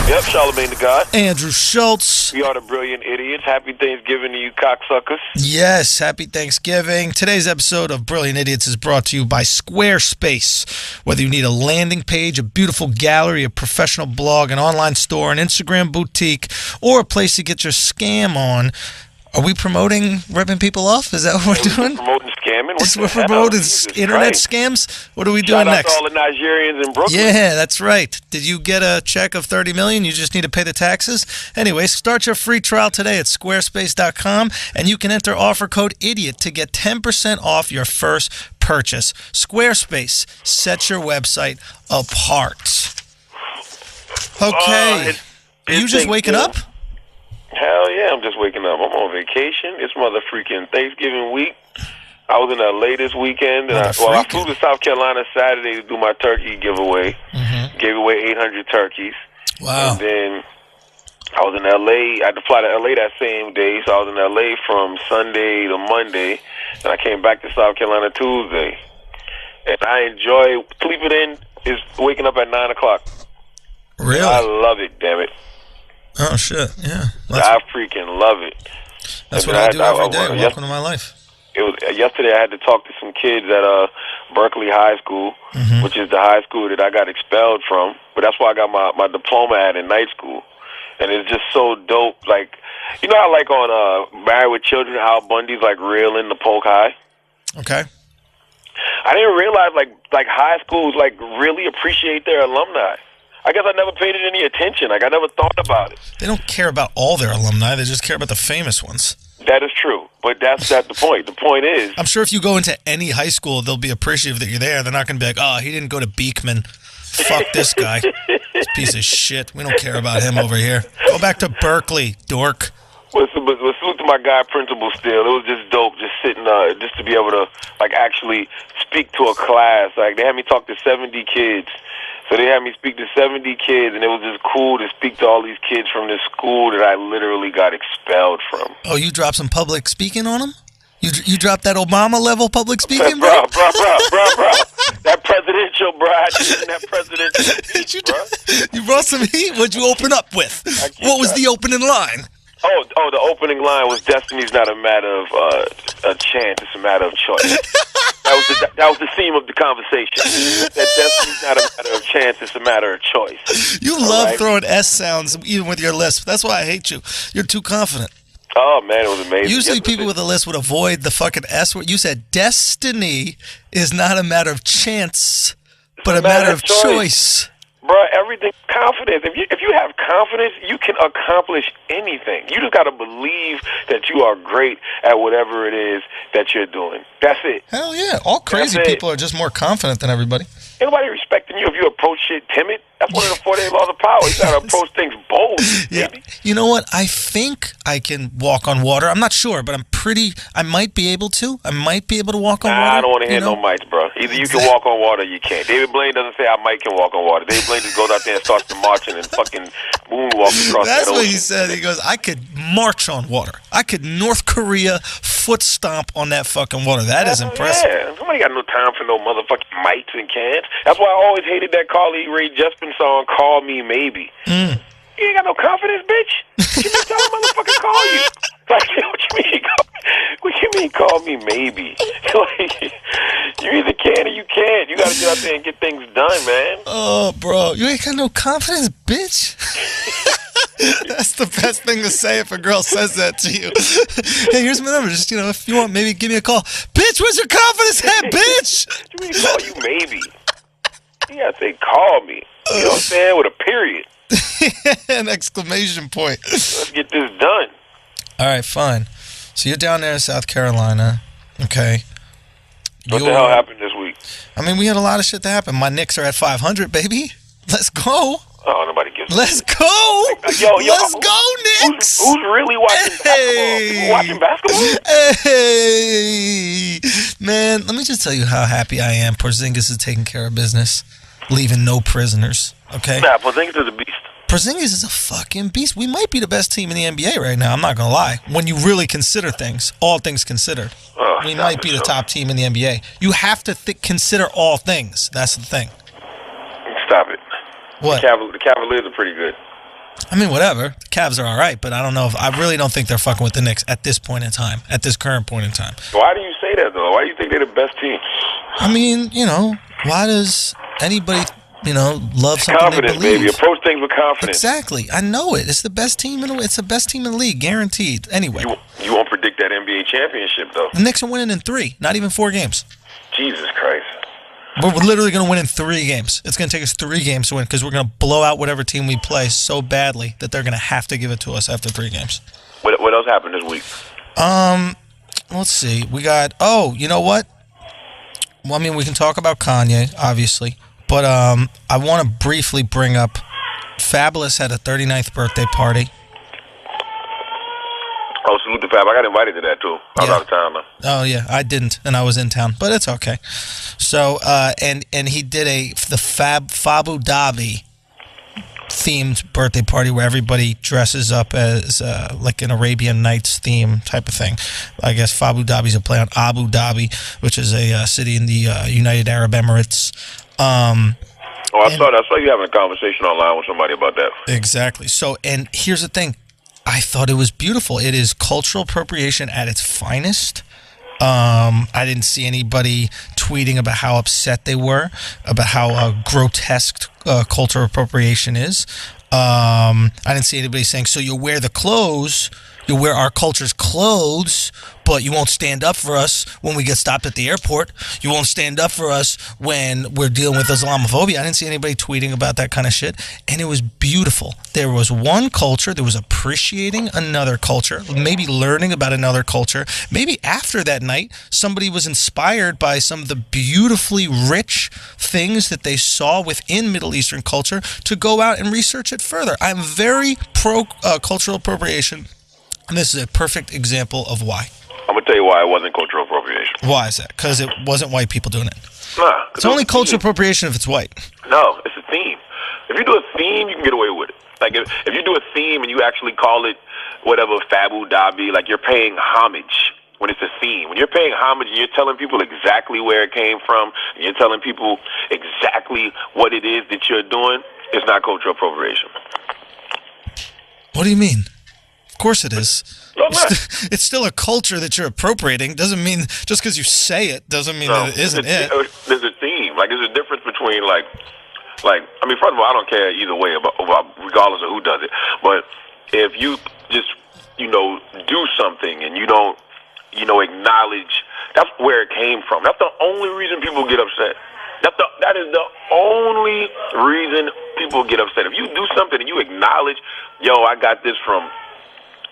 Yep, Charlemagne the God. Andrew Schultz. We are the Brilliant Idiots. Happy Thanksgiving to you cocksuckers. Yes, happy Thanksgiving. Today's episode of Brilliant Idiots is brought to you by Squarespace. Whether you need a landing page, a beautiful gallery, a professional blog, an online store, an Instagram boutique, or a place to get your scam on. Are we promoting ripping people off? Is that what we're doing? Promoting scamming? We're promoting internet scams? What are we doing next? Shout out to all the Nigerians in Brooklyn. Yeah, that's right. Did you get a check of $30 million? You just need to pay the taxes? Anyway, start your free trial today at squarespace.com, and you can enter offer code IDIOT to get 10% off your first purchase. Squarespace sets your website apart. Okay. Are you just waking up? Hell yeah, I'm just waking up. I'm on vacation. It's mother-freaking Thanksgiving week. I was in L.A. this weekend. And I flew to South Carolina Saturday to do my turkey giveaway. Mm-hmm. Gave away 800 turkeys. Wow. And then I was in L.A. I had to fly to L.A. that same day, so I was in L.A. from Sunday to Monday, and I came back to South Carolina Tuesday. And I enjoy sleeping in is waking up at 9 o'clock. Really? I love it, damn it. Oh, shit, yeah. I freaking love it. That's what I do every day. Welcome to my life. Yesterday I had to talk to some kids at Berkeley High School, which is the high school that I got expelled from. But that's why I got my diploma at in night school. And it's just so dope. Like, you know how like on Married with Children, Al Bundy's like real in the Polk High? Okay. I didn't realize like high schools like really appreciate their alumni. I guess I never paid it any attention. Like, I never thought about it. They don't care about all their alumni. They just care about the famous ones. That is true. But that's not the point. The point is... I'm sure if you go into any high school, they'll be appreciative that you're there. They're not going to be like, oh, he didn't go to Beekman. Fuck this guy. This piece of shit. We don't care about him over here. Go back to Berkeley, dork. Well, salute to my guy, Principal Steele. It was just dope just sitting, just to be able to, like, actually speak to a class. Like, they had me talk to 70 kids. So they had me speak to 70 kids, and it was just cool to speak to all these kids from this school that I literally got expelled from. Oh, you dropped some public speaking on them? You dropped that Obama-level public speaking, bro? Bro. That presidential, bro. I did that presidential speech, bro. You brought some heat? What'd you open up with? What was the opening line? Oh, the opening line was "Destiny's not a matter of a chance; it's a matter of choice." That was the theme of the conversation. That destiny's not a matter of chance; it's a matter of choice. You love throwing S sounds even with your lisp. That's why I hate you. You're too confident. Oh man, it was amazing. Usually, people with a lisp would avoid the fucking S word. You said destiny is not a matter of chance, but a matter of choice. Bro, everything confidence. If you have confidence, you can accomplish anything. You just got to believe that you are great at whatever it is that you're doing. That's it. Hell yeah. All crazy people are just more confident than everybody. Ain't nobody respecting you if you approach shit timid. That's one of the 48 laws of power. You got to approach things bold. Yeah. You know what? I think I can walk on water. I'm not sure, but I might be able to. I might be able to walk on water. I don't want to hear no mites, bro. Either you can walk on water or you can't. David Blaine doesn't say I might can walk on water. David Blaine just goes out there and starts to marching and fucking moonwalk across that ocean. That's what he said. He goes, I could march on water. I could North Korea foot stomp on that fucking water. That is impressive. Yeah. Somebody got no time for no motherfucking mites and can'ts. That's why I always hated that Carly Rae Jepsen song, Call Me Maybe. You ain't got no confidence, bitch. You tell a motherfucker call you. Like, what you mean? What you mean call me maybe? Like, you either can or you can't. You got to get out there and get things done, man. Oh, bro. You ain't got no confidence, bitch. That's the best thing to say if a girl says that to you. Hey, here's my number. Just, if you want, maybe give me a call. Bitch, where's your confidence at, bitch? What you mean call you maybe? You got to say call me. You know what I'm saying? With a period. An exclamation point. Let's get this done. All right, fine. So you're down there in South Carolina. Okay. What the hell happened this week? I mean, we had a lot of shit to happen. My Knicks are at 500, baby. Let's go. Oh, nobody gives a Let's go. Let's go, Knicks. Who's really watching basketball? People watching basketball? Hey. Man, let me just tell you how happy I am. Porzingis is taking care of business, leaving no prisoners. Okay? Nah, Porzingis is a beast. Porzingis is a fucking beast. We might be the best team in the NBA right now. I'm not going to lie. When you really consider things, all things considered, we might be the top team in the NBA. You have to consider all things. That's the thing. Stop it. What? The Cavaliers are pretty good. I mean, whatever. The Cavs are all right, but I really don't think they're fucking with the Knicks at this point in time, at this current point in time. Why do you say that, though? Why do you think they're the best team? I mean, why does anybody, love something confidence, they believe? Baby. Approach things with confidence. Exactly. I know it. It's the best team it's the best team in the league, guaranteed. Anyway. You won't predict that NBA championship, though. The Knicks are winning in 3, not even 4 games. Jesus Christ. We're literally going to win in 3 games. It's going to take us 3 games to win because we're going to blow out whatever team we play so badly that they're going to have to give it to us after 3 games. What else happened this week? Let's see. We got, you know what? Well, I mean, we can talk about Kanye, obviously. But I want to briefly bring up Fabulous had a 39th birthday party. Oh, salute the Fab. I got invited to that, too. I was out of town, though. Oh, yeah. I didn't, and I was in town. But it's okay. So, and he did the Fabu Dhabi themed birthday party where everybody dresses up as like an Arabian Nights theme type of thing. I guess Fabu Dhabi's a play on Abu Dhabi, which is a city in the United Arab Emirates. I saw you having a conversation online with somebody about that. Exactly. So, and here's the thing. I thought it was beautiful. It is cultural appropriation at its finest. I didn't see anybody tweeting about how upset they were, about how grotesque cultural appropriation is. I didn't see anybody saying, so you'll wear the clothes, you'll wear our culture's clothes, but you won't stand up for us when we get stopped at the airport. You won't stand up for us when we're dealing with Islamophobia. I didn't see anybody tweeting about that kind of shit. And it was beautiful. There was one culture. There was appreciating another culture, maybe learning about another culture. Maybe after that night, somebody was inspired by some of the beautifully rich things that they saw within Middle Eastern culture to go out and research it further. I'm very pro cultural appropriation. And this is a perfect example of why. I'm going to tell you why it wasn't cultural appropriation. Why is that? Because it wasn't white people doing it. Nah. It's only cultural appropriation if it's white. No, it's a theme. If you do a theme, you can get away with it. Like, if you do a theme and you actually call it whatever, Fabu Dhabi, like you're paying homage when it's a theme. When you're paying homage and you're telling people exactly where it came from, and you're telling people exactly what it is that you're doing, it's not cultural appropriation. What do you mean? Of course it is. No, it's still a culture that you're appropriating. Doesn't mean just because you say it doesn't mean that it isn't it. There's a theme. Like, there's a difference between like I mean, first of all, I don't care either way about regardless of who does it. But if you just do something and you don't acknowledge that's where it came from. That's the only reason people get upset. That is the only reason people get upset. If you do something and you acknowledge, I got this from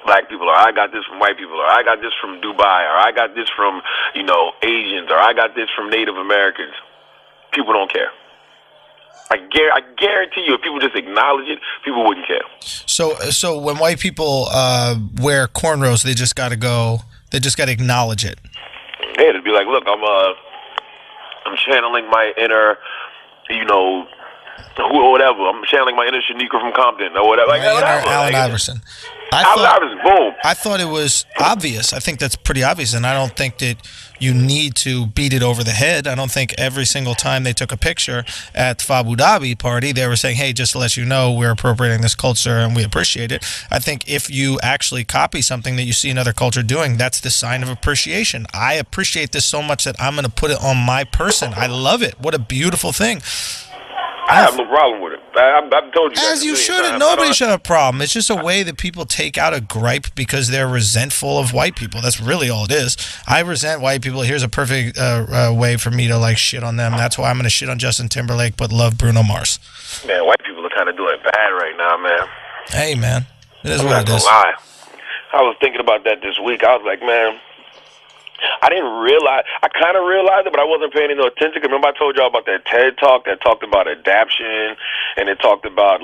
black people, or I got this from white people, or I got this from Dubai, or I got this from, Asians, or I got this from Native Americans, people don't care. I guarantee you, if people just acknowledge it, people wouldn't care. So when white people wear cornrows, they just got to acknowledge it. Yeah, to be like, look, I'm channeling my inner, whatever. I'm channeling my inner Shanika from Compton or whatever. Like, whatever. Allen Iverson. I thought it was obvious. I think that's pretty obvious, and I don't think that you need to beat it over the head. I don't think every single time they took a picture at the Fabu Dhabi party, they were saying, hey, just to let you know, we're appropriating this culture and we appreciate it. I think if you actually copy something that you see another culture doing, that's the sign of appreciation. I appreciate this so much that I'm going to put it on my person. I love it. What a beautiful thing. I have no problem with it. I've told you that. As you shouldn't. Nobody should have a problem. It's just a way that people take out a gripe because they're resentful of white people. That's really all it is. I resent white people. Here's a perfect way for me to shit on them. That's why I'm going to shit on Justin Timberlake but love Bruno Mars. Man, white people are kind of doing bad right now, man. Hey, man. It is I'm what it is. Lie. I was thinking about that this week. I was like, man, I didn't realize. I kind of realized it, but I wasn't paying any attention. Remember, I told y'all about that TED Talk that talked about adaptation, and it talked about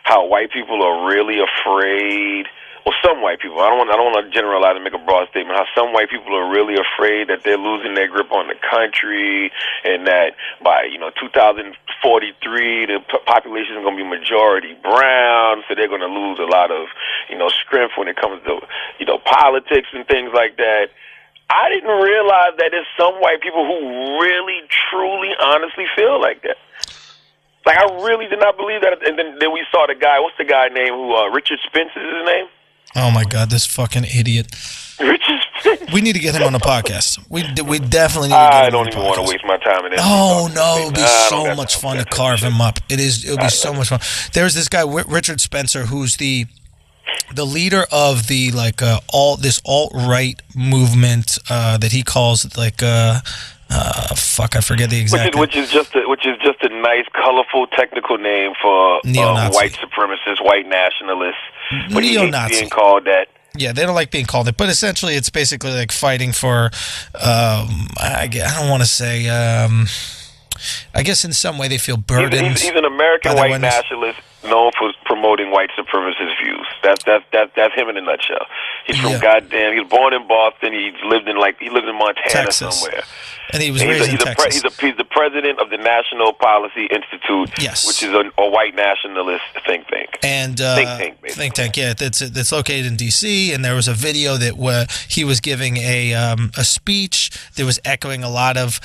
how white people are really afraid. Well, some white people. I don't want to generalize and make a broad statement. How some white people are really afraid that they're losing their grip on the country, and that by 2043 the population is going to be majority brown, so they're going to lose a lot of strength when it comes to politics and things like that. I didn't realize that there's some white people who really, truly, honestly feel like that. Like, I really did not believe that. And then we saw the guy. What's the guy name? Who? Richard Spence is his name. Oh my God, this fucking idiot. Richard Spence. We need to get him on the podcast. We definitely need to get him on the podcast. I don't even want to waste my time in it. Oh no, it'll be so much fun to carve him up. It'll be so much fun. There's this guy Richard Spencer, who's the leader of the this alt-right movement that he calls like fuck, I forget the exact. Which is just a nice, colorful, technical name for white supremacists, white nationalists. But neo-Nazi being called that. Yeah, they don't like being called it, but essentially it's basically like fighting for. I don't want to say. I guess in some way they feel burdened. He's an American white nationalist known for promoting white supremacist views. That's him in a nutshell. He's from goddamn. He was born in Boston. He lived in Montana, Texas. Somewhere. And he was raised in Texas. He's the president of the National Policy Institute, which is a white nationalist think tank. And think tank, yeah, that's located in D.C. And there was a video that he was giving a speech that was echoing a lot of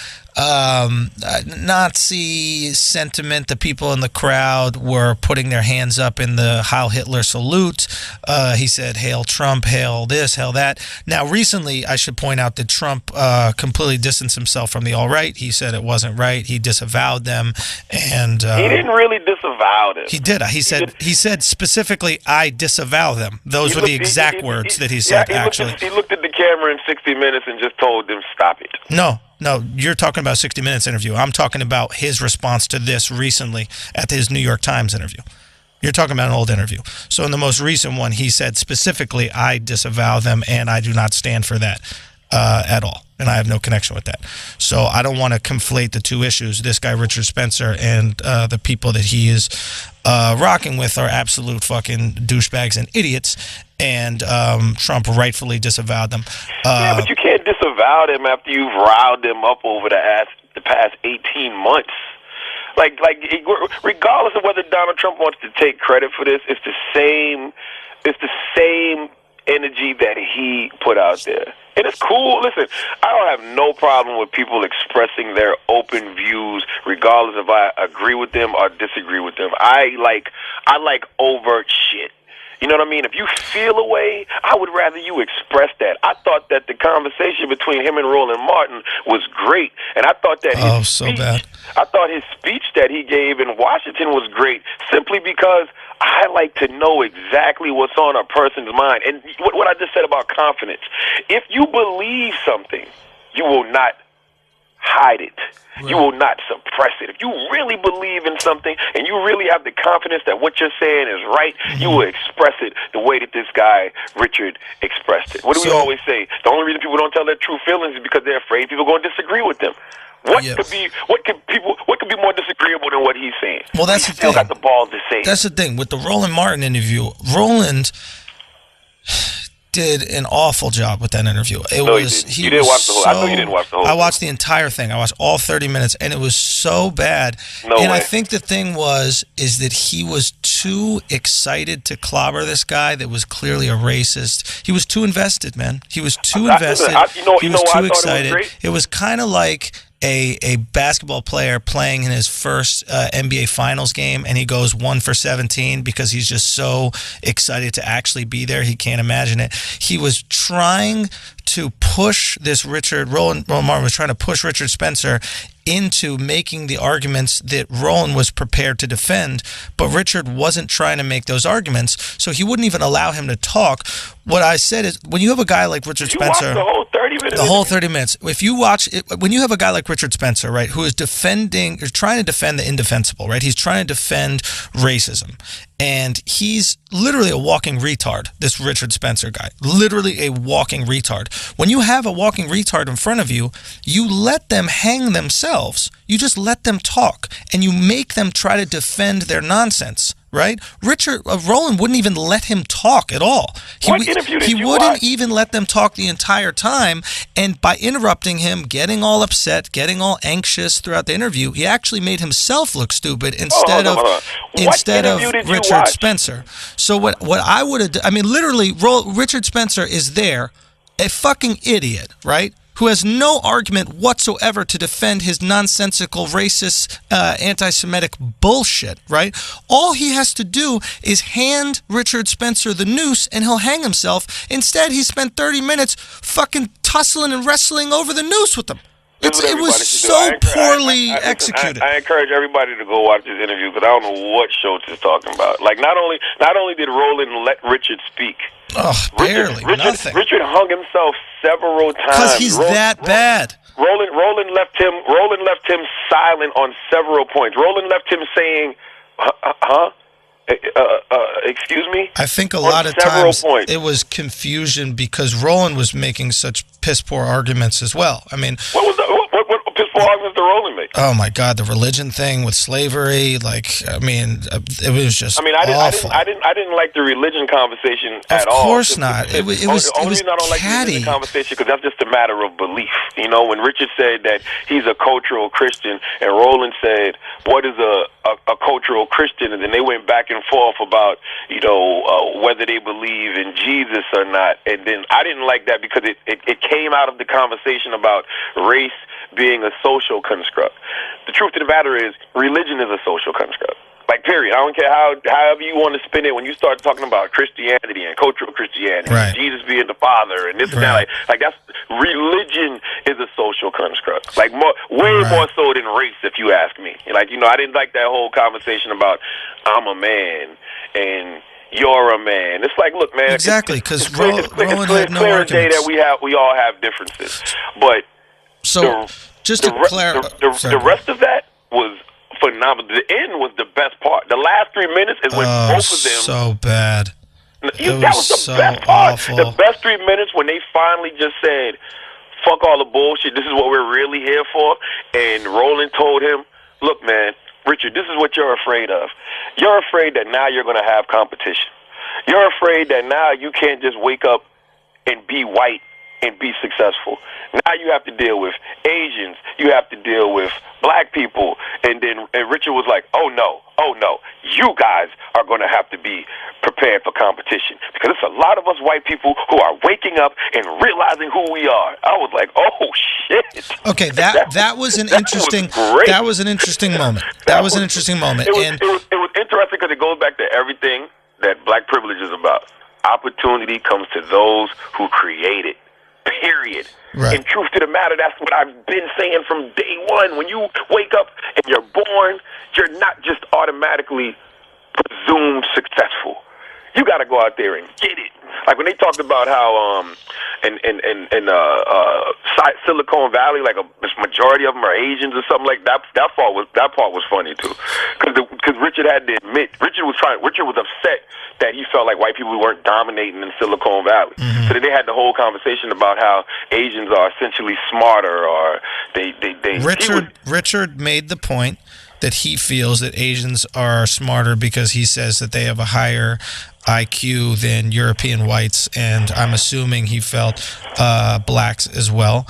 Nazi sentiment. The people in the crowd were putting their hands up in the Heil Hitler salute. He said, "Hail Trump, hail this, hail that." Now, recently, I should point out that Trump completely distanced himself from the alt-right. He said it wasn't right. He disavowed them, and he didn't really disavow them. He did. He said specifically, "I disavow them." Those were the exact words that he said. He looked at the camera in 60 Minutes and just told them, "Stop it." No, you're talking about 60 Minutes interview. I'm talking about his response to this recently at his New York Times interview. You're talking about an old interview. So in the most recent one, he said specifically, "I disavow them, and I do not stand for that at all. And I have no connection with that." So I don't want to conflate the two issues. This guy, Richard Spencer, and the people that he is rocking with are absolute fucking douchebags and idiots. And Trump rightfully disavowed them. Yeah, but you can't disavow them after you've riled them up over the past 18 months. Like, regardless of whether Donald Trump wants to take credit for this, it's the same energy that he put out there. And it's cool. Listen, I don't have no problem with people expressing their open views, regardless if I agree with them or disagree with them. I like overt shit. You know what I mean? If you feel a way, I would rather you express that. I thought that the conversation between him and Roland Martin was great, and I thought that his speech that he gave in Washington was great, simply because I like to know exactly what's on a person's mind. And what I just said about confidence, if you believe something, you will not hide it. Right. You will not suppress it. If you really believe in something and you really have the confidence that what you're saying is right, you will express it the way that this guy, Richard, expressed it. What do we always say? The only reason people don't tell their true feelings is because they're afraid people are going to disagree with them. What could be more disagreeable than what he's saying? Well, that's the thing. Still got the balls to say. That's the thing with the Roland Martin interview. Roland did an awful job with that interview. You didn't watch the whole. I know you didn't watch the whole. I watched the entire thing. I watched all 30 minutes, and it was so bad. I think the thing is that he was too excited to clobber this guy that was clearly a racist. He was too invested, man. He was too invested. He was too excited. It was kind of like a basketball player playing in his first NBA Finals game, and he goes 1 for 17 because he's just so excited to actually be there. He can't imagine it. He was trying to push this Roland Martin was trying to push Richard Spencer into making the arguments that Roland was prepared to defend, but Richard wasn't trying to make those arguments, so he wouldn't even allow him to talk. What I said is, when you have a guy like Richard Spencer, the whole 30 minutes. The whole 30 minutes. If you watch it, when you have a guy like Richard Spencer, right, who is trying to defend the indefensible, right? He's trying to defend racism. And he's literally a walking retard, this Richard Spencer guy. Literally a walking retard. When you have a walking retard in front of you, you let them hang themselves. You just let them talk. And you make them try to defend their nonsense, right? Roland wouldn't even let him talk at all. He wouldn't even let them talk the entire time. And by interrupting him, getting all upset, getting all anxious throughout the interview, he actually made himself look stupid instead of Richard Spencer. So what I would have done, I mean, literally, Richard Spencer is there, a fucking idiot, right? who has no argument whatsoever to defend his nonsensical, racist, anti-Semitic bullshit, right? All he has to do is hand Richard Spencer the noose and he'll hang himself. Instead, he spent 30 minutes fucking tussling and wrestling over the noose with him. It was so poorly executed. I encourage everybody to go watch this interview because I don't know what Schultz is talking about. Like, not only did Roland let Richard speak. Oh, barely. Nothing. Richard hung himself several times. Because he's that bad. Roland left him silent on several points. Roland left him saying, huh? Excuse me? I think a lot of times it was confusion because Roland was making such piss poor arguments as well. I mean, what piss poor arguments did Roland make? Oh my God, the religion thing with slavery, it was just awful. I didn't like the religion conversation at all. Of course not. It was reason I don't like the religion conversation because that's just a matter of belief. You know, when Richard said that he's a cultural Christian and Roland said, "What is a cultural Christian?" and then they went back and forth about whether they believe in Jesus or not. And then I didn't like that because it came out of the conversation about race being a social construct. The truth of the matter is, religion is a social construct. Like, period. I don't care however you want to spin it. When you start talking about Christianity and cultural Christianity, right, Jesus being the Father, and this and that, like that's religion is a social construct. Like more so than race, if you ask me. Like, I didn't like that whole conversation about I'm a man and you're a man. It's like, look, man, exactly, because Roland had no clear arguments. That we all have differences, but so just to clarify, the rest of that was phenomenal. The end was the best part. The last 3 minutes is when both of them. So bad. That was the best part. Awful. The best 3 minutes when they finally just said, "Fuck all the bullshit. This is what we're really here for." And Roland told him, "Look, man, Richard, this is what you're afraid of. You're afraid that now you're going to have competition. You're afraid that now you can't just wake up and be white and be successful. Now you have to deal with Asians. You have to deal with black people." And Richard was like, oh no, you guys are going to have to be prepared for competition because it's a lot of us white people who are waking up and realizing who we are. I was like, oh shit. Okay, that was an interesting moment. That was an interesting moment. It was interesting because it goes back to everything that black privilege is about. Opportunity comes to those who create it. Period. Right. And truth to the matter, that's what I've been saying from day one. When you wake up and you're born, you're not just automatically presumed successful. You got to go out there and get it. Like when they talked about how in Silicon Valley, like a majority of them are Asians or something like that. That part was funny too, because Richard had to admit Richard was upset that he felt like white people weren't dominating in Silicon Valley. Mm-hmm. So then they had the whole conversation about how Asians are essentially smarter, or they. Richard made the point that he feels that Asians are smarter because he says that they have a higher IQ than European whites, and I'm assuming he felt blacks as well.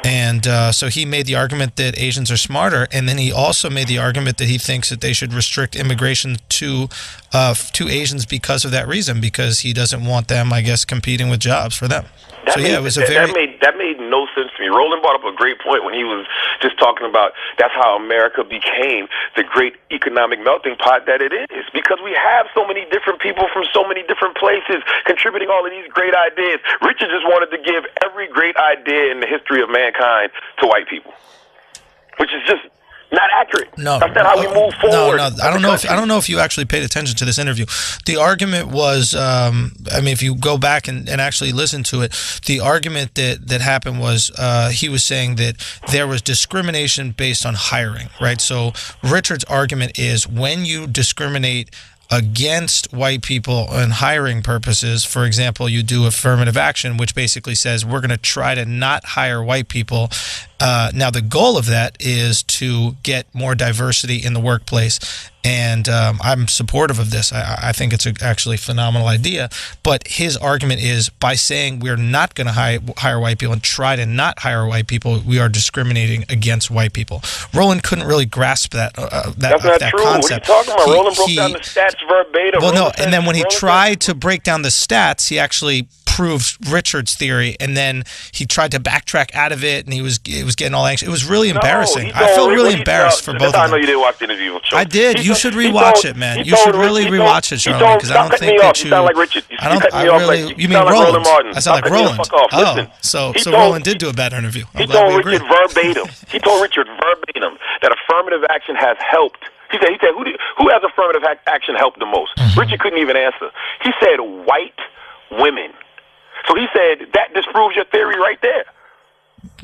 And so he made the argument that Asians are smarter, and then he also made the argument that he thinks that they should restrict immigration to Asians because of that reason, because he doesn't want them, I guess, competing with jobs for them. That made no sense to me. Roland brought up a great point when he was just talking about that's how America became the great economic melting pot that it is, because we have so many different people from so many different places contributing all of these great ideas. Richard just wanted to give every great idea in the history of mankind to white people, which is just not accurate. No, that's not how we move forward. No, I don't know if you actually paid attention to this interview. The argument was, if you go back and actually listen to it, the argument that happened was he was saying that there was discrimination based on hiring, right? So Richard's argument is when you discriminate against white people in hiring purposes, for example, you do affirmative action, which basically says we're going to try to not hire white people. Now, the goal of that is to get more diversity in the workplace, and I'm supportive of this. I think it's actually a phenomenal idea, but his argument is by saying we're not going to hire white people and try to not hire white people, we are discriminating against white people. Roland couldn't really grasp that That's not true. concept. What are you talking about? Roland broke down the stats verbatim. Well, no, and then when he tried to break down the stats, he actually proved Richard's theory, and then he tried to backtrack out of it, and he was getting all anxious. It was really embarrassing. I felt really embarrassed for both of them. I know you didn't watch the interview. I did. You should rewatch it, man. You should really rewatch it, Charlamagne, because I don't think that you. You sound like Richard. You mean Roland? I sound like Roland. Oh, so Roland did do a bad interview. He told Richard verbatim. He told Richard verbatim that affirmative action has helped. He said, who has affirmative action helped the most? Mm-hmm. Richard couldn't even answer. He said, white women. So he said, that disproves your theory right there.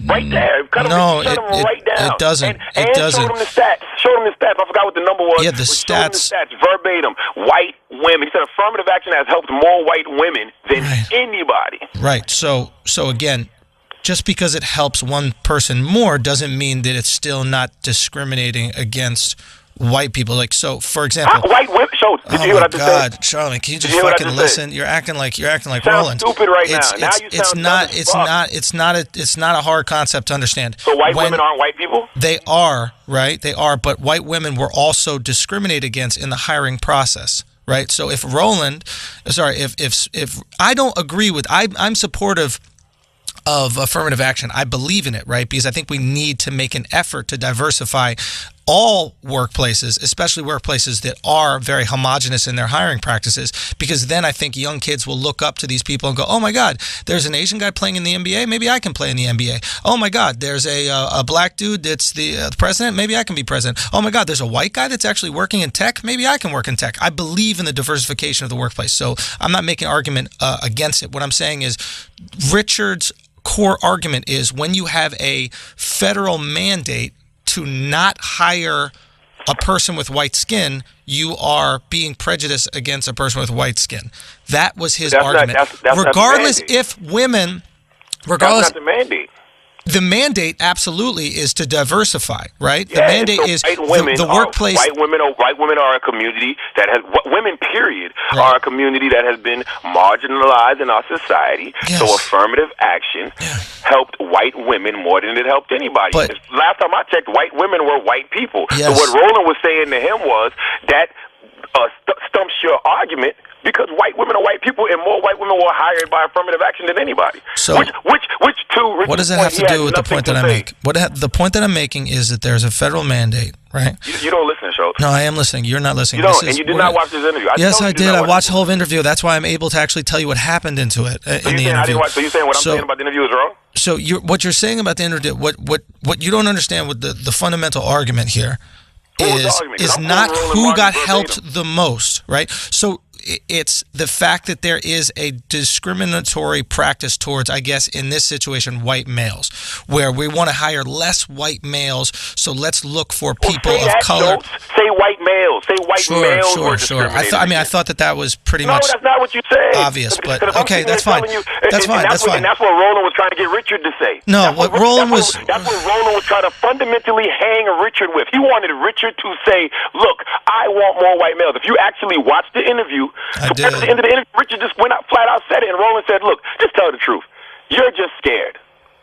Right there. Shut him right down. It doesn't. And showed him the stats. I forgot what the number was. Yeah, the stats. Showed him the stats verbatim. White women. He said affirmative action has helped more white women than anybody. Right. So again, just because it helps one person more doesn't mean that it's still not discriminating against white people. Like, so for example, white women. Did you hear what I just said? Charlamagne, can you just fucking listen? You're acting like Roland. Stupid right now. It's not a hard concept to understand. So white women aren't white people? They are, right? They are, but white women were also discriminated against in the hiring process. Right? So if I don't agree with, I'm supportive of affirmative action. I believe in it, right? Because I think we need to make an effort to diversify all workplaces, especially workplaces that are very homogenous in their hiring practices, because then I think young kids will look up to these people and go, oh my God, there's an Asian guy playing in the NBA, maybe I can play in the NBA. Oh my God, there's a black dude that's the president, maybe I can be president. Oh my God, there's a white guy that's actually working in tech, maybe I can work in tech. I believe in the diversification of the workplace, so I'm not making an argument against it. What I'm saying is Richard's core argument is when you have a federal mandate to not hire a person with white skin, you are being prejudiced against a person with white skin. That was his argument. Regardless if women, regardless. That's not the mandate. The mandate absolutely is to diversify, right? Yeah, the mandate is the workplace. White women are a community that has women. Period are a community that has been marginalized in our society. Yes. So affirmative action helped white women more than it helped anybody. But, last time I checked, white women were white people. Yes. So what Roland was saying to him was that stumps your argument. Because white women are white people, and more white women were hired by affirmative action than anybody. So, which what does that have to do with the point that I make? The point that I'm making is that there's a federal mandate, right? You don't listen, Schultz. No, I am listening. You're not listening. You don't, and you did not watch this interview. Yes, I did. I watched the whole interview. That's why I'm able to actually tell you what happened into it in the interview. So you're saying what I'm saying about the interview is wrong? So what you're saying about the interview, what you don't understand with the fundamental argument here is not who got helped the most, right? So it's the fact that there is a discriminatory practice towards, I guess, in this situation, white males, where we want to hire less white males, so let's look for people of color. Say white males. Say white males. Sure. I thought that was pretty much. No, that's not what you said. Obvious, but okay, that's fine. That's fine. And that's what Roland was trying to get Richard to say. No, what Roland was. That's what Roland was trying to fundamentally hang Richard with. He wanted Richard to say, "Look, I want more white males." If you actually watch the interview. At the end of the interview, Richard just went out flat out, said it, and Roland said, "Look, just tell the truth. You're just scared.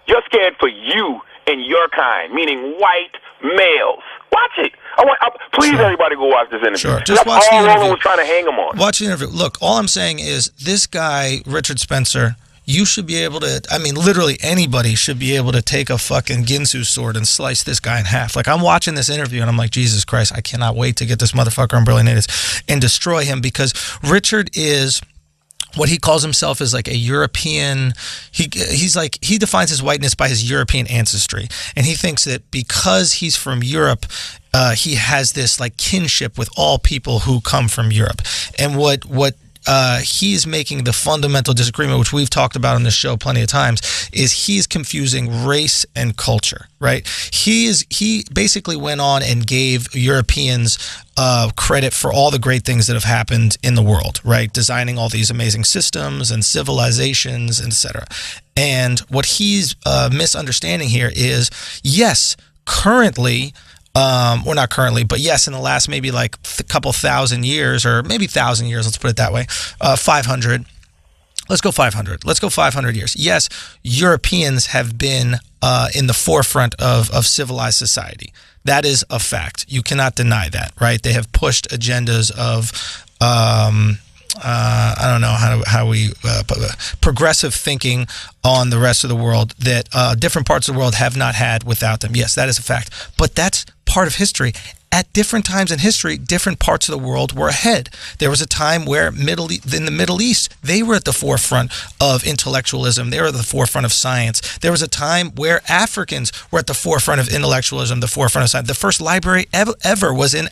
You're scared for you and your kind, meaning white males. Watch it. Please, everybody, go watch this interview. Sure, just watch the interview. Roland was trying to hang him on. Watch the interview. Look, all I'm saying is this guy, Richard Spencer. You should be able to, literally anybody should be able to take a fucking Ginsu sword and slice this guy in half. Like, I'm watching this interview and I'm like, Jesus Christ, I cannot wait to get this motherfucker on Brilliant Idiots and destroy him, because Richard is what he calls himself is like a European. He defines his whiteness by his European ancestry, and he thinks that because he's from Europe, he has this like kinship with all people who come from Europe. And what he's making the fundamental disagreement, which we've talked about on this show plenty of times, is he's confusing race and culture, right? He basically went on and gave Europeans credit for all the great things that have happened in the world, right? Designing all these amazing systems and civilizations, etc. And what he's misunderstanding here is, yes, currently, or not currently, but yes, in the last maybe like a couple thousand years, or maybe 1,000 years, let's put it that way, 500. Let's go 500. Let's go 500 years. Yes, Europeans have been in the forefront of civilized society. That is a fact. You cannot deny that, right? They have pushed agendas of I don't know how we progressive thinking on the rest of the world that different parts of the world have not had without them. Yes, that is a fact. But that's part of history. At different times in history, different parts of the world were ahead. There was a time where in the Middle East, they were at the forefront of intellectualism. They were at the forefront of science. There was a time where Africans were at the forefront of intellectualism, the forefront of science. The first library ever was in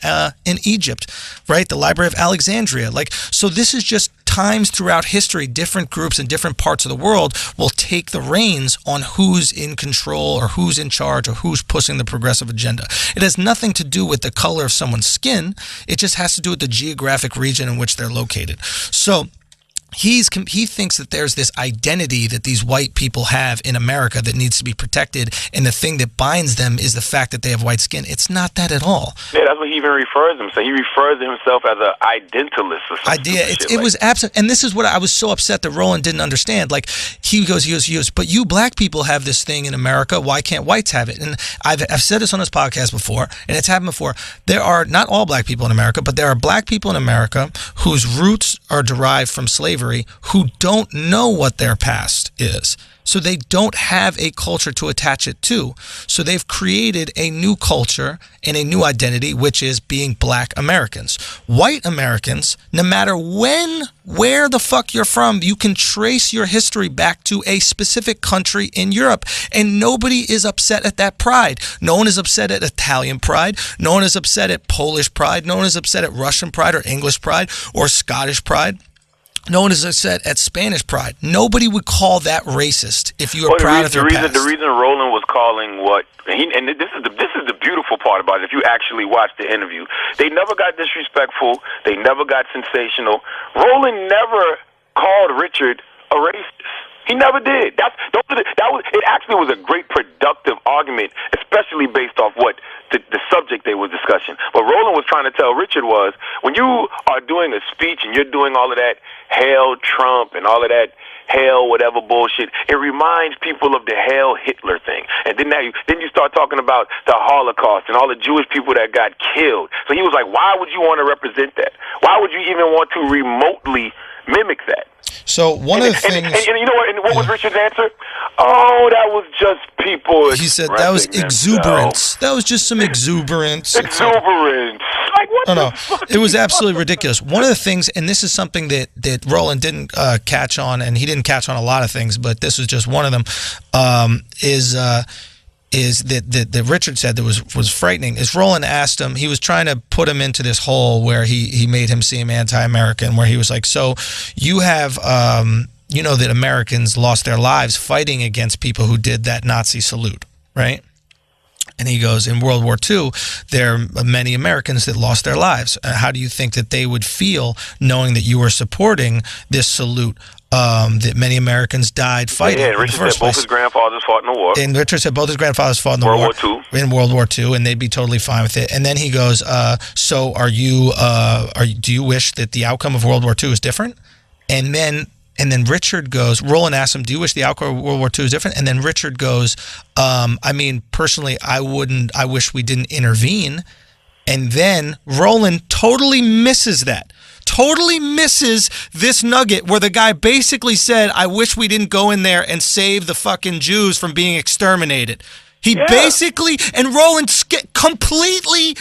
Egypt, right? The Library of Alexandria. So this is just times throughout history, different groups in different parts of the world will take the reins on who's in control or who's in charge or who's pushing the progressive agenda. It has nothing to do with the color of someone's skin. It just has to do with the geographic region in which they're located. So he thinks that there's this identity that these white people have in America that needs to be protected, and the thing that binds them is the fact that they have white skin. It's not that at all. Yeah, that's what he even refers to himself. He refers to himself as an identalist or something. It was absolute, and this is what I was so upset that Roland didn't understand. He goes, but you black people have this thing in America. Why can't whites have it? And I've said this on this podcast before, and it's happened before. There are not all black people in America, but there are black people in America whose roots are derived from slavery, who don't know what their past is. So they don't have a culture to attach it to. So they've created a new culture and a new identity, which is being black Americans. White Americans, no matter where the fuck you're from, you can trace your history back to a specific country in Europe. And nobody is upset at that pride. No one is upset at Italian pride. No one is upset at Polish pride. No one is upset at Russian pride or English pride or Scottish pride. No one is upset at Spanish pride. Nobody would call that racist if you were proud of your past. The reason Roland was calling and this is the beautiful part about it. If you actually watch the interview, they never got disrespectful. They never got sensational. Roland never called Richard a racist. He never did. It actually was a great productive argument, especially based off what the subject they were discussing. What Roland was trying to tell Richard was, when you are doing a speech and you're doing all of that hail Trump and all of that hail whatever bullshit, it reminds people of the hail Hitler thing. And then you start talking about the Holocaust and all the Jewish people that got killed. So he was like, why would you want to represent that? Why would you even want to remotely mimic that? So one of the things, and you know what? And what was Richard's answer? Oh, that was just people. He said that was exuberance. That was just some exuberance. Exuberance. Like what? No. It was absolutely ridiculous. One of the things, and this is something that Roland didn't catch on, and he didn't catch on a lot of things, but this was just one of them. Is that Richard said that was frightening, is Roland asked him, he was trying to put him into this hole where he made him seem anti-American, where he was like, so you have, that Americans lost their lives fighting against people who did that Nazi salute, right? And he goes, in World War II, there are many Americans that lost their lives. How do you think that they would feel knowing that you were supporting this salute? That many Americans died fighting. Yeah, Richard said both his grandfathers fought in the war. And Richard said both his grandfathers fought in the World War II. In World War II, and they'd be totally fine with it. And then he goes, so do you wish that the outcome of World War II is different? And then Richard goes, Roland asks him, do you wish the outcome of World War II is different? And then Richard goes, personally, I wish we didn't intervene. And then Roland totally misses that. Totally misses this nugget where the guy basically said, I wish we didn't go in there and save the fucking Jews from being exterminated. Basically, and Roland completely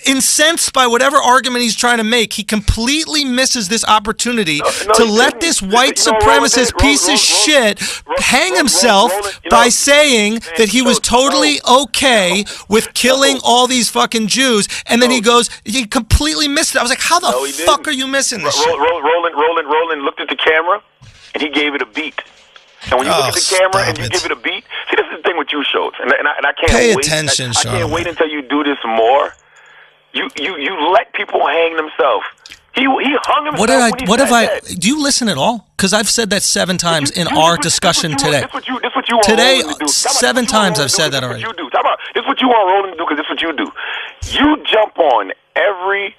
incensed by whatever argument he's trying to make, he completely misses this opportunity to let this white supremacist piece of shit hang himself by saying that he was totally okay with killing all these fucking Jews, and then he completely missed it. I was like, how the fuck are you missing this shit? Roland looked at the camera, and he gave it a beat. And when you look at the camera and you give it a beat, see, this is the thing with you shows, and I can't pay wait. Attention, I can't wait until you do this more. You let people hang themselves. He hung himself. Do you listen at all? Because I've said that 7 times in our discussion today. This what you want today, Roland to do. 7 times I've said that already. This is what you want Roland to do, because this is what you do. You jump on every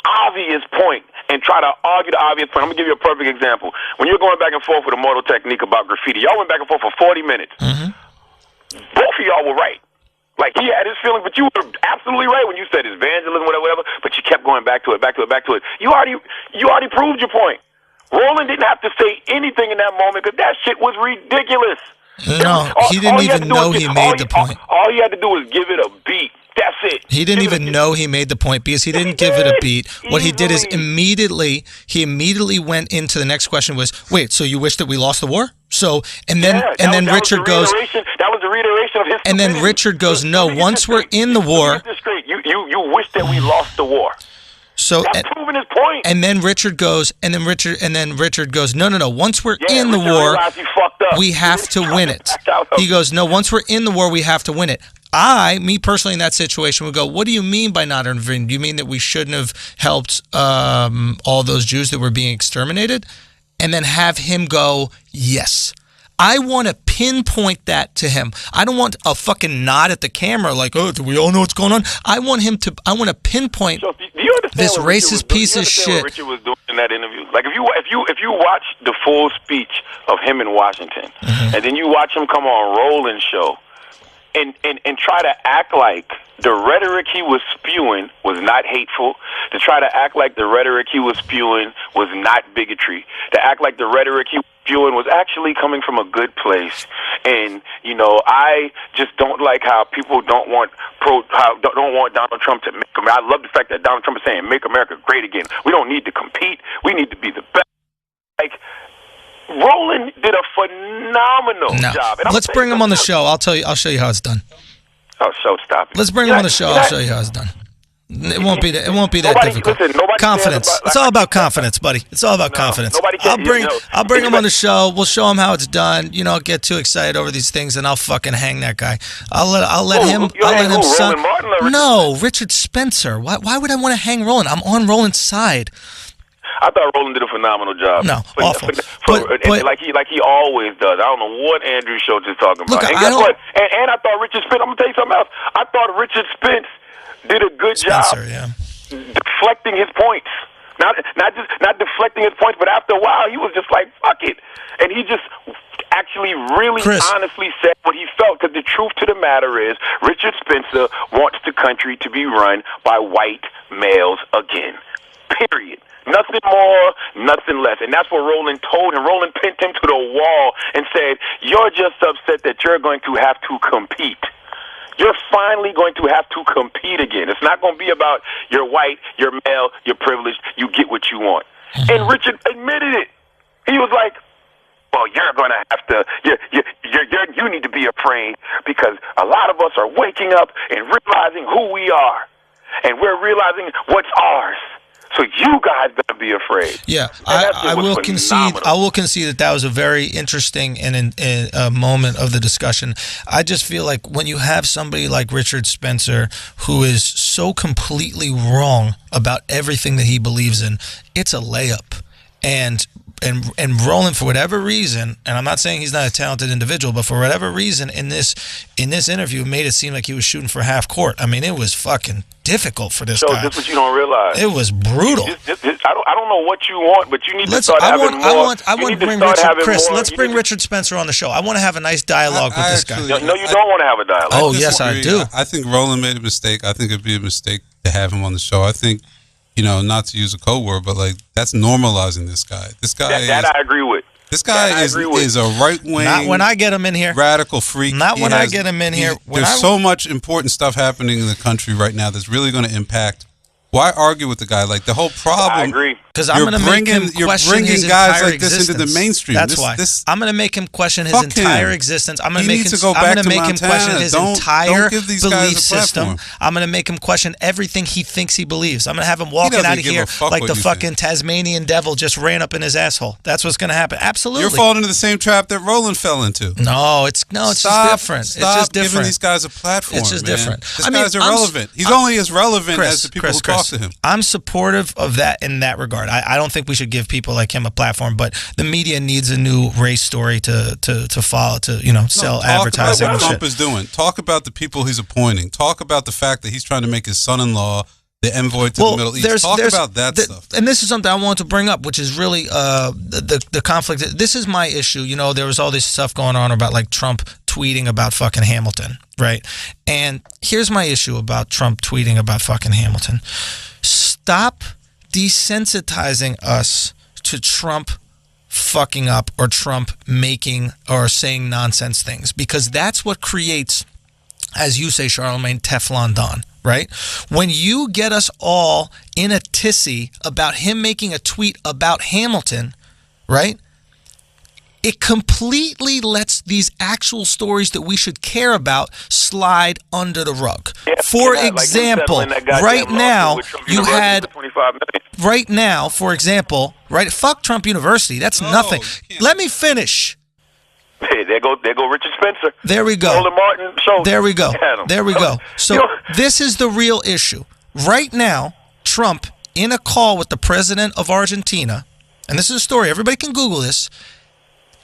obvious point and try to argue the obvious point. I'm going to give you a perfect example. When you're going back and forth with a Mortal Technique about graffiti, y'all went back and forth for 40 minutes. Mm-hmm. Both of y'all were right. Like, he had his feelings, but you were absolutely right when you said it's vandalism, whatever, but you kept going back to it. You already proved proved your point. Roland didn't have to say anything in that moment because that shit was ridiculous. No, he didn't even know he made the point. All he had to do was give it a beat. That's it. He didn't even know he made the point because he didn't give it a beat. What he did is immediately went into the next question was, wait, so you wish that we lost the war? So, and then Richard goes, that was the reiteration of his and then Richard goes, no, once we're in the war. You wish that we lost the war. So that's proving his point. And then Richard goes, no. Once we're in the war, we have to win it. He goes, no, once we're in the war, we have to win it. Me personally, in that situation, would go, what do you mean by not intervening? Do you mean that we shouldn't have helped all those Jews that were being exterminated? And then have him go, yes. I want to pinpoint that to him. I don't want a fucking nod at the camera like, oh, do we all know what's going on? I want to pinpoint this racist piece of shit. What Richard was doing in that interview? Like if you watch the full speech of him in Washington, and then you watch him come on Roland's show, and try to act like the rhetoric he was spewing was not hateful, to try to act like the rhetoric he was spewing was not bigotry, to act like the rhetoric he was spewing was actually coming from a good place. And I just don't like how people don't want Donald Trump to make America. I love the fact that Donald Trump is saying "Make America Great Again." We don't need to compete. We need to be the best. Like, Roland did a phenomenal job. Let's bring him on the show. I'll show you how it's done. Oh, stop it. Let's bring him on the show. I'll show you how it's done. It won't be that difficult. Confidence. It's all about confidence, buddy. It's all about confidence. I'll bring him on the show. We'll show him how it's done. Get too excited over these things, and I'll fucking hang that guy. I'll let him. No, Richard Spencer. Why would I want to hang Roland? I'm on Roland's side. I thought Roland did a phenomenal job. No, awful. But like he always does. I don't know what Andrew Schultz is talking about. And guess what? And I thought Richard Spence. I'm gonna tell you something else. I thought Richard Spence did a good job deflecting his points. Not deflecting his points, but after a while, he was just like, fuck it. And he just actually really honestly said what he felt, because the truth to the matter is Richard Spencer wants the country to be run by white males again. Period. Nothing more, nothing less. And that's what Roland told him. Roland pinned him to the wall and said, you're just upset that you're going to have to compete. You're finally going to have to compete again. It's not going to be about you're white, you're male, you're privileged, you get what you want. And Richard admitted it. He was like, well, you're going to have to, you need to be afraid, because a lot of us are waking up and realizing who we are. And we're realizing what's ours. So you guys better be afraid. Yeah, I will concede. I will concede that was a very interesting and a moment of the discussion. I just feel like when you have somebody like Richard Spencer, who is so completely wrong about everything that he believes in, it's a layup. And Roland, for whatever reason, and I'm not saying he's not a talented individual, but for whatever reason in this interview, made it seem like he was shooting for half court. I mean, it was fucking difficult for this guy. This is what you don't realize. It was brutal. I don't know what you want, but you need to start having more. I want to bring let's bring Richard Spencer on the show. I want to have a nice dialogue with this guy. No, you don't want to have a dialogue. Oh, yes, I do. I think Roland made a mistake. I think it'd be a mistake to have him on the show. I think, not to use a code word, but that's normalizing this guy. This guy that I agree with. This guy is a right wing. Not when I get him in here. Radical freak. Not when I get him in here. There's so much important stuff happening in the country right now that's really going to impact. Why argue with the guy? Like, the whole problem. I agree. Because I'm going to make him question his guys entire like existence. this into the mainstream. That's why. I'm going to make him question his entire existence. I'm going to make him question his entire belief system. I'm going to make him question everything he thinks he believes. I'm going to have him walking out of here like the fucking Tasmanian devil just ran up in his asshole. That's what's going to happen. Absolutely. You're falling into the same trap that Roland fell into. No, it's just different. It's just different. Giving these guys a platform. It's just different. This guy's irrelevant. He's only as relevant as the people who talk to him. I'm supportive of that in that regard. I don't think we should give people like him a platform, but the media needs a new race story to follow, sell advertising. Talk about what Trump is doing. Talk about the people he's appointing. Talk about the fact that he's trying to make his son-in-law the envoy to the Middle East. Talk about that stuff. And this is something I want to bring up, which is really the conflict. This is my issue. There was all this stuff going on about like Trump tweeting about fucking Hamilton, right? And here's my issue about Trump tweeting about fucking Hamilton. Stop desensitizing us to Trump fucking up or Trump making or saying nonsense things, because that's what creates, as you say, Charlemagne, Teflon Don, right? When you get us all in a tizzy about him making a tweet about Hamilton, right? It completely lets these actual stories that we should care about slide under the rug. For example, right now, you had, right now, for example, right? Fuck Trump University. That's nothing. Let me finish. Hey, there go Richard Spencer. There we go. Martin show. There we go. There we go. So this is the real issue. Right now, Trump, in a call with the president of Argentina, and this is a story, everybody can Google this,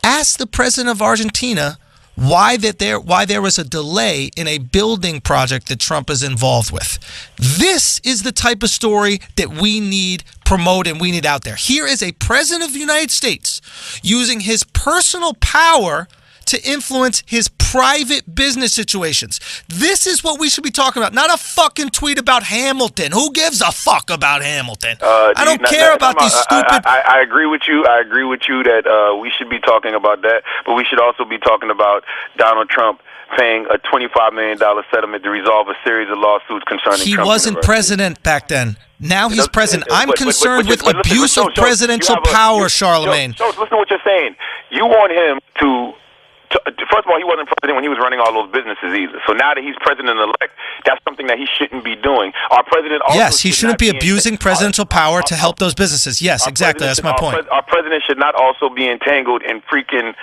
asked the president of Argentina why there was a delay in a building project that Trump is involved with. This is the type of story that we need promote and we need out there. Here is a president of the United States using his personal power to influence his private business situations. This is what we should be talking about, not a fucking tweet about Hamilton. Who gives a fuck about Hamilton? I don't care about these stupid... I agree with you. I agree with you that we should be talking about that, but we should also be talking about Donald Trump paying a $25 million settlement to resolve a series of lawsuits concerning Trump. He wasn't president back then. Now he's president. I'm concerned with abuse of presidential power, Charlemagne. So listen to what you're saying. You want him to... First of all, he wasn't president when he was running all those businesses either. So now that he's president-elect, that's something that he shouldn't be doing. Our president also yes, he shouldn't be abusing presidential power to help those businesses. Yes, exactly. That's my point. Our president should not also be entangled in freaking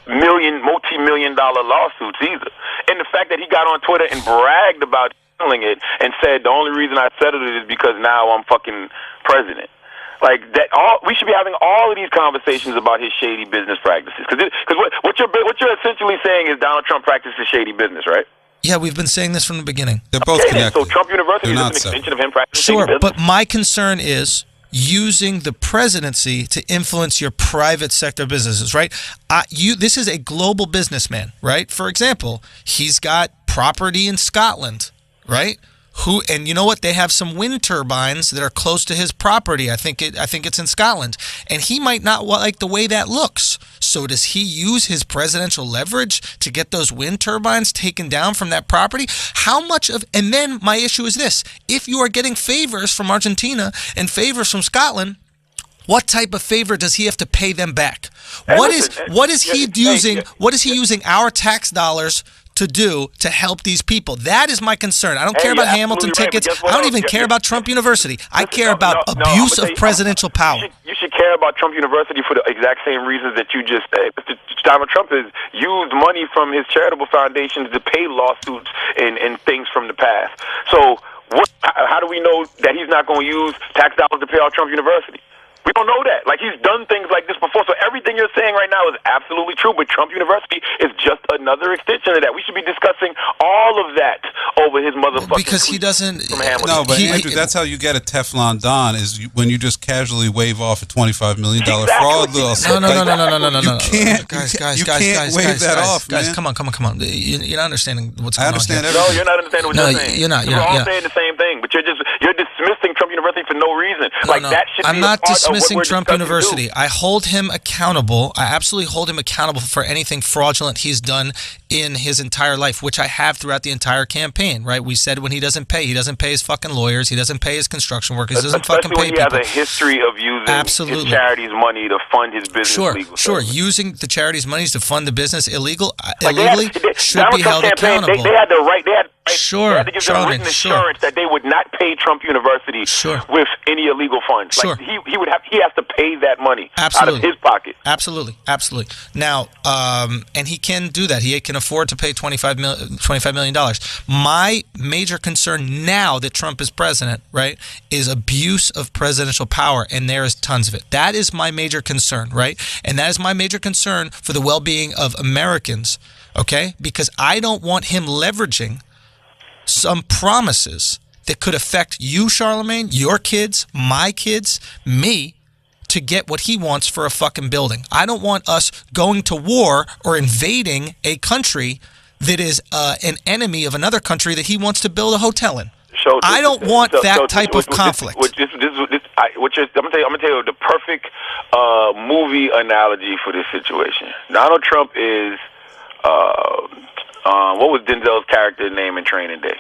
multi-million-dollar lawsuits either. And the fact that he got on Twitter and bragged about settling it and said the only reason I settled it is because now I'm fucking president. Like that, we should be having all of these conversations about his shady business practices. Because what you're essentially saying is Donald Trump practices shady business, right? Yeah, we've been saying this from the beginning. They're both connected. So Trump University is an extension of him practicing shady business. Sure, but my concern is using the presidency to influence your private sector businesses, right? This is a global businessman, right? For example, he's got property in Scotland, right? And you know what? They have some wind turbines that are close to his property. I think it's in Scotland, and he might not like the way that looks. So does he use his presidential leverage to get those wind turbines taken down from that property? How much of? And then my issue is this: if you are getting favors from Argentina and favors from Scotland, what type of favor does he have to pay them back? What is he using our tax dollars to do to help these people? That is my concern. I don't care about Hamilton tickets. I don't even care about Trump University. I care about abuse of presidential power. You should care about Trump University for the exact same reasons that you just said. Donald Trump has used money from his charitable foundations to pay lawsuits and things from the past. So how do we know that he's not going to use tax dollars to pay off Trump University? We don't know that. Like, he's done things like this before. So everything you're saying right now is absolutely true, but Trump University is just another extension of that. We should be discussing all of that over his motherfucking because he doesn't. No, but Andrew, that's how you get a Teflon Don is when you just casually wave off a $25 million fraud lawsuit. No. You can't, guys, wave that off, guys, man. Come on. You're not understanding what's going on. I understand here. everything. No, you're not understanding what you're saying. You're not. We're all saying the same thing, but you're dismissing Trump University for no reason. That should be I'm not dismissing Trump University. I hold him accountable. I absolutely hold him accountable for anything fraudulent he's done in his entire life, which I have throughout the entire campaign, right? We said when he doesn't pay his fucking lawyers, he doesn't pay his construction workers, he doesn't fucking pay people. Especially when he has a history of using his charities' money to fund his business legal. Sure. Using the charities' monies to fund the business illegally should be held accountable. They had the right. They had to give them written assurance that they would not pay Trump University with any illegal funds. Sure. Like he has to pay that money out of his pocket. Absolutely. Now, and he can do that. He can afford to pay $25 million. My major concern now that Trump is president, right, is abuse of presidential power, and there is tons of it. That is my major concern, right? And that is my major concern for the well-being of Americans, okay? Because I don't want him leveraging some promises that could affect you, Charlemagne, your kids, my kids, me, to get what he wants for a fucking building. I don't want us going to war or invading a country that is an enemy of another country that he wants to build a hotel in. I don't want that type of conflict. I'm gonna tell you the perfect movie analogy for this situation. Donald Trump is what was Denzel's character name in Training Day?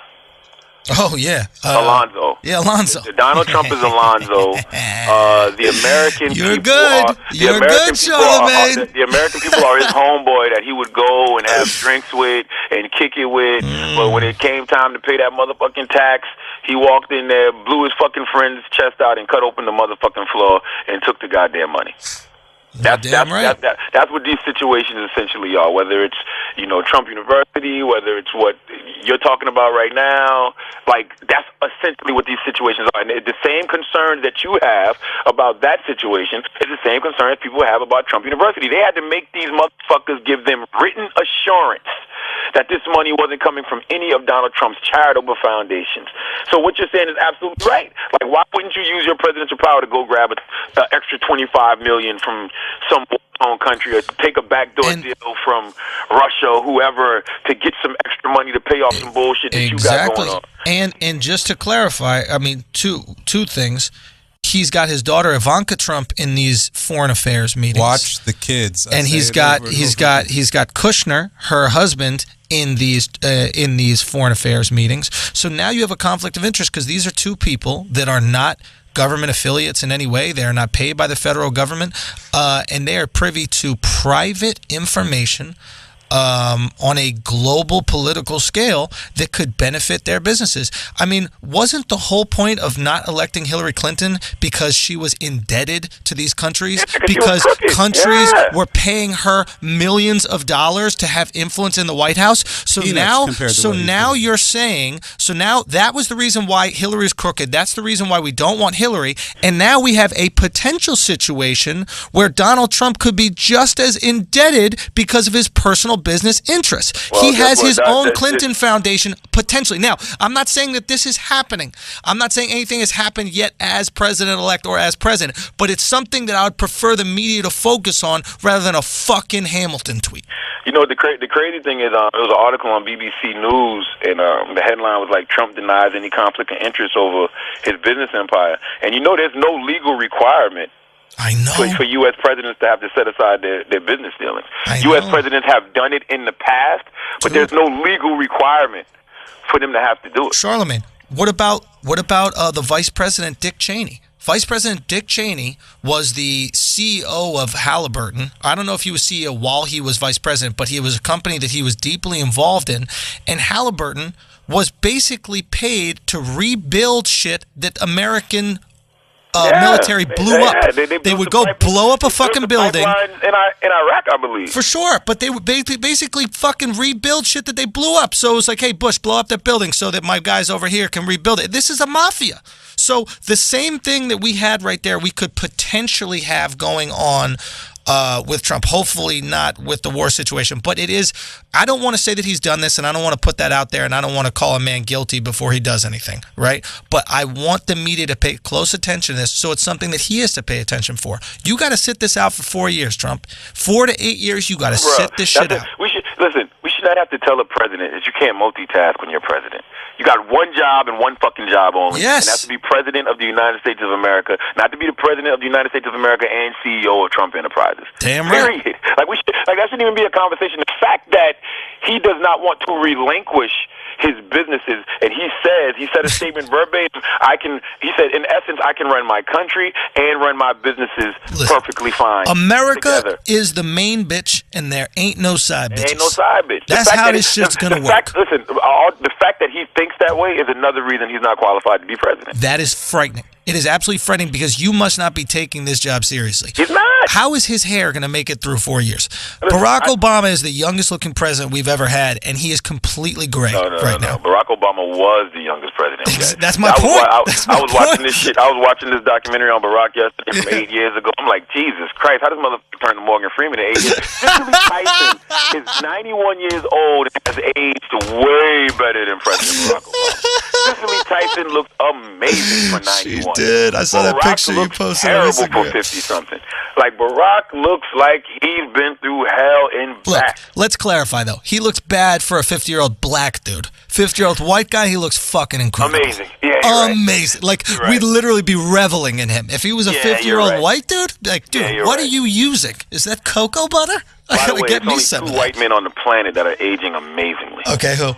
Oh, yeah. Alonzo. Yeah, Alonzo. Donald Trump is Alonzo. The American You're people good. are... You're good, Charlamagne. The American people are his homeboy that he would go and have drinks with and kick it with. But when it came time to pay that motherfucking tax, he walked in there, blew his fucking friend's chest out, and cut open the motherfucking floor and took the goddamn money. That's what these situations essentially are. Whether it's Trump University, whether it's what you're talking about right now, like that's essentially what these situations are. And the same concern that you have about that situation is the same concern that people have about Trump University. They had to make these motherfuckers give them written assurance that this money wasn't coming from any of Donald Trump's charitable foundations. So what you're saying is absolutely right. Like, why wouldn't you use your presidential power to go grab an extra $25 million from some own country, or take a backdoor deal from Russia or whoever to get some extra money to pay off some bullshit that you got going on? And just to clarify, I mean, two things. He's got his daughter Ivanka Trump in these foreign affairs meetings. Watch the kids. And he's got Kushner, her husband, in these foreign affairs meetings. So now you have a conflict of interest because these are two people that are not government affiliates in any way. They are not paid by the federal government, and they are privy to private information on a global political scale that could benefit their businesses. I mean, wasn't the whole point of not electing Hillary Clinton because she was indebted to these countries? Because countries were paying her millions of dollars to have influence in the White House. So now you're saying, now that was the reason why Hillary is crooked. That's the reason why we don't want Hillary. And now we have a potential situation where Donald Trump could be just as indebted because of his personal business interests. Well, he has his own Clinton Foundation, potentially. Now, I'm not saying that this is happening. I'm not saying anything has happened yet as president-elect or as president, but it's something that I would prefer the media to focus on rather than a fucking Hamilton tweet. You know, the crazy thing is, there was an article on BBC News, and the headline was like, Trump denies any conflict of interest over his business empire. And there's no legal requirement I know. For U.S. presidents to have to set aside their business dealings. U.S. presidents have done it in the past, but there's no legal requirement for them to have to do it. Charlamagne, what about the Vice President Dick Cheney? Vice President Dick Cheney was the CEO of Halliburton. I don't know if he was CEO while he was vice president, but he was a company that he was deeply involved in. And Halliburton was basically paid to rebuild shit that American military blew up. They would go blow up a fucking building. In Iraq, I believe. For sure, but they would basically fucking rebuild shit that they blew up. So it was like, hey, Bush, blow up that building so that my guys over here can rebuild it. This is a mafia. So the same thing that we had right there, we could potentially have going on with Trump. Hopefully not with the war situation, but it is. I don't want to say that he's done this, and I don't want to put that out there, and I don't want to call a man guilty before he does anything, right? But I want the media to pay close attention to this, so it's something that he has to pay attention for. You got to sit this out for 4 years, Trump. 4 to 8 years, you got to sit this shit out. We should not have to tell a president that you can't multitask when you're president. You got one job and one fucking job only. Yes. And that's to be president of the United States of America, not to be the president of the United States of America and CEO of Trump Enterprises. Damn right. Period. That shouldn't even be a conversation. The fact that he does not want to relinquish his businesses, and he said a statement verbatim, he said, in essence, I can run my country and run my businesses perfectly fine. America together. Is the main bitch, and there ain't no side bitches. There ain't no side bitch. That's how this shit's going to work. The fact that he thinks that way is another reason he's not qualified to be president. That is frightening. It is absolutely frightening because you must not be taking this job seriously. He's not. How is his hair going to make it through 4 years? Barack Obama is the youngest looking president we've ever had, and he is completely gray right now. Barack Obama was the youngest president. That's my point. I was watching this shit. I was watching this documentary on Barack yesterday from 8 years ago. I'm like, Jesus Christ, how does motherfucker turn to Morgan Freeman at 8 years? Cicely Tyson is 91 years old and has aged way better than President Barack Obama. Cicely Tyson looked amazing for 91. She did. I saw that picture you posted on Instagram. For 50-something. Like, Barack looks like he's been through hell and back. Let's clarify, though. He looks bad for a 50-year-old black dude. 50-year-old white guy, he looks fucking incredible. Amazing. Yeah, amazing. Right. Like, Right. we'd literally be reveling in him. If he was a 50-year-old right. white dude, like, dude, what are you using? Is that cocoa butter? I By the gotta way, get me there's some only of two that. white men on the planet that are aging amazingly. Okay, who?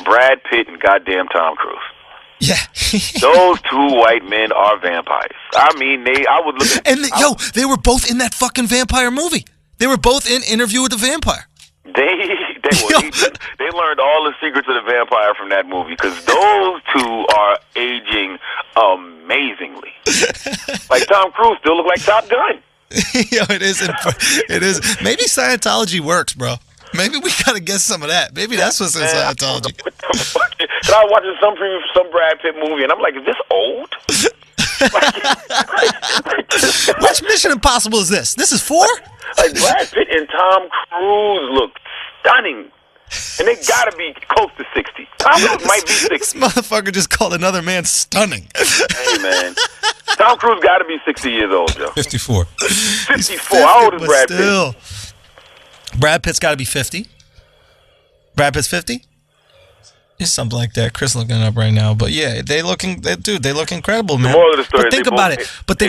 Brad Pitt and goddamn Tom Cruise. Yeah. Those two white men are vampires. I mean, I would look at... And, they were both in that fucking vampire movie. They were both in Interview with the Vampire. They learned all the secrets of the vampire from that movie, because those two are aging amazingly. Like, Tom Cruise still look like Top Gun. It is. Maybe Scientology works, bro. Maybe we gotta get some of that. Maybe that's what's in Scientology. And I was watching some Brad Pitt movie, and I'm like, is this old? Which Mission Impossible is this? This is 4? Like, Brad Pitt and Tom Cruise look stunning. And they gotta be close to 60. Tom Cruise might be 60. This motherfucker just called another man stunning. Hey, man. Tom Cruise gotta be 60 years old, Joe. 54. 54. How old is Brad Pitt? Brad Pitt's gotta be 50. Brad Pitt's 50? It's something like that. Chris looking it up right now. But yeah, they look incredible, man. The moral of the story But is think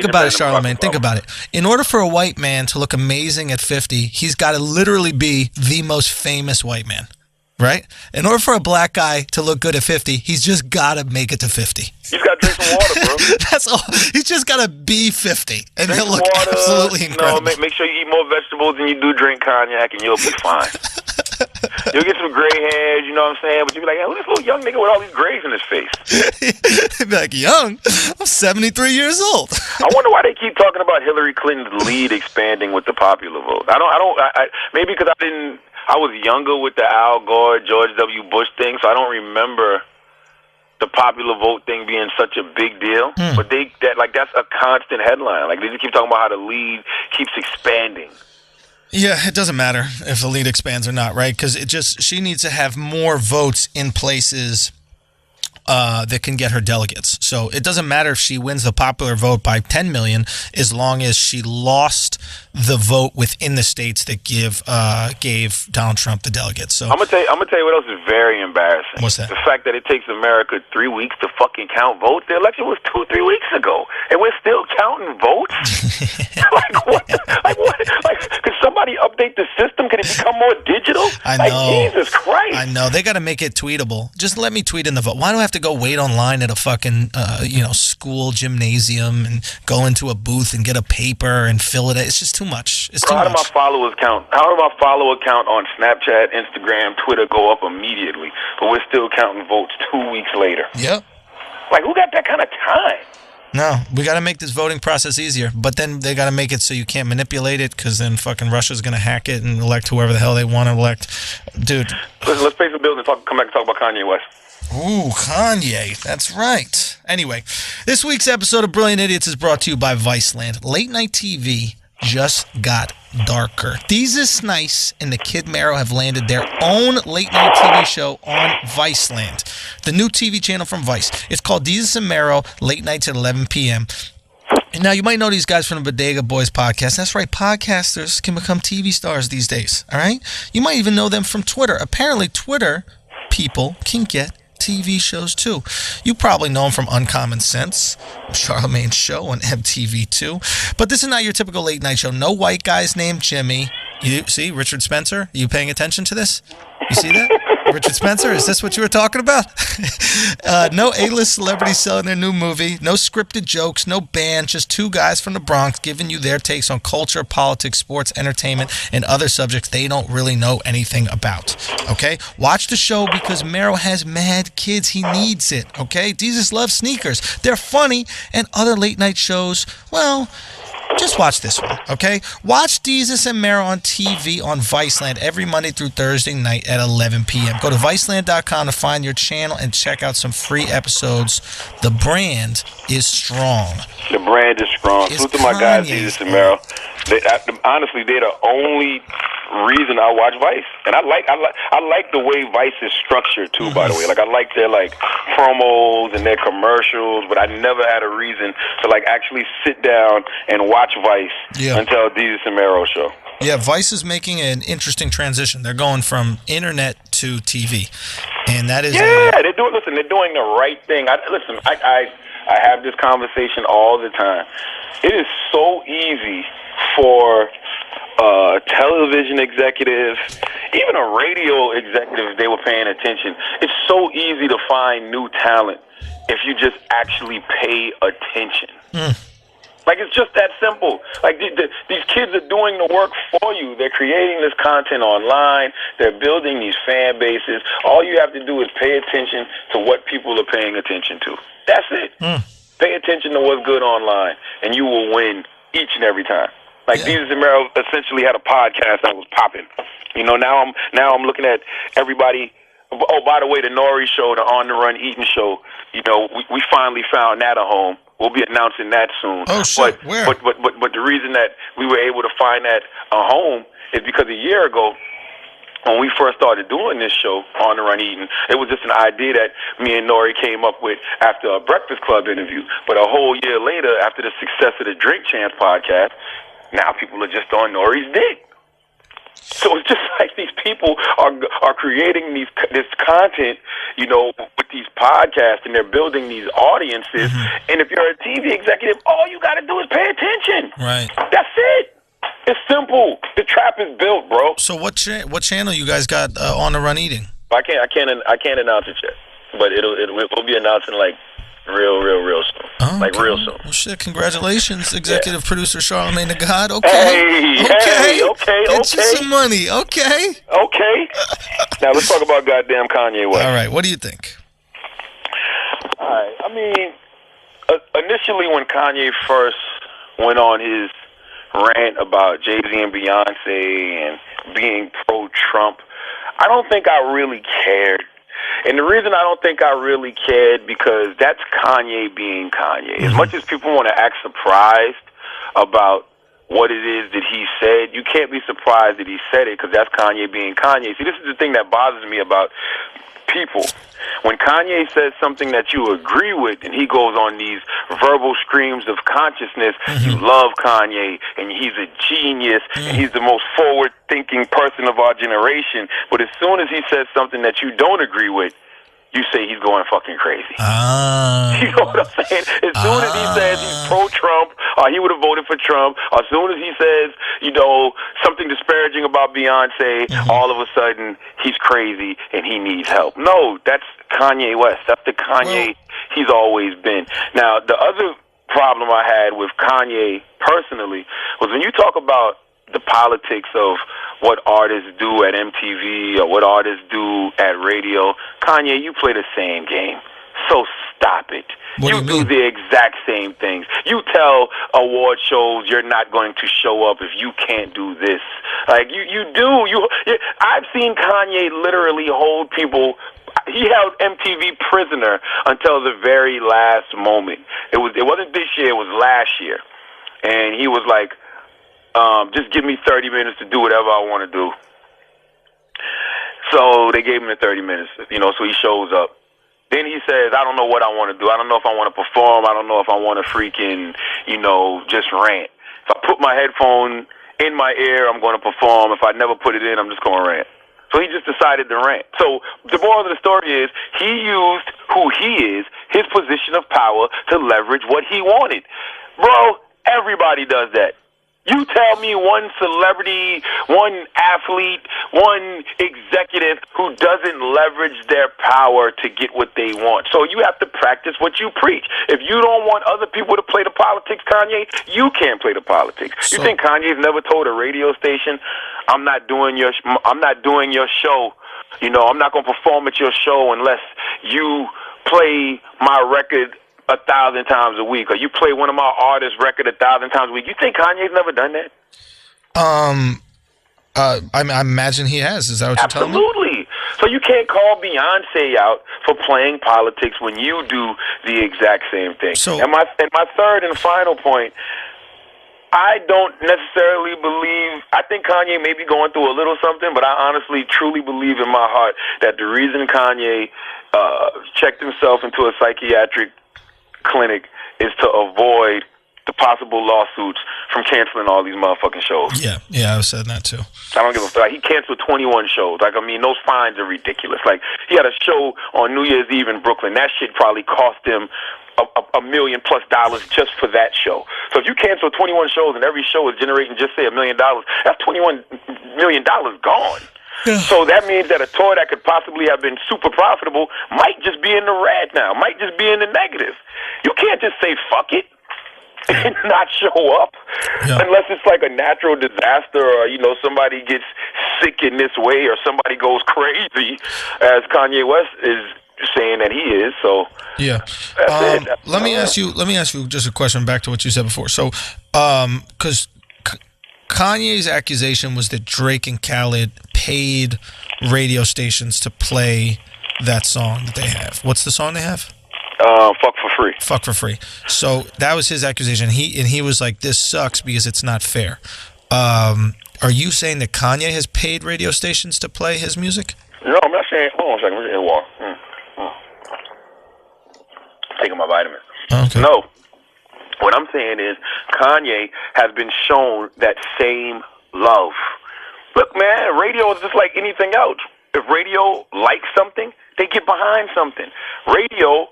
about it, Charlamagne. Think about it. In order for a white man to look amazing at 50, he's got to literally be the most famous white man, right? In order for a black guy to look good at 50, he's just got to make it to 50. He's got to drink some water, bro. That's all. He's just got to be 50, and Drink he'll look water, absolutely incredible. Make sure you eat more vegetables than you do drink cognac, and you'll be fine. You'll get some gray hairs, you know what I'm saying? But you'll be like, hey, who's this little young nigga with all these grays in his face? He'd be like, young? I'm 73 years old. I wonder why they keep talking about Hillary Clinton's lead expanding with the popular vote. Maybe because I was younger with the Al Gore, George W. Bush thing, so I don't remember the popular vote thing being such a big deal. But that's a constant headline. Like, they just keep talking about how the lead keeps expanding. Yeah, it doesn't matter if the lead expands or not, right? Because she needs to have more votes in places that can get her delegates. So it doesn't matter if she wins the popular vote by 10 million, as long as she lost the vote within the states that gave Donald Trump the delegates. So I'm gonna tell you what else is very embarrassing. What's that? The fact that it takes America 3 weeks to fucking count votes. The election was 2-3 weeks ago, and we're still counting votes. Like what? Like, could somebody update the system? Can it become more digital? I know. Like, Jesus Christ. I know. They got to make it tweetable. Just let me tweet in the vote. Why do I have to go wait online at a fucking school gymnasium and go into a booth and get a paper and fill it out? It's just too much. It's too much. How do my followers count? How do my follower count on Snapchat, Instagram, Twitter go up immediately, but we're still counting votes 2 weeks later? Yep. Like, who got that kind of time? No, we got to make this voting process easier, but then they got to make it so you can't manipulate it, because then fucking Russia's going to hack it and elect whoever the hell they want to elect. Dude. Listen, let's pay some bills and come back and talk about Kanye West. Ooh, Kanye. That's right. Anyway, this week's episode of Brilliant Idiots is brought to you by Viceland. Late night TV just got darker. Deezus Nice and the Kid Mero have landed their own late night TV show on Viceland, the new TV channel from Vice. It's called Deezus and Mero, late nights at 11 p.m. And now, you might know these guys from the Bodega Boys podcast. That's right, podcasters can become TV stars these days, all right? You might even know them from Twitter. Apparently, Twitter people can get TV shows too. You probably know them from Uncommon Sense, Charlamagne's show on MTV2. But this is not your typical late night show. No white guys named Jimmy. You see, Richard Spencer? Are you paying attention to this? You see that? Richard Spencer, is this what you were talking about? No A-list celebrities selling their new movie. No scripted jokes. No band. Just two guys from the Bronx giving you their takes on culture, politics, sports, entertainment, and other subjects they don't really know anything about. Okay? Watch the show because Mero has mad kids. He needs it. Okay? Deezus loves sneakers. They're funny, and other late night shows, well, just watch this one, okay? Watch Deezus and Mero on TV on Viceland every Monday through Thursday night at 11 p.m. Go to Viceland.com to find your channel and check out some free episodes. The brand is strong. The brand is strong. Salute to my guys, Deezus and Mero. Honestly, they're the only reason I watch Vice, and I like the way Vice is structured too. By the way, like I like their promos and their commercials, but I never had a reason to actually sit down and watch Vice until Desus and Mero show. Yeah, Vice is making an interesting transition. They're going from internet to TV, and that is they're doing. Listen, they're doing the right thing. I have this conversation all the time. It is so easy for a television executive, even a radio executive, if they were paying attention. It's so easy to find new talent if you just actually pay attention. It's just that simple. These kids are doing the work for you. They're creating this content online. They're building these fan bases. All you have to do is pay attention to what people are paying attention to. That's it. Pay attention to what's good online, and you will win each and every time. Desus and Mero essentially had a podcast that was popping. Now I'm looking at everybody. Oh, by the way, the Nori show, the On the Run Eating show. We finally found that a home. We'll be announcing that soon. Oh shit! Where? But the reason that we were able to find that a home is because a year ago, when we first started doing this show, On the Run Eating, it was just an idea that me and Nori came up with after a Breakfast Club interview. But a whole year later, after the success of the Drink Champs podcast, now people are just on Nori's dick. So it's just like these people are creating this content, with these podcasts, and they're building these audiences. And if you're a TV executive, all you got to do is pay attention. Right. That's it. It's simple. The trap is built, bro. So what channel you guys got On the Run Eating? I can't announce it yet, but we'll be announcing real soon. Oh, okay. Real soon. Well, shit, congratulations, executive producer Charlamagne the God. Okay. Okay. Get you some money, okay? Okay. Now let's talk about goddamn Kanye West. All right, what do you think? All right. I mean, initially when Kanye first went on his rant about Jay-Z and Beyonce and being pro-Trump, I don't think I really cared. And the reason I don't think I really cared, because that's Kanye being Kanye. As much as people want to act surprised about what it is that he said, you can't be surprised that he said it, because that's Kanye being Kanye. See, this is the thing that bothers me about people. When Kanye says something that you agree with, and he goes on these verbal screams of consciousness, you love Kanye, and he's a genius, and he's the most forward-thinking person of our generation. But as soon as he says something that you don't agree with, you say he's going fucking crazy. You know what I'm saying? As soon as he says he's pro-Trump, or he would have voted for Trump, or as soon as he says, something disparaging about Beyonce, all of a sudden he's crazy and he needs help. No, that's Kanye West. That's the Kanye he's always been. Now, the other problem I had with Kanye personally was when you talk about the politics of what artists do at MTV or what artists do at radio, Kanye, you play the same game. So stop it. You do the exact same things. You tell award shows you're not going to show up if you can't do this. You do. I've seen Kanye literally hold people. He held MTV prisoner until the very last moment. It wasn't this year. It was last year, and he was like, just give me 30 minutes to do whatever I want to do. So they gave him the 30 minutes, so he shows up. Then he says, I don't know what I want to do. I don't know if I want to perform. I don't know if I want to freaking, just rant. If I put my headphone in my ear, I'm going to perform. If I never put it in, I'm just going to rant. So he just decided to rant. So the moral of the story is he used who he is, his position of power, to leverage what he wanted. Bro, everybody does that. You tell me one celebrity, one athlete, one executive who doesn't leverage their power to get what they want. So you have to practice what you preach. If you don't want other people to play the politics, Kanye, you can't play the politics. You think Kanye's never told a radio station, I'm not doing your show. I'm not going to perform at your show unless you play my record 1,000 times a week, or you play one of my artists' record 1,000 times a week. You think Kanye's never done that? I imagine he has. Is that what you're telling me? Absolutely. So you can't call Beyonce out for playing politics when you do the exact same thing. And my third and final point, I don't necessarily believe. I think Kanye may be going through a little something, but I honestly, truly believe in my heart that the reason Kanye checked himself into a psychiatric clinic is to avoid the possible lawsuits from canceling all these motherfucking shows. Yeah, I said that too. I don't give a fuck. He canceled 21 shows. Like, I mean, those fines are ridiculous. Like, he had a show on New Year's Eve in Brooklyn. That shit probably cost him $1 million+ just for that show. So if you cancel 21 shows and every show is generating just say $1 million, that's $21 million gone. Yeah. So that means that a tour that could possibly have been super profitable might just be in the red now, might just be in the negative. You can't just say fuck it and not show up unless it's like a natural disaster or, you know, somebody gets sick in this way or somebody goes crazy, as Kanye West is saying that he is. So yeah, let me ask you just a question back to what you said before. So because Kanye's accusation was that Drake and Khaled paid radio stations to play that song that they have. What's the song they have? Fuck for free. Fuck for free. So that was his accusation. He was like, this sucks because it's not fair. Are you saying that Kanye has paid radio stations to play his music? No, I'm not saying. Hold on a second. Let me get a wall. Taking my vitamins. Okay. No. What I'm saying is Kanye has been shown that same love. Look, man, radio is just like anything else. If radio likes something, they get behind something. Radio,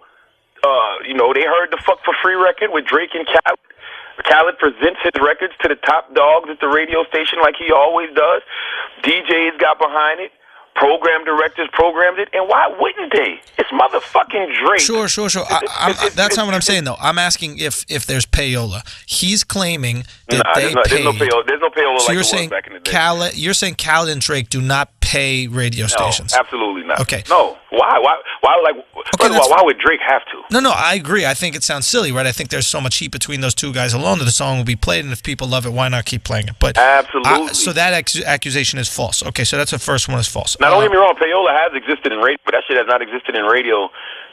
you know, they heard the Fuck for Free record with Drake and Khaled. Khaled presents his records to the top dogs at the radio station like he always does. DJs got behind it. Program directors programmed it, and why wouldn't they? It's motherfucking Drake. Sure. That's not what I'm saying, though. I'm asking if there's payola. He's claiming that they paid. There's no payola so like you're it saying was back in the day. You're saying Khaled and Drake do not pay radio stations? No, absolutely not. Okay. No. Why? Like, first of all, why would Drake have to? No, I agree. I think it sounds silly, right? I think there's so much heat between those two guys alone that the song will be played, and if people love it, why not keep playing it? But absolutely. So that accusation is false. Okay, so that's the first one is false. Now, don't get me wrong. Payola has existed in radio, but that shit has not existed in radio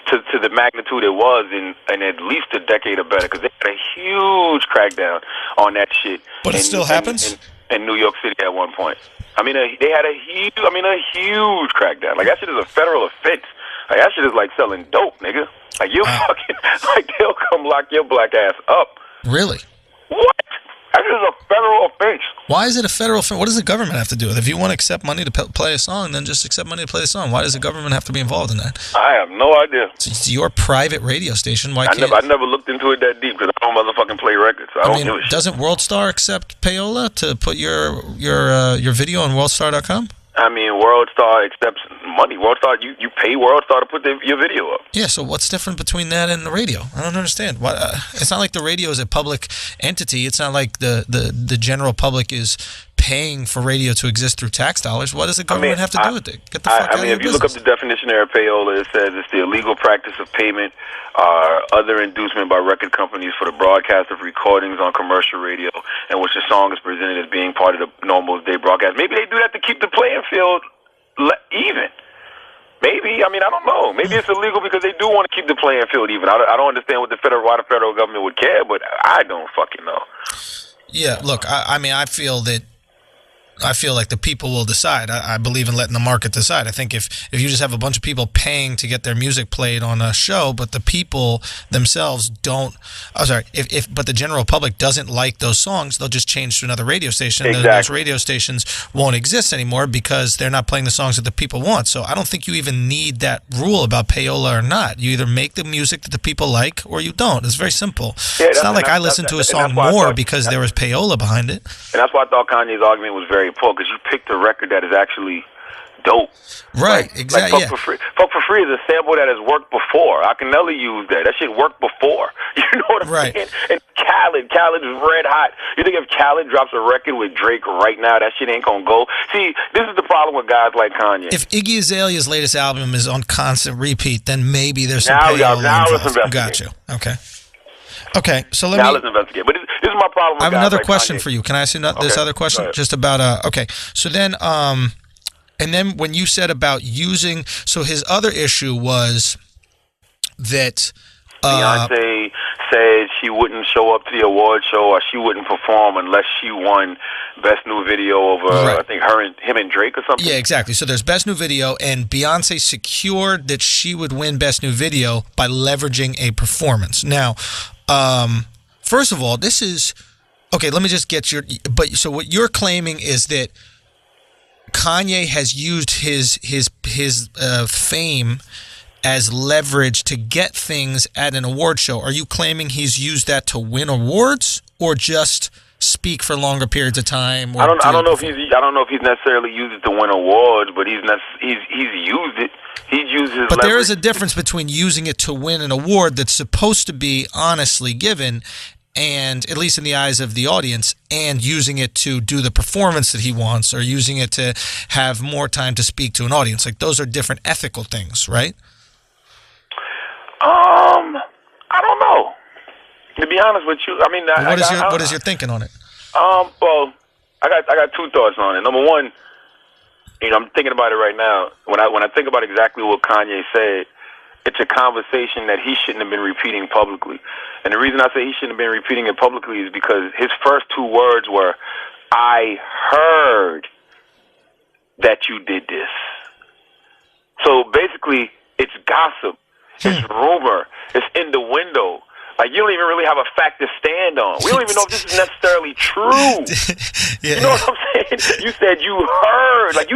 to the magnitude it was in at least a decade or better, because they had a huge crackdown on that shit. But it still happens? In New York City at one point. I mean, they had a huge crackdown. Like, that shit is a federal offense. Like, that shit is like selling dope, nigga. Like, you fucking, like, they'll come lock your black ass up. Really? What? That is a federal offense. Why is it a federal offense? What does the government have to do with it? If you want to accept money to play a song, then just accept money to play the song. Why does the government have to be involved in that? I have no idea. It's your private radio station. Why can't... I never looked into it that deep because I don't motherfucking play records. I don't give a shit. Doesn't WorldStar accept payola to put your video on WorldStar.com? I mean, WorldStar accepts money. WorldStar, you pay WorldStar to put your video up. Yeah, so what's different between that and the radio? I don't understand. It's not like the radio is a public entity. It's not like the general public is paying for radio to exist through tax dollars. What does the government have to do with it? Get the fuck out of your if you look up the definitionary of payola, it says it's the illegal practice of payment or other inducement by record companies for the broadcast of recordings on commercial radio in which the song is presented as being part of the normal day broadcast. Maybe they do that to keep the playing field even. Maybe. I mean, I don't know. Maybe it's illegal because they do want to keep the playing field even. I don't understand why the federal government would care, but I don't fucking know. Yeah, look, I mean, I feel like the people will decide. I believe in letting the market decide. I think if you just have a bunch of people paying to get their music played on a show, but the people themselves don't. Oh, sorry. But the general public doesn't like those songs, they'll just change to another radio station. Exactly. Those radio stations won't exist anymore because they're not playing the songs that the people want. So I don't think you even need that rule about payola or not. You either make the music that the people like or you don't. It's very simple. Yeah, it's not like I listen to a song more because there was payola behind it. And that's why I thought Kanye's argument was very poor, because you picked a record that is actually dope. Right, exactly. Like Fuck for Free. Fuck for Free is a sample that has worked before. I can never use that. That shit worked before. You know what I'm saying? And Khaled is red hot. You think if Khaled drops a record with Drake right now, that shit ain't gonna go? See, this is the problem with guys like Kanye. If Iggy Azalea's latest album is on constant repeat, then maybe there's some now let's investigate. Got you. Okay, so let's investigate. But this is my problem with I have another question Kanye. for you. Can I ask you this other question? Just about, okay. So then, and then when you said about using, so his other issue was that... Beyonce said she wouldn't show up to the award show or she wouldn't perform unless she won Best New Video over, right. I think, him and Drake or something. Yeah, exactly. So there's Best New Video, and Beyonce secured that she would win Best New Video by leveraging a performance. Now, first of all, this is... Okay, let me just get your... So what you're claiming is that Kanye has used his fame as leverage to get things at an award show. Are you claiming he's used that to win awards, or just speak for longer periods of time? I don't know if he's necessarily used it to win awards, but he's used it. He's used his. But there is a difference between using it to win an award that's supposed to be honestly given, and at least in the eyes of the audience, and using it to do the performance that he wants, or using it to have more time to speak to an audience. Like, those are different ethical things, right? I don't know. To be honest with you, I mean, what is your thinking on it? Well, I got two thoughts on it. Number one, I'm thinking about it right now. When I think about exactly what Kanye said, it's a conversation that he shouldn't have been repeating publicly. And the reason I say he shouldn't have been repeating it publicly is because his first two words were, "I heard that you did this." So basically, it's gossip. It's rumor. It's innuendo. Like, you don't even really have a fact to stand on. We don't even know if this is necessarily true. Yeah. You know what I'm saying? You said you heard. Like,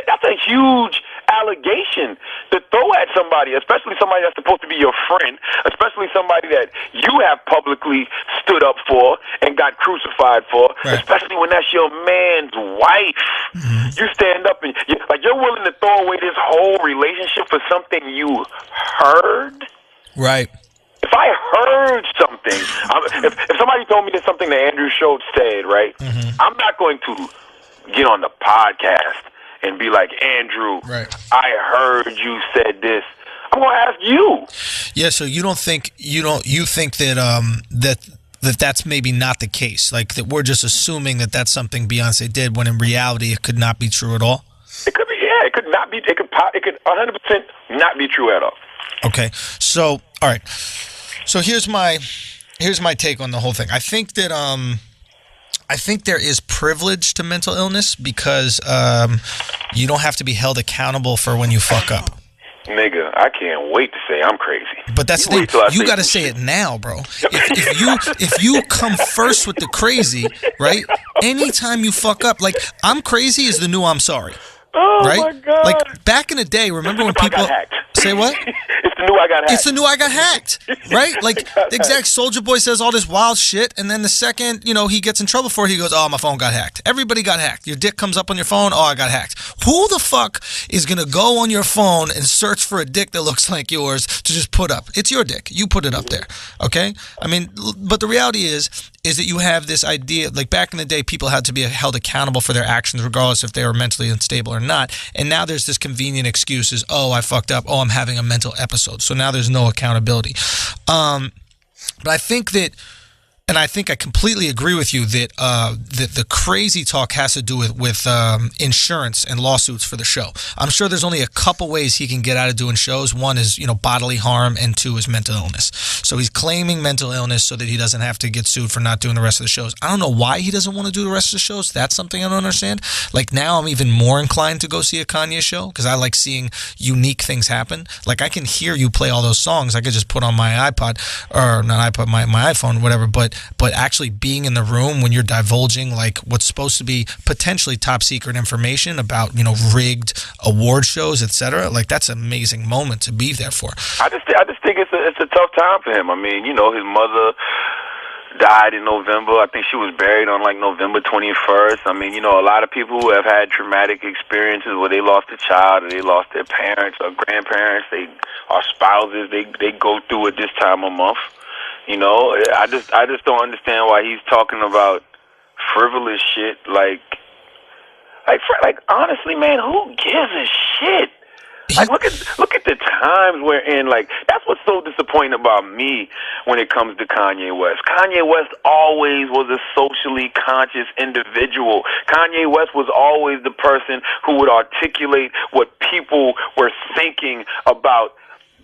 that's a huge allegation to throw at somebody, especially somebody that's supposed to be your friend, especially somebody that you have publicly stood up for and got crucified for, right. Especially when that's your man's wife. Mm-hmm. You stand up and you're willing to throw away this whole relationship for something you heard? Right. If I heard something, if somebody told me there's something that Andrew Schultz said, right, mm-hmm. I'm not going to get on the podcast and be like, "Andrew, right. I heard you said this." I'm going to ask you. Yeah, so you think that that's maybe not the case, like that we're just assuming that that's something Beyonce did, when in reality it could not be true at all? It could be, yeah. It could not be. It could 100% not be true at all. Okay, so all right. So here's my take on the whole thing. I think that I think there is privilege to mental illness because you don't have to be held accountable for when you fuck up. Nigga, I can't wait to say I'm crazy. But that's the thing. You got to say it now, bro. If you come first with the crazy, right? Anytime you fuck up, like, I'm crazy is the new I'm sorry. Oh, right? My God. Like, back in the day, remember when people say what? It's the new I got hacked. It's the new I got hacked, right? Like, exact Soulja Boy says all this wild shit, and then the second, he gets in trouble for it, he goes, "Oh, my phone got hacked." Everybody got hacked. Your dick comes up on your phone, "Oh, I got hacked." Who the fuck is going to go on your phone and search for a dick that looks like yours to just put up? It's your dick. You put it up there, okay? I mean, but the reality is that you have this idea, like, back in the day, people had to be held accountable for their actions regardless if they were mentally unstable or not. And now there's this convenient excuse is, "Oh, I fucked up. Oh, I'm having a mental episode." So now there's no accountability. But I think that, and I think I completely agree with you that the crazy talk has to do with insurance and lawsuits for the show. I'm sure there's only a couple ways he can get out of doing shows. One is, bodily harm, and two is mental illness. So he's claiming mental illness so that he doesn't have to get sued for not doing the rest of the shows. I don't know why he doesn't want to do the rest of the shows. That's something I don't understand. Like, now I'm even more inclined to go see a Kanye show because I like seeing unique things happen. Like, I can hear you play all those songs. I could just put on my iPod, or not iPod, my iPhone, whatever, but actually being in the room when you're divulging, like, what's supposed to be potentially top secret information about, rigged award shows, etc., like, that's an amazing moment to be there for. I just think it's a tough time for him. I mean, his mother died in November. I think she was buried on like November 21st. I mean, a lot of people who have had traumatic experiences where they lost a child or they lost their parents or grandparents, they are spouses, they go through it this time of month. I just don't understand why he's talking about frivolous shit. Like honestly, man, who gives a shit? Like, look at the times we're in. Like, that's what's so disappointing about me when it comes to Kanye West. Kanye West always was a socially conscious individual. Kanye West was always the person who would articulate what people were thinking about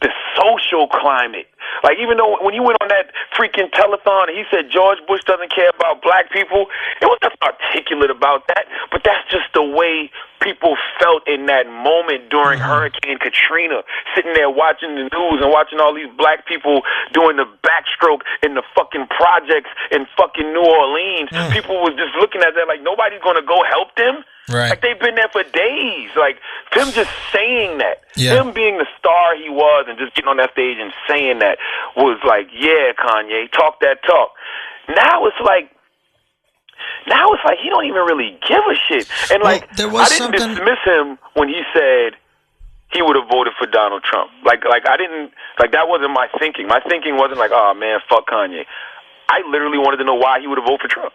the social climate. Like, even though when you went on that freaking telethon and he said George Bush doesn't care about black people, it was nothing articulate about that, but that's just the way people felt in that moment during Hurricane Katrina, sitting there watching the news and watching all these black people doing the backstroke in the fucking projects in fucking New Orleans. People was just looking at that like nobody's going to go help them. Right. Like, they've been there for days. Like, him just saying that, Yeah. him being the star he was and just getting on that stage and saying that was like, yeah, Kanye, talk that talk. Now it's like he don't even really give a shit. And Well, like, there was I didn't something- dismiss him when he said he would have voted for Donald Trump. Like I didn't, like, that wasn't my thinking. My thinking wasn't like, oh man, fuck Kanye. I literally wanted to know why he would have voted for Trump.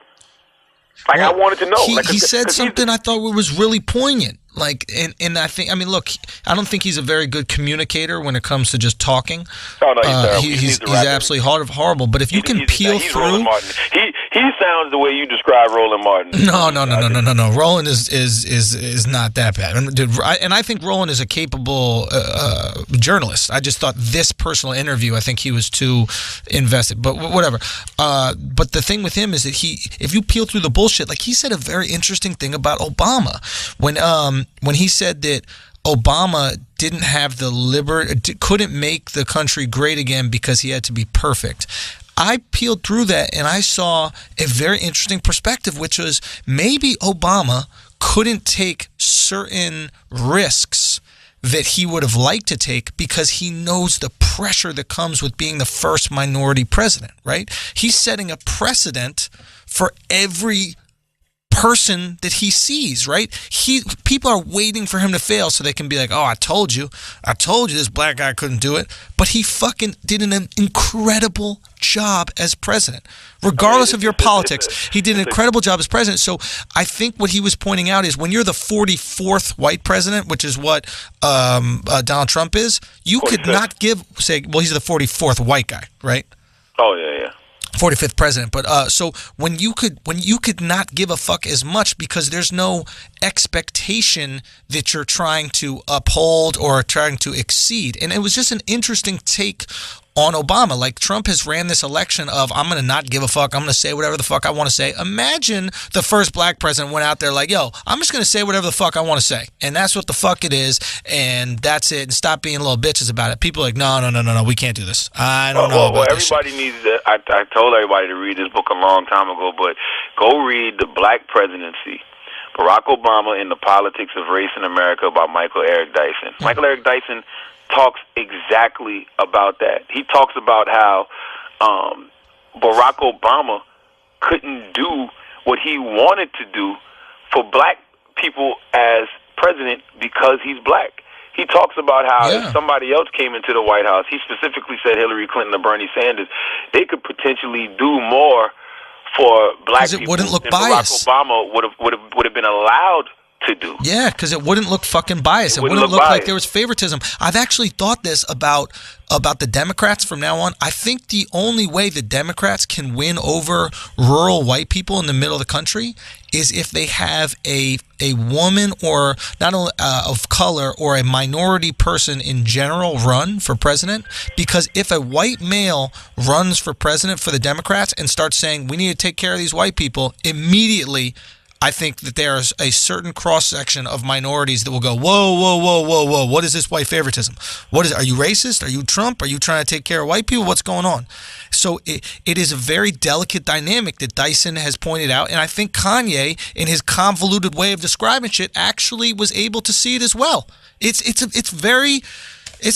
Like, Well, I wanted to know. He said something I thought was really poignant. Like, and I think, I mean, look, I don't think he's a very good communicator when it comes to just talking. Oh, no, he's terrible. He's absolutely absolutely horrible. But if you can peel he's through, Roland Martin. He sounds the way you describe Roland Martin. No. Roland is not that bad. And I think Roland is a capable journalist. I just thought this personal interview, I think he was too invested. But whatever. But the thing with him is that if you peel through the bullshit, like, he said a very interesting thing about Obama when he said that Obama didn't have the couldn't make the country great again because he had to be perfect. I peeled through that and I saw a very interesting perspective, which was maybe Obama couldn't take certain risks that he would have liked to take because he knows the pressure that comes with being the first minority president, right? He's setting a precedent for every person that he sees, right? People are waiting for him to fail so they can be like, oh, I told you this black guy couldn't do it. But he fucking did an incredible job as president. Regardless of your politics, he did an incredible job as president. So I think what he was pointing out is when you're the 44th white president, which is what Donald Trump is, you could not say, well, he's the 44th white guy, right? Oh, yeah. 45th president, but so when you could not give a fuck as much because there's no expectation that you're trying to uphold or trying to exceed, and it was just an interesting take on Obama. Like, Trump has ran this election of, I'm going to not give a fuck. I'm going to say whatever the fuck I want to say. Imagine the first black president went out there like, yo, I'm just going to say whatever the fuck I want to say. And that's what the fuck it is. And that's it. And stop being little bitches about it. People are like, no, we can't do this. I don't know about this. Everybody needs to, I told everybody to read this book a long time ago, but go read The Black Presidency. Barack Obama and the Politics of Race in America by Michael Eric Dyson. Michael Eric Dyson talks exactly about that. He talks about how Barack Obama couldn't do what he wanted to do for black people as president because he's black. He talks about how if somebody else came into the White House, he specifically said Hillary Clinton or Bernie Sanders, they could potentially do more for black people wouldn't look than biased. Barack Obama would have been allowed to do. Yeah, because it wouldn't look fucking biased. It wouldn't look like there was favoritism. I've actually thought this about the Democrats from now on. I think the only way the Democrats can win over rural white people in the middle of the country is if they have a woman or not only of color or a minority person in general run for president. Because if a white male runs for president for the Democrats and starts saying we need to take care of these white people, immediately I think that there's a certain cross-section of minorities that will go, whoa, what is this white favoritism? Are you racist? Are you Trump? Are you trying to take care of white people? What's going on? So it is a very delicate dynamic that Dyson has pointed out, and I think Kanye, in his convoluted way of describing shit, actually was able to see it as well. It's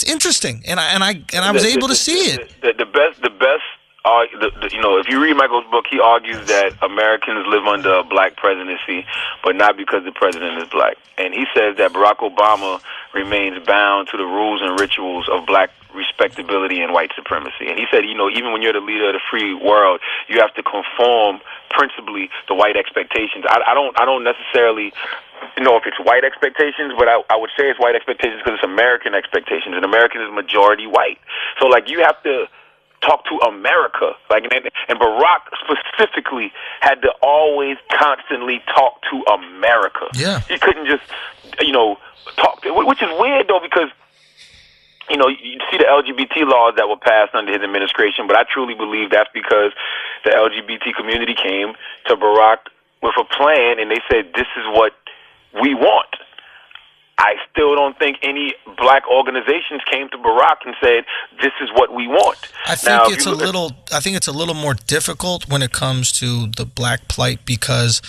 interesting, and I was able to see it. The best. If you read Michael's book, he argues that Americans live under a black presidency, but not because the president is black. And he says that Barack Obama remains bound to the rules and rituals of black respectability and white supremacy. And he said, even when you're the leader of the free world, you have to conform principally to white expectations. I don't necessarily know if it's white expectations, but I would say it's white expectations because it's American expectations, and American is majority white. So, like, you have to talk to America, and Barack specifically had to always constantly talk to America. Yeah, he couldn't just, talk to, which is weird though, because you know, you see the LGBT laws that were passed under his administration, but I truly believe that's because the LGBT community came to Barack with a plan, and they said, this is what we want. I still don't think any black organizations came to Barack and said, this is what we want. I think it's a little more difficult when it comes to the black plight because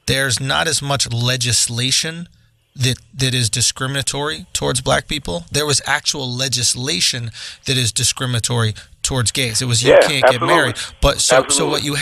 there's not as much legislation that is discriminatory towards black people. There was actual legislation that is discriminatory towards gays. It was you can't get married. But so what you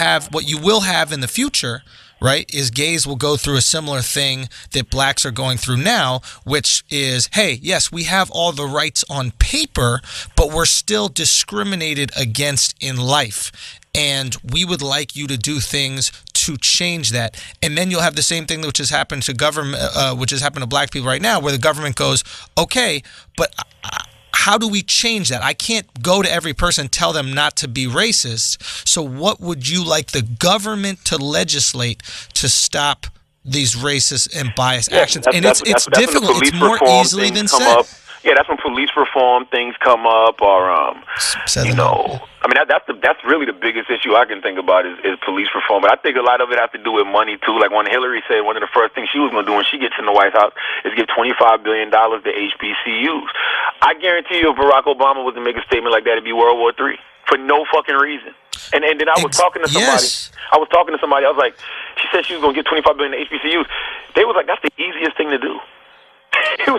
will have in the future, right, is gays will go through a similar thing that blacks are going through now, which is, hey, yes, we have all the rights on paper, but we're still discriminated against in life. And we would like you to do things to change that. And then you'll have the same thing which has happened to government, which has happened to black people right now, where the government goes, okay, but how do we change that? I can't go to every person and tell them not to be racist. So what would you like the government to legislate to stop these racist and biased actions? And it's difficult. It's more easily than said. Yeah, that's when police reform things come up, or you know, I mean that's really the biggest issue I can think about is police reform. But I think a lot of it has to do with money too. Like when Hillary said one of the first things she was going to do when she gets in the White House is give $25 billion to HBCUs. I guarantee you, if Barack Obama was to make a statement like that, it'd be World War III for no fucking reason. And then I was talking to somebody. Yes. I was like, she said she was going to give $25 billion to HBCUs. They was like, that's the easiest thing to do.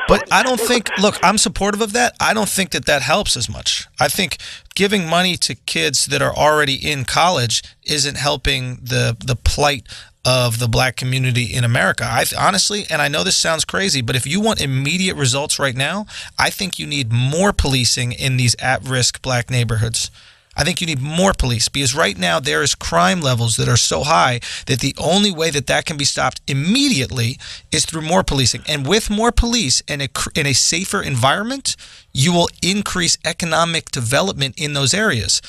But I don't think, look, I'm supportive of that. I don't think that helps as much. I think giving money to kids that are already in college isn't helping the plight of the black community in America. I honestly, and I know this sounds crazy, but if you want immediate results right now, I think you need more policing in these at-risk black neighborhoods. I think you need more police because right now there is crime levels that are so high that the only way that can be stopped immediately is through more policing. And with more police and in a safer environment, you will increase economic development in those areas.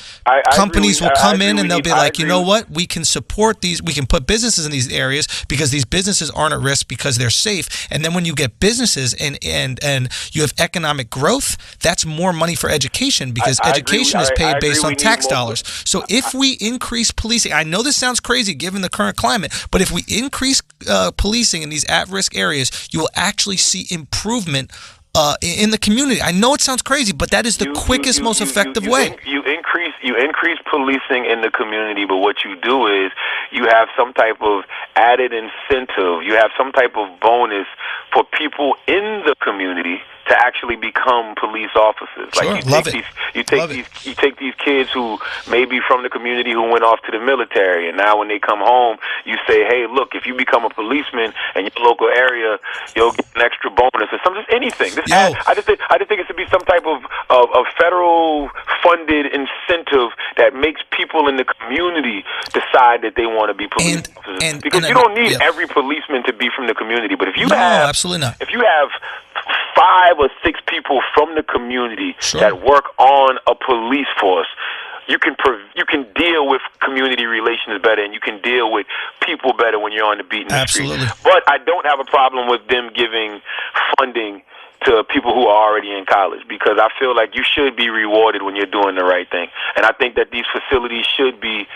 Companies will come in and they'll be like, you know what? We can support these. We can put businesses in these areas because these businesses aren't at risk because they're safe. And then when you get businesses and you have economic growth, that's more money for education because education is paid based on tax dollars. So if we increase policing, I know this sounds crazy given the current climate, but if we increase policing in these at-risk areas, you will actually see improvement in the community. I know it sounds crazy, but that is the quickest, most effective way. You increase policing in the community, but what you do is you have some type of added incentive. You have some type of bonus for people in the community to actually become police officers. Sure, like you take these kids who may be from the community who went off to the military, and now when they come home, you say, hey, look, if you become a policeman in your local area, you'll get an extra bonus or something, just anything. I just think it should be some type of federal funded incentive that makes people in the community decide that they want to be police officers. Because you don't need every policeman to be from the community, but if you absolutely not. If you have 5 or 6 people from the community that work on a police force, you can deal with community relations better, and you can deal with people better when you're on the beat in the street. But I don't have a problem with them giving funding to people who are already in college, because I feel like you should be rewarded when you're doing the right thing. And I think that these facilities should be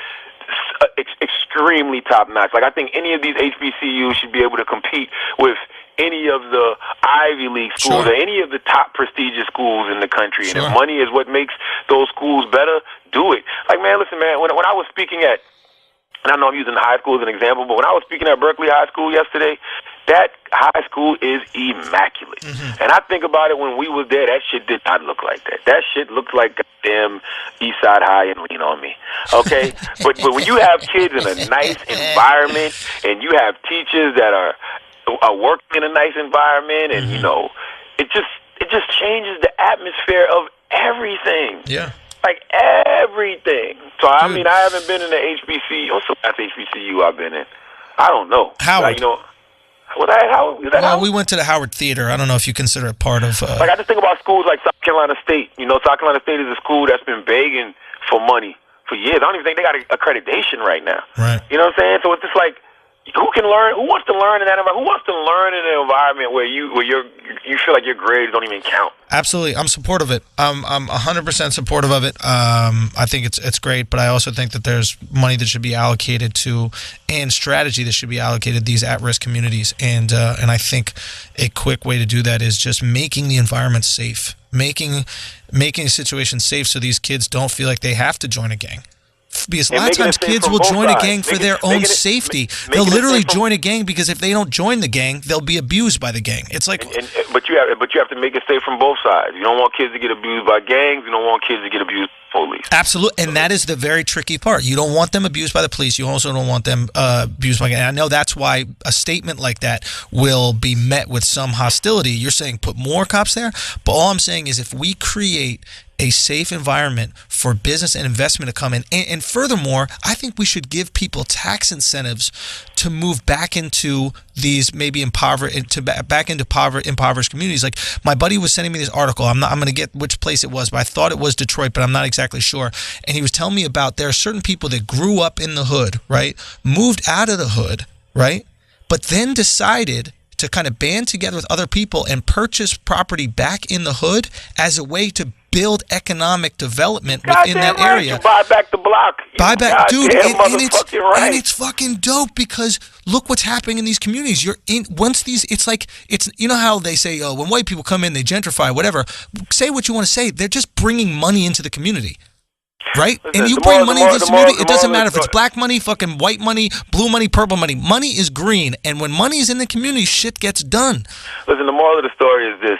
extremely top-notch. Like, I think any of these HBCUs should be able to compete with any of the Ivy League schools or any of the top prestigious schools in the country. And if money is what makes those schools better, do it. Like, man, listen, man, when I was speaking at, and I know I'm using high school as an example, but when I was speaking at Berkeley High School yesterday, that high school is immaculate. Mm-hmm. And I think about it, when we was there, that shit did not look like that. That shit looked like goddamn Eastside High and Lean On Me. Okay? but when you have kids in a nice environment, and you have teachers that are working in a nice environment, and you know, it just changes the atmosphere of everything. Yeah. Like everything. So I mean, I haven't been in the HBCU. What's the last HBCU I've been in? I don't know. Howard. Like, you know, was I at Howard? Well, we went to the Howard Theater. I don't know if you consider it part of. Like, I just think about schools like South Carolina State. You know, South Carolina State is a school that's been begging for money for years. I don't even think they got accreditation right now. Right. You know what I'm saying? So it's just like, Who can learn? Who wants to learn in that environment? Who wants to learn in an environment where you feel like your grades don't even count? Absolutely, I'm supportive of it. I'm 100% supportive of it. I think it's great, but I also think that there's money that should be allocated to, and strategy that should be allocated to these at-risk communities. And I think a quick way to do that is just making the environment safe, making a situation safe so these kids don't feel like they have to join a gang. Because a lot of times kids will join a gang for their own safety. They'll literally join a gang because if they don't join the gang, they'll be abused by the gang. It's like, but you have to make it safe from both sides. You don't want kids to get abused by gangs. You don't want kids to get abused by police. Absolutely, and that is the very tricky part. You don't want them abused by the police. You also don't want them abused by gangs. And I know that's why a statement like that will be met with some hostility. You're saying put more cops there, but all I'm saying is if we create a safe environment for business and investment to come in. And furthermore, I think we should give people tax incentives to move back into these maybe impoverished communities. Like my buddy was sending me this article. I'm going to get which place it was, but I thought it was Detroit, but I'm not exactly sure. And he was telling me about there are certain people that grew up in the hood, right? Moved out of the hood, right? But then decided to kind of band together with other people and purchase property back in the hood as a way to build economic development within that area. Buy back the block. Buy back, dude, and right. It's fucking dope because look what's happening in these communities. It's you know how they say, when white people come in, they gentrify, whatever. Say what you want to say. They're just bringing money into the community. Right? Listen, and you bring money into this community, it doesn't matter if it's black money, fucking white money, blue money, purple money. Money is green. And when money is in the community, shit gets done. Listen, the moral of the story is this.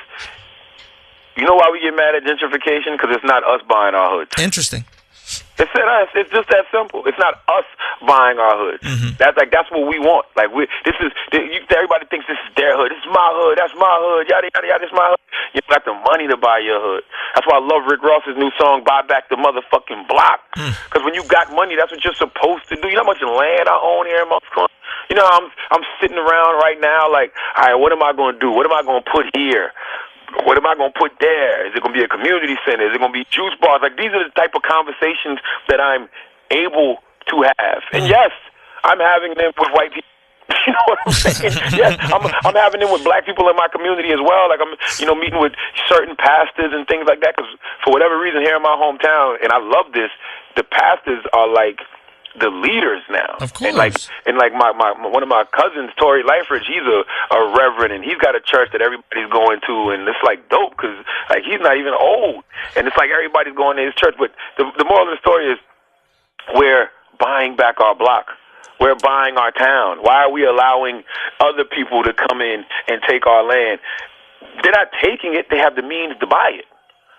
You know why we get mad at gentrification? Because it's not us buying our hoods. Interesting. It's not us. It's just that simple. It's not us buying our hoods. Mm-hmm. That's what we want. Everybody thinks this is their hood. This is my hood. That's my hood. Yada yada yada. This is my hood. You got the money to buy your hood. That's why I love Rick Ross's new song, "Buy Back the Motherfucking Block." Because when you got money, that's what you're supposed to do. You know how much land I own here in Moscow? You know, I'm sitting around right now like, all right, what am I going to do? What am I going to put here? What am I going to put there? Is it going to be a community center? Is it going to be juice bars? Like, these are the type of conversations that I'm able to have. And yes, I'm having them with white people. You know what I'm saying? Yes, I'm having them with black people in my community as well. Like, I'm, meeting with certain pastors and things like that. Because for whatever reason, here in my hometown, and I love this, the pastors are like the leaders now. Of course. And like my one of my cousins, Tory Lightfridge, he's a reverend, and he's got a church that everybody's going to, and it's like dope because like he's not even old, and it's like everybody's going to his church. But the moral of the story is we're buying back our block. We're buying our town. Why are we allowing other people to come in and take our land? They're not taking it. They have the means to buy it.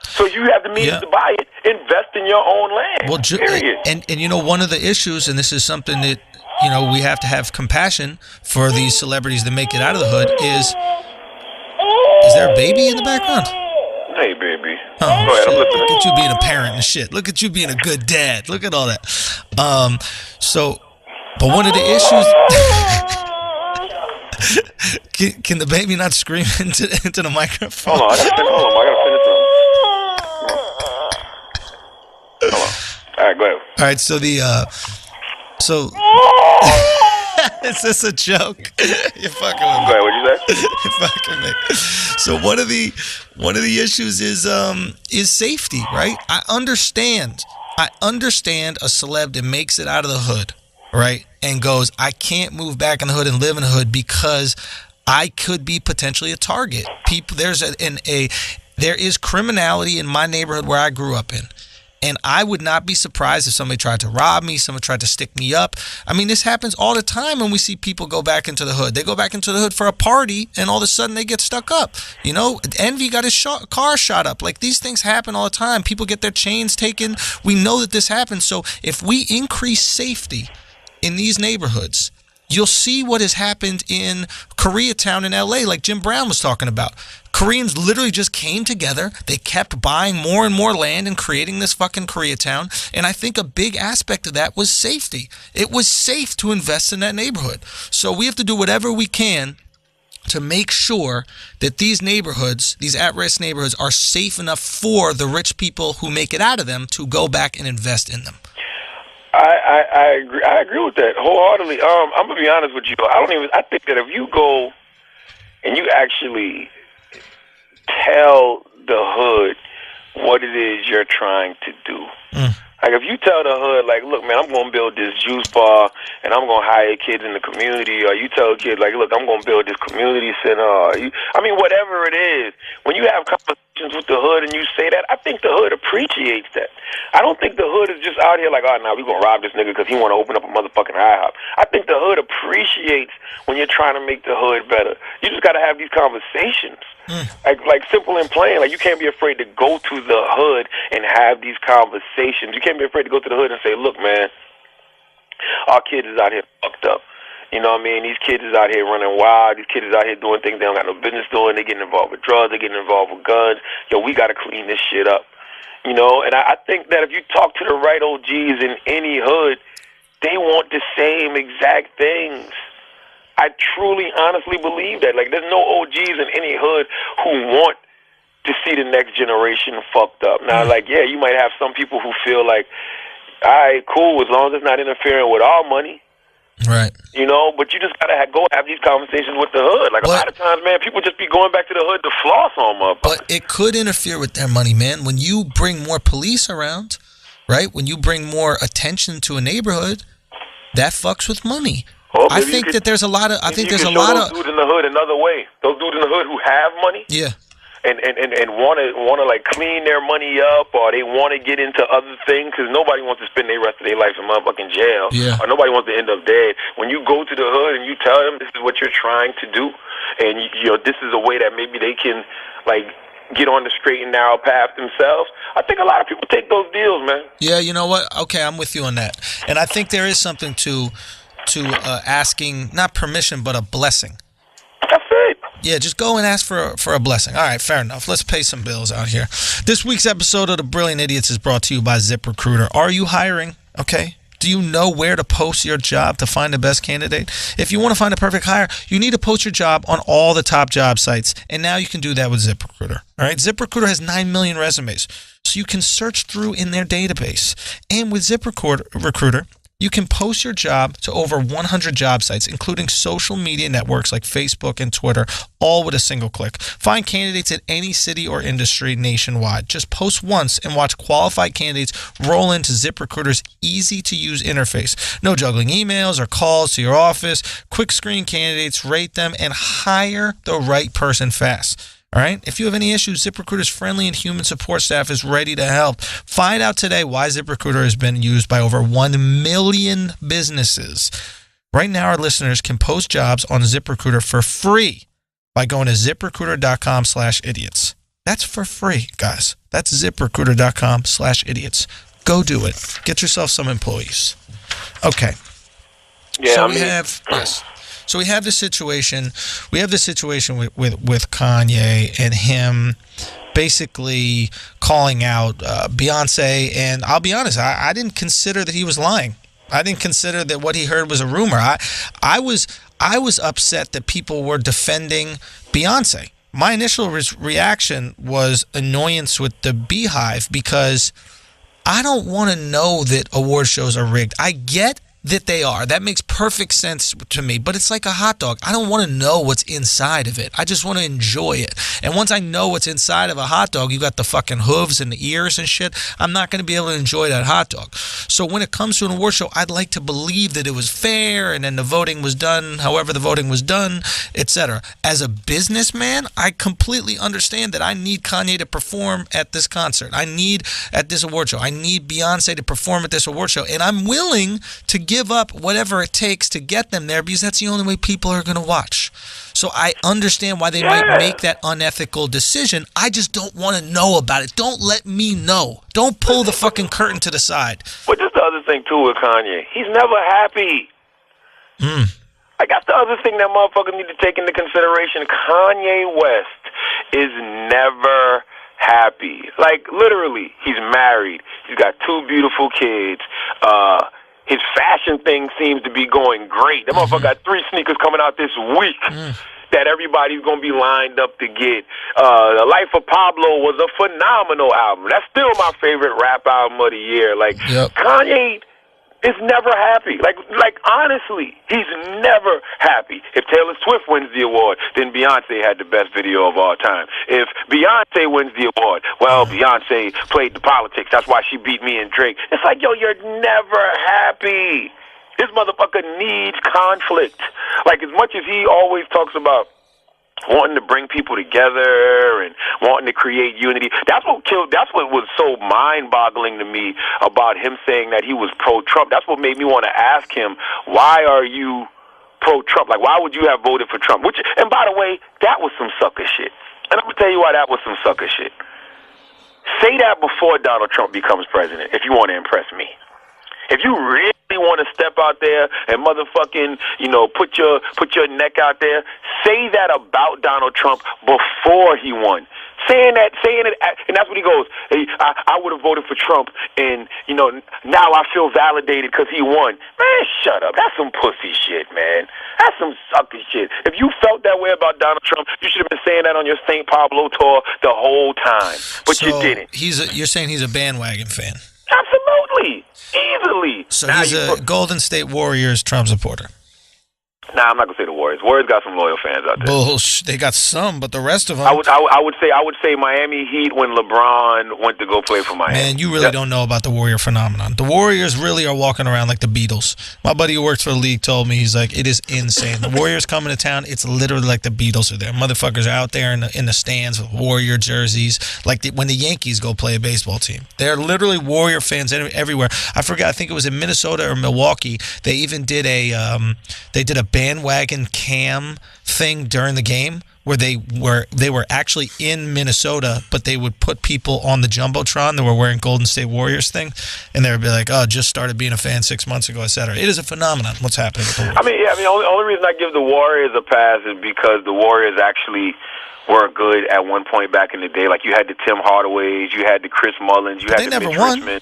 So you have the means to buy it, invest in your own land. Well, period. And one of the issues, and this is something that, we have to have compassion for these celebrities that make it out of the hood, is there a baby in the background? Hey, baby. Oh, go ahead, I'm listening. Look at you being a parent and shit. Look at you being a good dad. Look at all that. But one of the issues... Can the baby not scream into the microphone? Hold on, I gotta finish something. All right, go ahead. All right, so is this a joke? You're fucking with me. Go ahead, what'd you say? You're fucking me. So one of the issues is safety, right? I understand a celeb that makes it out of the hood, right, and goes, I can't move back in the hood and live in the hood because I could be potentially a target. There is criminality in my neighborhood where I grew up in. And I would not be surprised if somebody tried to rob me, someone tried to stick me up. I mean, this happens all the time when we see people go back into the hood. They go back into the hood for a party, and all of a sudden they get stuck up. Envy got his car shot up. Like, these things happen all the time. People get their chains taken. We know that this happens. So if we increase safety in these neighborhoods, you'll see what has happened in Koreatown in LA, like Jim Brown was talking about. Koreans literally just came together. They kept buying more and more land and creating this fucking Koreatown. And I think a big aspect of that was safety. It was safe to invest in that neighborhood. So we have to do whatever we can to make sure that these neighborhoods, these at-risk neighborhoods, are safe enough for the rich people who make it out of them to go back and invest in them. I agree with that wholeheartedly. I'm gonna be honest with you. I think that if you go and you actually tell the hood what it is you're trying to do. Like, if you tell the hood, like, look, man, I'm going to build this juice bar, and I'm going to hire kids in the community, or you tell a kid, like, look, I'm going to build this community center, whatever it is, when you have conversations with the hood and you say that, I think the hood appreciates that. I don't think the hood is just out here like, oh, now we're going to rob this nigga because he want to open up a motherfucking IHOP. I think the hood appreciates when you're trying to make the hood better. You just got to have these conversations. Like simple and plain. Like, you can't be afraid to go to the hood and have these conversations. You can't be afraid to go to the hood and say, look, man, our kids is out here fucked up. You know what I mean? These kids is out here running wild. These kids is out here doing things they don't got no business doing. They getting involved with drugs. They getting involved with guns. Yo, we got to clean this shit up. You know, and I think that if you talk to the right OGs in any hood, they want the same exact things. I truly, honestly believe that. Like, there's no OGs in any hood who want to see the next generation fucked up. Now, like, yeah, you might have some people who feel like, all right, cool, as long as it's not interfering with our money. Right. You know, but you just got to go have these conversations with the hood. Like, a lot of times, man, people just be going back to the hood to floss on motherfuckers. But it could interfere with their money, man. When you bring more police around, right, when you bring more attention to a neighborhood, that fucks with money. Well, I think that there's a lot of. Those dudes in the hood another way. Those dudes in the hood who have money, yeah, and want to like clean their money up, or they want to get into other things, because nobody wants to spend the rest of their life in motherfucking jail, yeah, or nobody wants to end up dead. When you go to the hood and you tell them this is what you're trying to do, and you know this is a way that maybe they can like get on the straight and narrow path themselves, I think a lot of people take those deals, man. Yeah, you know what? Okay, I'm with you on that, and I think there is something to asking not permission but a blessing. That's it. Yeah, just go and ask for a blessing. All right, fair enough. Let's pay some bills out here. This week's episode of The Brilliant Idiots is brought to you by ZipRecruiter. Are you hiring? Okay. Do you know where to post your job to find the best candidate? If you want to find a perfect hire, you need to post your job on all the top job sites, and now you can do that with ZipRecruiter. All right, ZipRecruiter has 9 million resumes, so you can search through in their database. And with ZipRecruiter, you can post your job to over 100 job sites, including social media networks like Facebook and Twitter, all with a single click. Find candidates in any city or industry nationwide. Just post once and watch qualified candidates roll into ZipRecruiter's easy-to-use interface. No juggling emails or calls to your office. Quick screen candidates, rate them, and hire the right person fast. All right. If you have any issues, ZipRecruiter's friendly and human support staff is ready to help. Find out today why ZipRecruiter has been used by over 1 million businesses. Right now, our listeners can post jobs on ZipRecruiter for free by going to ZipRecruiter.com/idiots. That's for free, guys. That's ZipRecruiter.com/idiots. Go do it. Get yourself some employees. Okay. Yeah, so So we have this situation. We have this situation with Kanye and him basically calling out Beyonce. And I'll be honest, I didn't consider that he was lying. I didn't consider that what he heard was a rumor. I was upset that people were defending Beyonce. My initial reaction was annoyance with the Beehive, because I don't want to know that award shows are rigged. I get that they are. That makes perfect sense to me. But it's like a hot dog. I don't want to know what's inside of it. I just want to enjoy it. And once I know what's inside of a hot dog, you got the fucking hooves and the ears and shit, I'm not going to be able to enjoy that hot dog. So when it comes to an award show, I'd like to believe that it was fair and then the voting was done, however the voting was done, etc. As a businessman, I completely understand that I need Kanye to perform at this concert. I need at this award show. I need Beyonce to perform at this award show. And I'm willing to give up whatever it takes to get them there, because that's the only way people are going to watch. So I understand why they might make that unethical decision. I just don't want to know about it. Don't let me know. Don't pull the fucking curtain to the side. But just the other thing, too, with Kanye, he's never happy. Like, that's the other thing that motherfuckers need to take into consideration. Kanye West is never happy. Like, literally, he's married. He's got 2 beautiful kids. His fashion thing seems to be going great. That motherfucker got 3 sneakers coming out this week that everybody's going to be lined up to get. The Life of Pablo was a phenomenal album. That's still my favorite rap album of the year. Like, Kanye is never happy. Like honestly, he's never happy. If Taylor Swift wins the award, then Beyonce had the best video of all time. If Beyonce wins the award, well, Beyonce played the politics. That's why she beat me and Drake. It's like, yo, you're never happy. This motherfucker needs conflict. Like, as much as he always talks about wanting to bring people together and wanting to create unity. That's what was so mind-boggling to me about him saying that he was pro-Trump. That's what made me want to ask him, why are you pro-Trump? Like, why would you have voted for Trump? And by the way, that was some sucker shit. And I'm going to tell you why that was some sucker shit. Say that before Donald Trump becomes president, if you want to impress me. If you really want to step out there and motherfucking, put your neck out there, say that about Donald Trump before he won. Saying it, and that's what he goes, hey, I would have voted for Trump, and, now I feel validated because he won. Man, shut up. That's some pussy shit, man. That's some sucker shit. If you felt that way about Donald Trump, you should have been saying that on your St. Pablo tour the whole time, but you didn't. You're saying he's a bandwagon fan? Absolutely. Easily. So he's a Golden State Warriors Trump supporter. Nah, I'm not gonna say the Warriors. Warriors got some loyal fans out there. Bullshit. They got some, but the rest of them. I would say Miami Heat when LeBron went to go play for Miami. Man, you really don't know about the Warrior phenomenon. The Warriors really are walking around like the Beatles. My buddy who works for the league told me, he's like, it is insane. The Warriors coming to town, it's literally like the Beatles are there. Motherfuckers are out there in the stands with Warrior jerseys, like when the Yankees go play a baseball team. They're literally Warrior fans everywhere. I forgot. I think it was in Minnesota or Milwaukee. They even did a bandwagon cam thing during the game where they were actually in Minnesota, but they would put people on the Jumbotron that were wearing Golden State Warriors thing, and they would be like, oh, just started being a fan 6 months ago, etc. It is a phenomenon, what's happening with the Warriors. The only reason I give the Warriors a pass is because the Warriors actually were good at one point back in the day. Like, you had the Tim Hardaways, you had the Chris Mullins, you had the Mitch Richmond.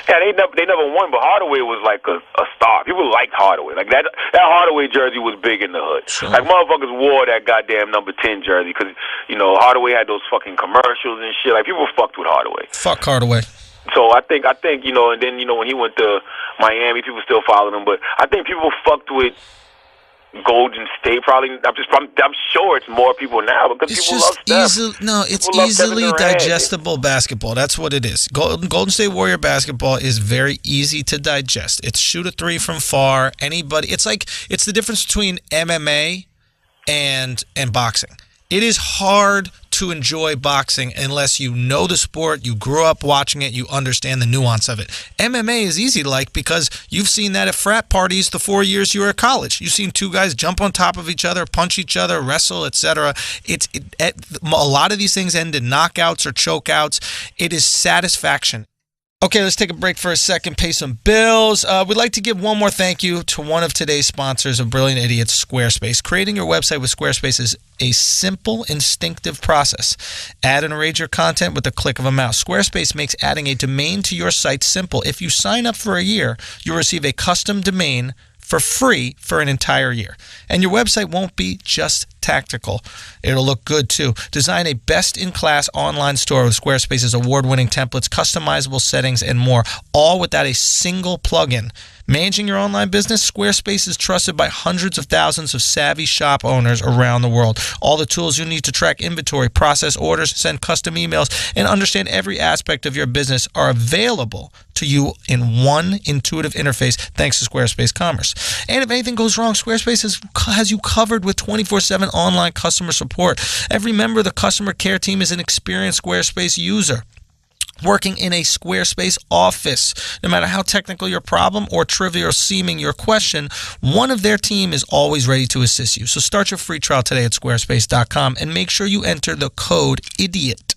Yeah, they never won, but Hardaway was like a star. People liked Hardaway. Like that Hardaway jersey was big in the hood. Sure. Like, motherfuckers wore that goddamn number 10 jersey because, Hardaway had those fucking commercials and shit. Like, people fucked with Hardaway. Fuck Hardaway. So I think and then when he went to Miami, people still followed him. But I think people fucked with Golden State probably. I'm sure it's more people now because people love Steph. It's easily digestible basketball. That's what it is. Golden State Warrior basketball is very easy to digest. It's shoot a three from far. Anybody. It's the difference between MMA and boxing. It is hard to enjoy boxing unless you know the sport, you grew up watching it, you understand the nuance of it. MMA is easy to like because you've seen that at frat parties the 4 years you were at college. You've seen two guys jump on top of each other, punch each other, wrestle, etc. A lot of these things end in knockouts or chokeouts. It is satisfaction. Okay, let's take a break for a second, pay some bills. We'd like to give one more thank you to one of today's sponsors of Brilliant Idiots, Squarespace. Creating your website with Squarespace is a simple, instinctive process. Add and arrange your content with the click of a mouse. Squarespace makes adding a domain to your site simple. If you sign up for a year, you'll receive a custom domain for free for an entire year. And your website won't be just tactical. It'll look good too. Design a best-in-class online store with Squarespace's award-winning templates, customizable settings, and more, all without a single plugin. Managing your online business, Squarespace is trusted by hundreds of thousands of savvy shop owners around the world. All the tools you need to track inventory, process orders, send custom emails, and understand every aspect of your business are available to you in one intuitive interface thanks to Squarespace Commerce. And if anything goes wrong, Squarespace has you covered with 24/7 online customer support. Every member of the customer care team is an experienced Squarespace user working in a Squarespace office. No matter how technical your problem or trivial seeming your question, one of their team is always ready to assist you. So start your free trial today at squarespace.com and make sure you enter the code IDIOT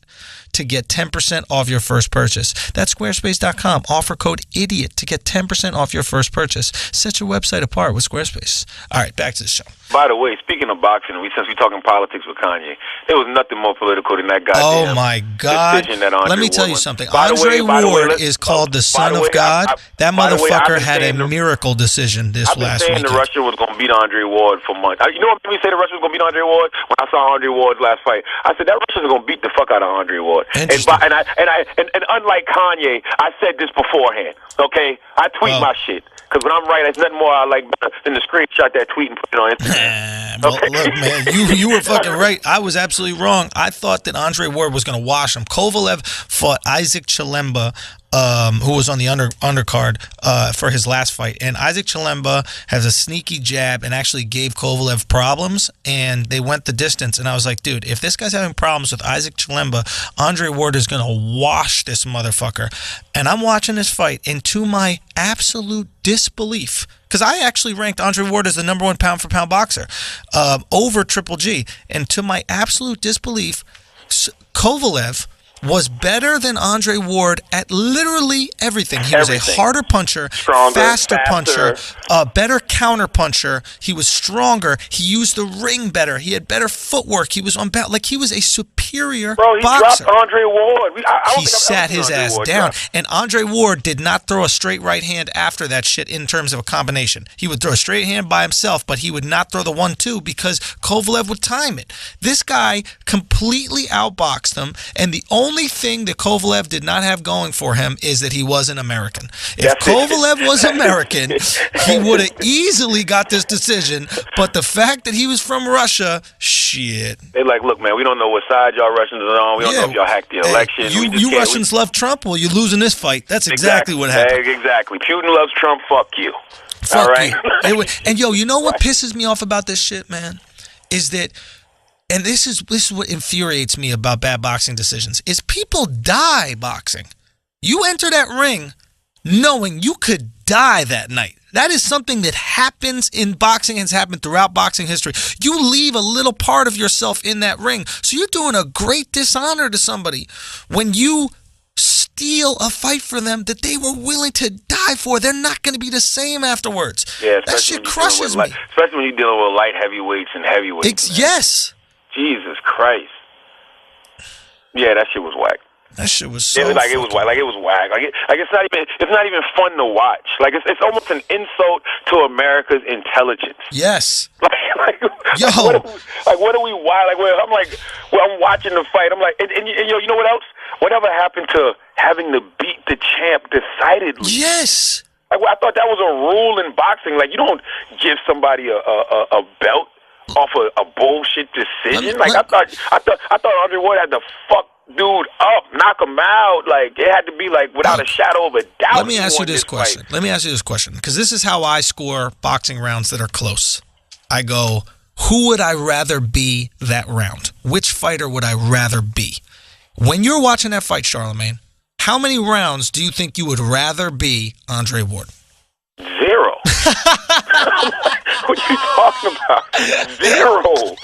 to get 10% off your first purchase. That's squarespace.com. Offer code IDIOT to get 10% off your first purchase. Set your website apart with Squarespace. All right, back to the show. By the way, speaking of boxing, since we're talking politics with Kanye, there was nothing more political than that goddamn Oh, my God. decision that Andre Let me tell Ward you won. something. By the Andre way, Ward is called the son of God. That motherfucker had a miracle decision this last week. I've been saying the Russia was going to beat Andre Ward for months. You know what made me say the Russia was going to beat Andre Ward? When I saw Andre Ward's last fight, I said that Russians are going to beat the fuck out of Andre Ward. Ward. And unlike Kanye, I said this beforehand. Okay, I tweet my shit. Because when I'm right, there's nothing more I like better than to screenshot that tweet and put it on Instagram. Well, look, man, you were fucking right. I was absolutely wrong. I thought that Andre Ward was going to wash him. Kovalev fought Isaac Chilemba, who was on the undercard for his last fight. And Isaac Chilemba has a sneaky jab and actually gave Kovalev problems, and they went the distance. And I was like, dude, if this guy's having problems with Isaac Chilemba, Andre Ward is going to wash this motherfucker. And I'm watching this fight, and to my absolute disbelief, because I actually ranked Andre Ward as the number 1 pound-for-pound boxer over Triple G. And to my absolute disbelief, Kovalev was better than Andre Ward at literally everything. He was a harder puncher, faster puncher, better counter puncher. He was stronger. He used the ring better. He had better footwork. He was on like he was a superior boxer. Dropped Andre Ward. He sat his ass down. And Andre Ward did not throw a straight right hand after that shit in terms of a combination. He would throw a straight hand by himself, but he would not throw the 1-2 because Kovalev would time it. This guy completely outboxed him, and the only thing that Kovalev did not have going for him is that he wasn't American. If Kovalev was American, he would have easily got this decision, but the fact that he was from Russia, shit. They're like, look, man, we don't know what side y'all Russians are on. We don't know if y'all hacked the election. You Russians love Trump? Well, you're losing this fight. That's exactly what happened. Exactly. Putin loves Trump. Fuck you. Fuck all right? You. And, yo, you know what pisses me off about this shit, man? Is that... And this is what infuriates me about bad boxing decisions, is people die boxing. You enter that ring knowing you could die that night. That is something that happens in boxing, has happened throughout boxing history. You leave a little part of yourself in that ring. So you're doing a great dishonor to somebody when you steal a fight for them that they were willing to die for. They're not going to be the same afterwards. Yeah, that shit crushes me. Especially when you're dealing with light heavyweights and heavyweights. Yes. Jesus Christ. Yeah, that shit was whack. That shit was so it was whack. Like it was whack. Like it's not even fun to watch. Like it's almost an insult to America's intelligence. Yes. Yo. What are we wild? I'm watching the fight. I'm like, and you know what else? Whatever happened to having to beat the champ decidedly? Yes. Like, I thought that was a rule in boxing. Like, you don't give somebody a belt off a bullshit decision. I thought Andre Ward had to fuck dude up, knock him out. Like, it had to be like without a shadow of a doubt. Let me ask you this question, because this is how I score boxing rounds that are close. I go, who would I rather be that round? Which fighter would I rather be? When you're watching that fight, Charlemagne, how many rounds do you think you would rather be Andre Ward? 0. What are you talking about? 0.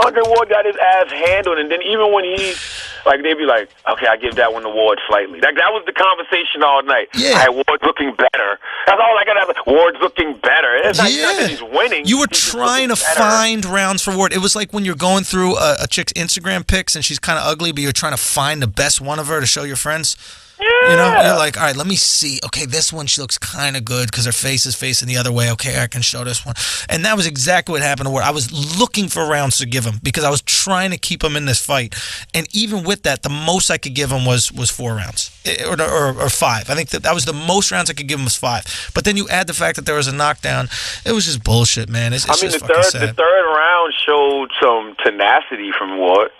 Andre Ward got his ass handled, and then even when they'd be like, okay, I give that one to Ward slightly. Like, that was the conversation all night. Yeah. Ward's looking better. That's all I got to have. Ward's looking better. It's not that he's winning. You were trying to find rounds for Ward. It was like when you're going through a chick's Instagram pics and she's kind of ugly, but you're trying to find the best one of her to show your friends. Yeah. You know, you're like, all right, let me see. Okay, this one, she looks kind of good because her face is facing the other way. Okay, I can show this one. And that was exactly what happened to Ward. I was looking for rounds to give him because I was trying to keep him in this fight. And even with that, the most I could give him was 4 rounds or 5. I think that was the most rounds I could give him was 5. But then you add the fact that there was a knockdown. It was just bullshit, man. It's just fucking sad. The third round showed some tenacity from Ward.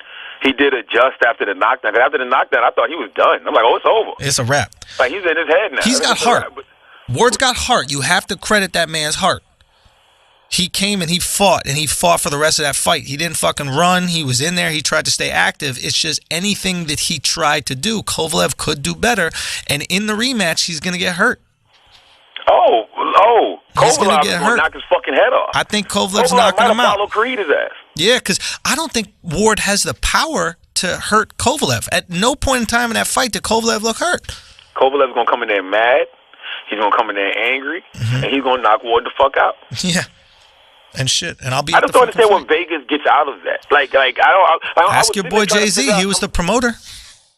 He did adjust after the knockdown. After the knockdown, I thought he was done. I'm like, oh, it's over. It's a wrap. Like, he's in his head now. He's got heart. Ward's got heart. You have to credit that man's heart. He came and he fought for the rest of that fight. He didn't fucking run. He was in there. He tried to stay active. It's just anything that he tried to do, Kovalev could do better. And in the rematch, he's going to get hurt. He's going to get hurt. Knock his fucking head off. I think Kovalev's knocking him out. Follow Creed his ass. Yeah, because I don't think Ward has the power to hurt Kovalev. At no point in time in that fight did Kovalev look hurt. Kovalev's going to come in there mad. He's going to come in there angry. And he's going to knock Ward the fuck out. Yeah. And shit. And I just don't understand what Vegas gets out of that. I don't ask your boy Jay-Z. He was the promoter.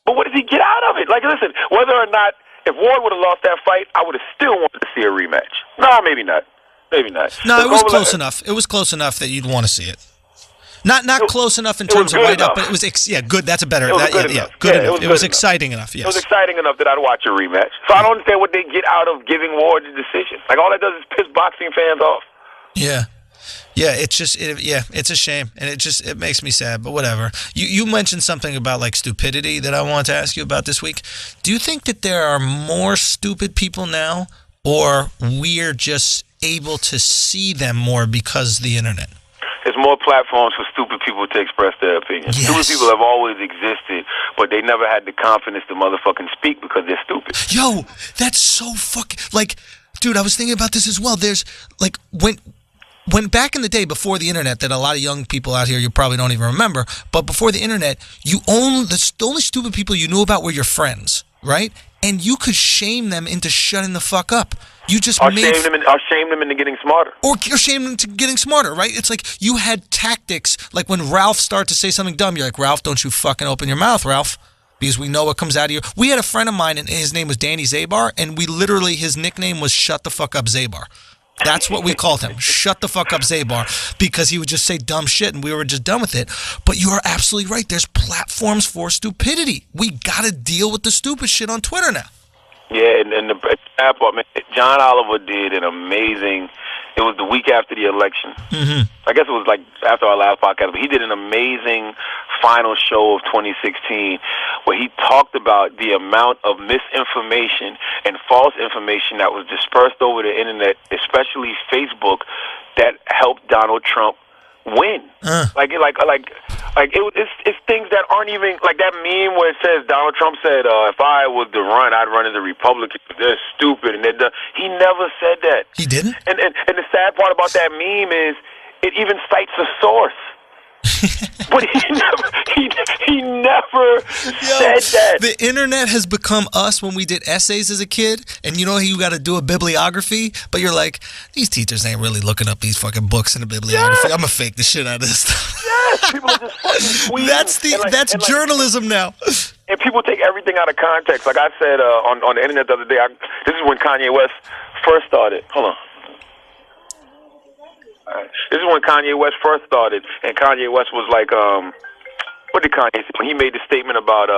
But what does he get out of it? Like, listen, whether or not, if Ward would have lost that fight, I would have still wanted to see a rematch. No, maybe not. Maybe not. No, it was close enough. It was close enough that you'd want to see it. Not close enough in terms of light up, but it was good. That's a better. It was good enough. It was exciting enough. Yes. It was exciting enough that I'd watch a rematch. So I don't understand what they get out of giving Ward the decision. Like all that does is piss boxing fans off. Yeah. Yeah, it's just it's a shame, and it makes me sad, but whatever. You mentioned something about like stupidity that I want to ask you about this week. Do you think that there are more stupid people now, or we're just able to see them more because of the internet? There's more platforms for stupid people to express their opinions. Yes. Stupid people have always existed, but they never had the confidence to motherfucking speak because they're stupid. Yo, that's so fucking like, dude. I was thinking about this as well. There's like when back in the day before the internet, that a lot of young people out here you probably don't even remember, but before the internet, the only stupid people you knew about were your friends, right? And you could shame them into shutting the fuck up. You just shame them into getting smarter. Or shame them into getting smarter, right? It's like you had tactics, like when Ralph started to say something dumb, you're like, Ralph, don't you fucking open your mouth, Ralph, because we know what comes out of you. We had a friend of mine, and his name was Danny Zabar, and his nickname was Shut the Fuck Up Zabar. That's what we called him. Shut the fuck up, Zabar, because he would just say dumb shit, and we were just done with it. But you are absolutely right. There's platforms for stupidity. We got to deal with the stupid shit on Twitter now. Yeah, and the bad part, man, John Oliver did an amazing. It was the week after the election. Mm-hmm. I guess it was like after our last podcast, but he did an amazing final show of 2016 where he talked about the amount of misinformation and false information that was dispersed over the internet, especially Facebook, that helped Donald Trump win. It's things that aren't even like that meme where it says Donald Trump said, if I was to run, I'd run as a Republican. They're stupid, and he never said that. He didn't. And the sad part about that meme is it even cites a source. But he never said that. The internet has become us when we did essays as a kid, and you know you got to do a bibliography, but you're like, these teachers ain't really looking up these fucking books in the bibliography. Yes. I'm gonna fake the shit out of this stuff. Yes, people are just fucking tweeting. That's journalism now. And people take everything out of context. Like I said on the internet the other day, this is when Kanye West first started. Hold on. This is when Kanye West first started, and Kanye West was like, what did Kanye say? When he made the statement about,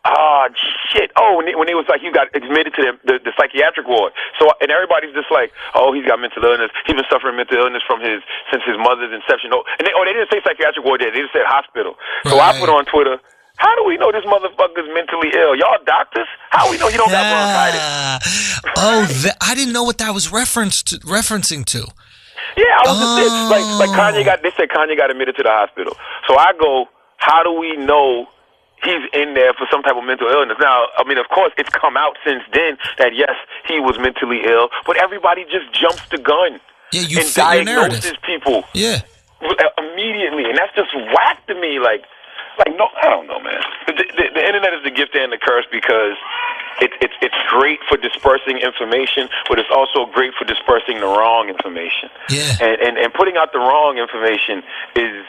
when he was like, he got admitted to the psychiatric ward. So, and everybody's just like, oh, he's got mental illness. He's been suffering mental illness since his mother's inception. They didn't say psychiatric ward there. They just said hospital. So I put on Twitter, how do we know this motherfucker's mentally ill? Y'all doctors? How do we know you don't got bronchitis? I didn't know what that was referencing to. Yeah, I was just like Kanye they said Kanye got admitted to the hospital. So I go, how do we know he's in there for some type of mental illness? Now, I mean, of course, it's come out since then that, yes, he was mentally ill, but everybody just jumps the gun and diagnoses people immediately. And that's just whack to me. Like, no, I don't know, man. The internet is the gift and the curse because it's great for dispersing information, but it's also great for dispersing the wrong information. Yeah. And putting out the wrong information is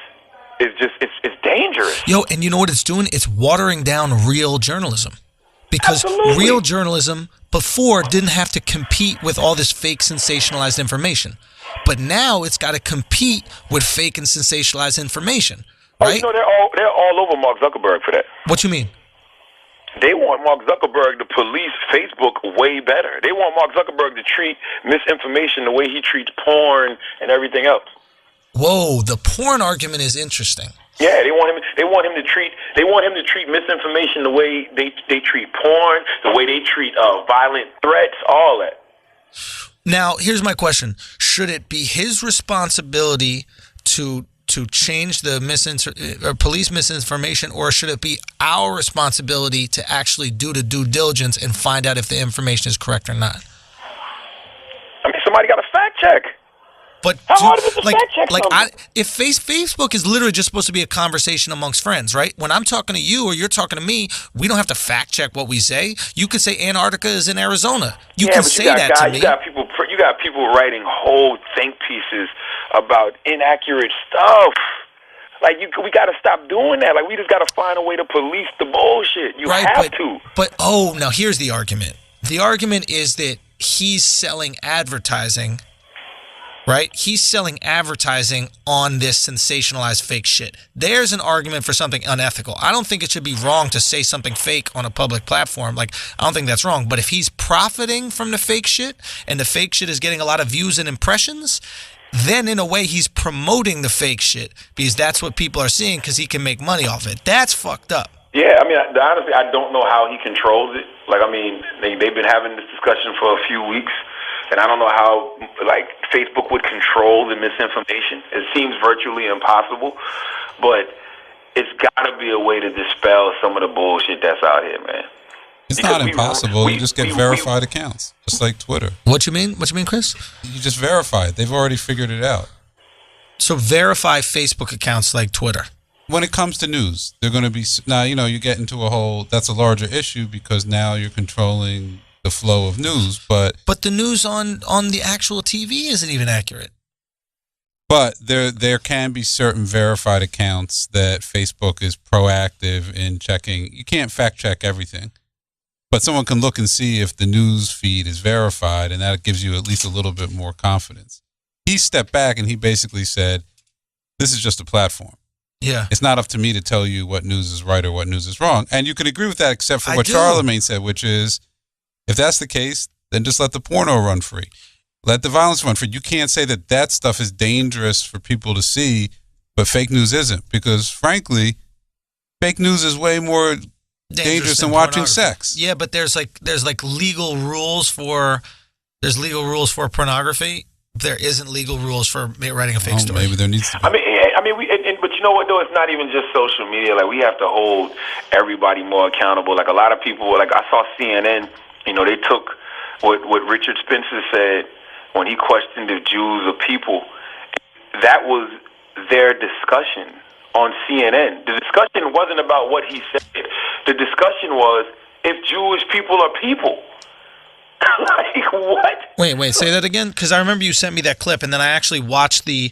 just it's dangerous. Yo, and you know what it's doing? It's watering down real journalism. Because real journalism before didn't have to compete with all this fake sensationalized information. But now it's got to compete with fake and sensationalized information. Right? Oh, they're all over Mark Zuckerberg for that. What you mean? They want Mark Zuckerberg to police Facebook way better. They want Mark Zuckerberg to treat misinformation the way he treats porn and everything else. Whoa, the porn argument is interesting. Yeah, they want him to treat misinformation the way they treat porn, the way they treat violent threats, all that. Now, here's my question. Should it be his responsibility to change the police misinformation, or should it be our responsibility to actually do the due diligence and find out if the information is correct or not? I mean, somebody got to fact check. But how hard is it to fact check something? If Facebook is literally just supposed to be a conversation amongst friends, right? When I'm talking to you or you're talking to me, we don't have to fact check what we say. You could say Antarctica is in Arizona. You can say that to me. You got people writing whole think pieces about inaccurate stuff. Like we got to stop doing that. Like we just got to find a way to police the bullshit. You have to. But now here's the argument. The argument is that he's selling advertising, right? He's selling advertising on this sensationalized fake shit. There's an argument for something unethical. I don't think it should be wrong to say something fake on a public platform. Like, I don't think that's wrong. But if he's profiting from the fake shit and the fake shit is getting a lot of views and impressions, then in a way he's promoting the fake shit because that's what people are seeing because he can make money off it. That's fucked up. Yeah, I mean, honestly, I don't know how he controls it. Like, I mean, they've been having this discussion for a few weeks, and I don't know how, like, Facebook would control the misinformation. It seems virtually impossible, but it's got to be a way to dispel some of the bullshit that's out here, man. It's Because not impossible. You just get verified accounts, just like Twitter. What you mean? What you mean, Chris? You just verify it. They've already figured it out. So verify Facebook accounts like Twitter. When it comes to news, they're going to be now. You know, you get into a whole. That's a larger issue because now you're controlling the flow of news. But the news on the actual TV isn't even accurate. But there can be certain verified accounts that Facebook is proactive in checking. You can't fact check everything, but someone can look and see if the news feed is verified, and that gives you at least a little bit more confidence. He stepped back and he basically said, "This is just a platform. Yeah, it's not up to me to tell you what news is right or what news is wrong." And you can agree with that, except for what do. Charlemagne said, which is, if that's the case, then just let the porno run free. Let the violence run free. You can't say that that stuff is dangerous for people to see, but fake news isn't. Because, frankly, fake news is way more dangerous than watching sex. Yeah, but there's legal rules for pornography. There isn't legal rules for writing a fake story. Maybe there needs to be. But you know what, though? It's not even just social media. Like, we have to hold everybody more accountable. Like, a lot of people, like, I saw CNN, you know, they took what Richard Spencer said when he questioned if Jews are people. That was their discussion on CNN. The discussion wasn't about what he said. The discussion was if Jewish people are people. Like, what? Wait, say that again? Because I remember you sent me that clip, and then I actually watched okay,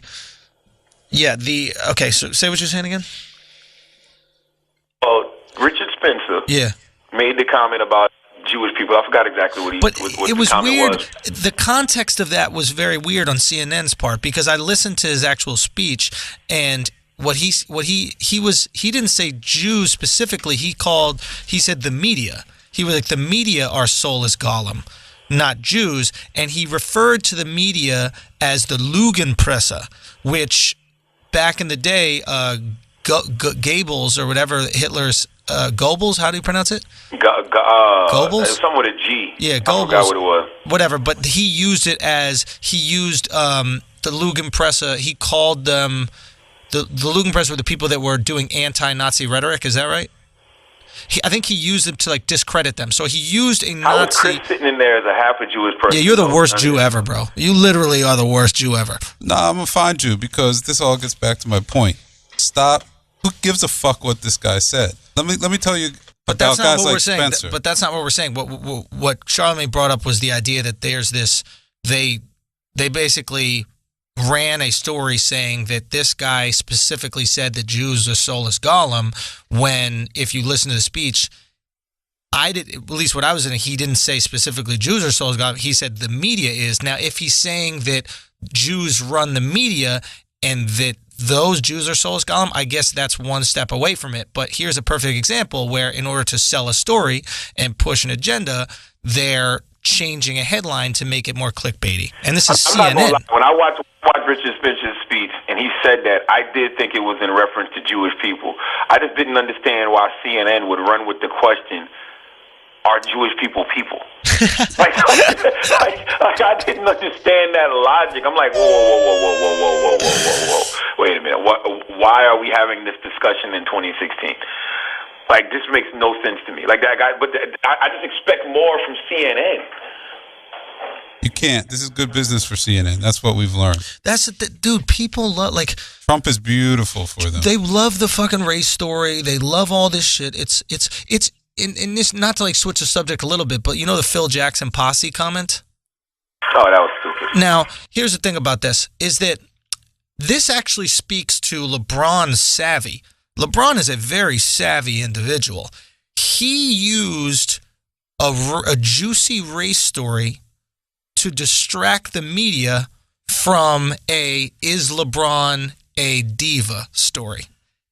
so say what you're saying again. Well, Richard Spencer made the comment about Jewish people. I forgot exactly what it was weird. Was. The context of that was very weird on CNN's part because I listened to his actual speech, and he didn't say Jews specifically. He said the media. He was like, the media are soulless golem, not Jews, and he referred to the media as the Lügenpresse, which back in the day, Goebbels or whatever, Hitler's Goebbels, how do you pronounce it? Goebbels? Something with a G. Yeah, Goebbels. I forgot what it was. Whatever, but he used it as, the Lügenpresse, he called them, the Lügenpresse were the people that were doing anti-Nazi rhetoric, is that right? I think he used them to, like, discredit them. So he used a Nazi... I was Chris sitting in there as a half a Jewish person. Yeah, you're the worst Jew ever, bro. You literally are the worst Jew ever. Nah, I'm a fine Jew because this all gets back to my point. Stop. Who gives a fuck what this guy said? Let me tell you about guys like Spencer. But that's not what we're saying. What Charlemagne brought up was the idea that there's this... They basically ran a story saying that this guy specifically said that Jews are soulless golem, when if you listen to the speech, at least what I was in, he didn't say specifically Jews are soulless golem. He said the media is. Now, if he's saying that Jews run the media and that those Jews are soulless golem, I guess that's one step away from it. But here's a perfect example where in order to sell a story and push an agenda, they're changing a headline to make it more clickbaity. And this is CNN. When I watched Richard Spencer's speech and he said that, I did think it was in reference to Jewish people. I just didn't understand why CNN would run with the question, are Jewish people people? like, I didn't understand that logic. I'm like, whoa. Wait a minute. Why are we having this discussion in 2016? Like, this makes no sense to me. Like, that guy, but I just expect more from CNN. You can't. This is good business for CNN. That's what we've learned. Dude, people love, like... Trump is beautiful for them. They love the fucking race story. They love all this shit. It's in this, not to, like, switch the subject a little bit, but you know the Phil Jackson posse comment? Oh, that was stupid. Now, here's the thing about this, is that this actually speaks to LeBron's savvy. LeBron is a very savvy individual. He used a juicy race story to distract the media from a "Is LeBron a diva?" story.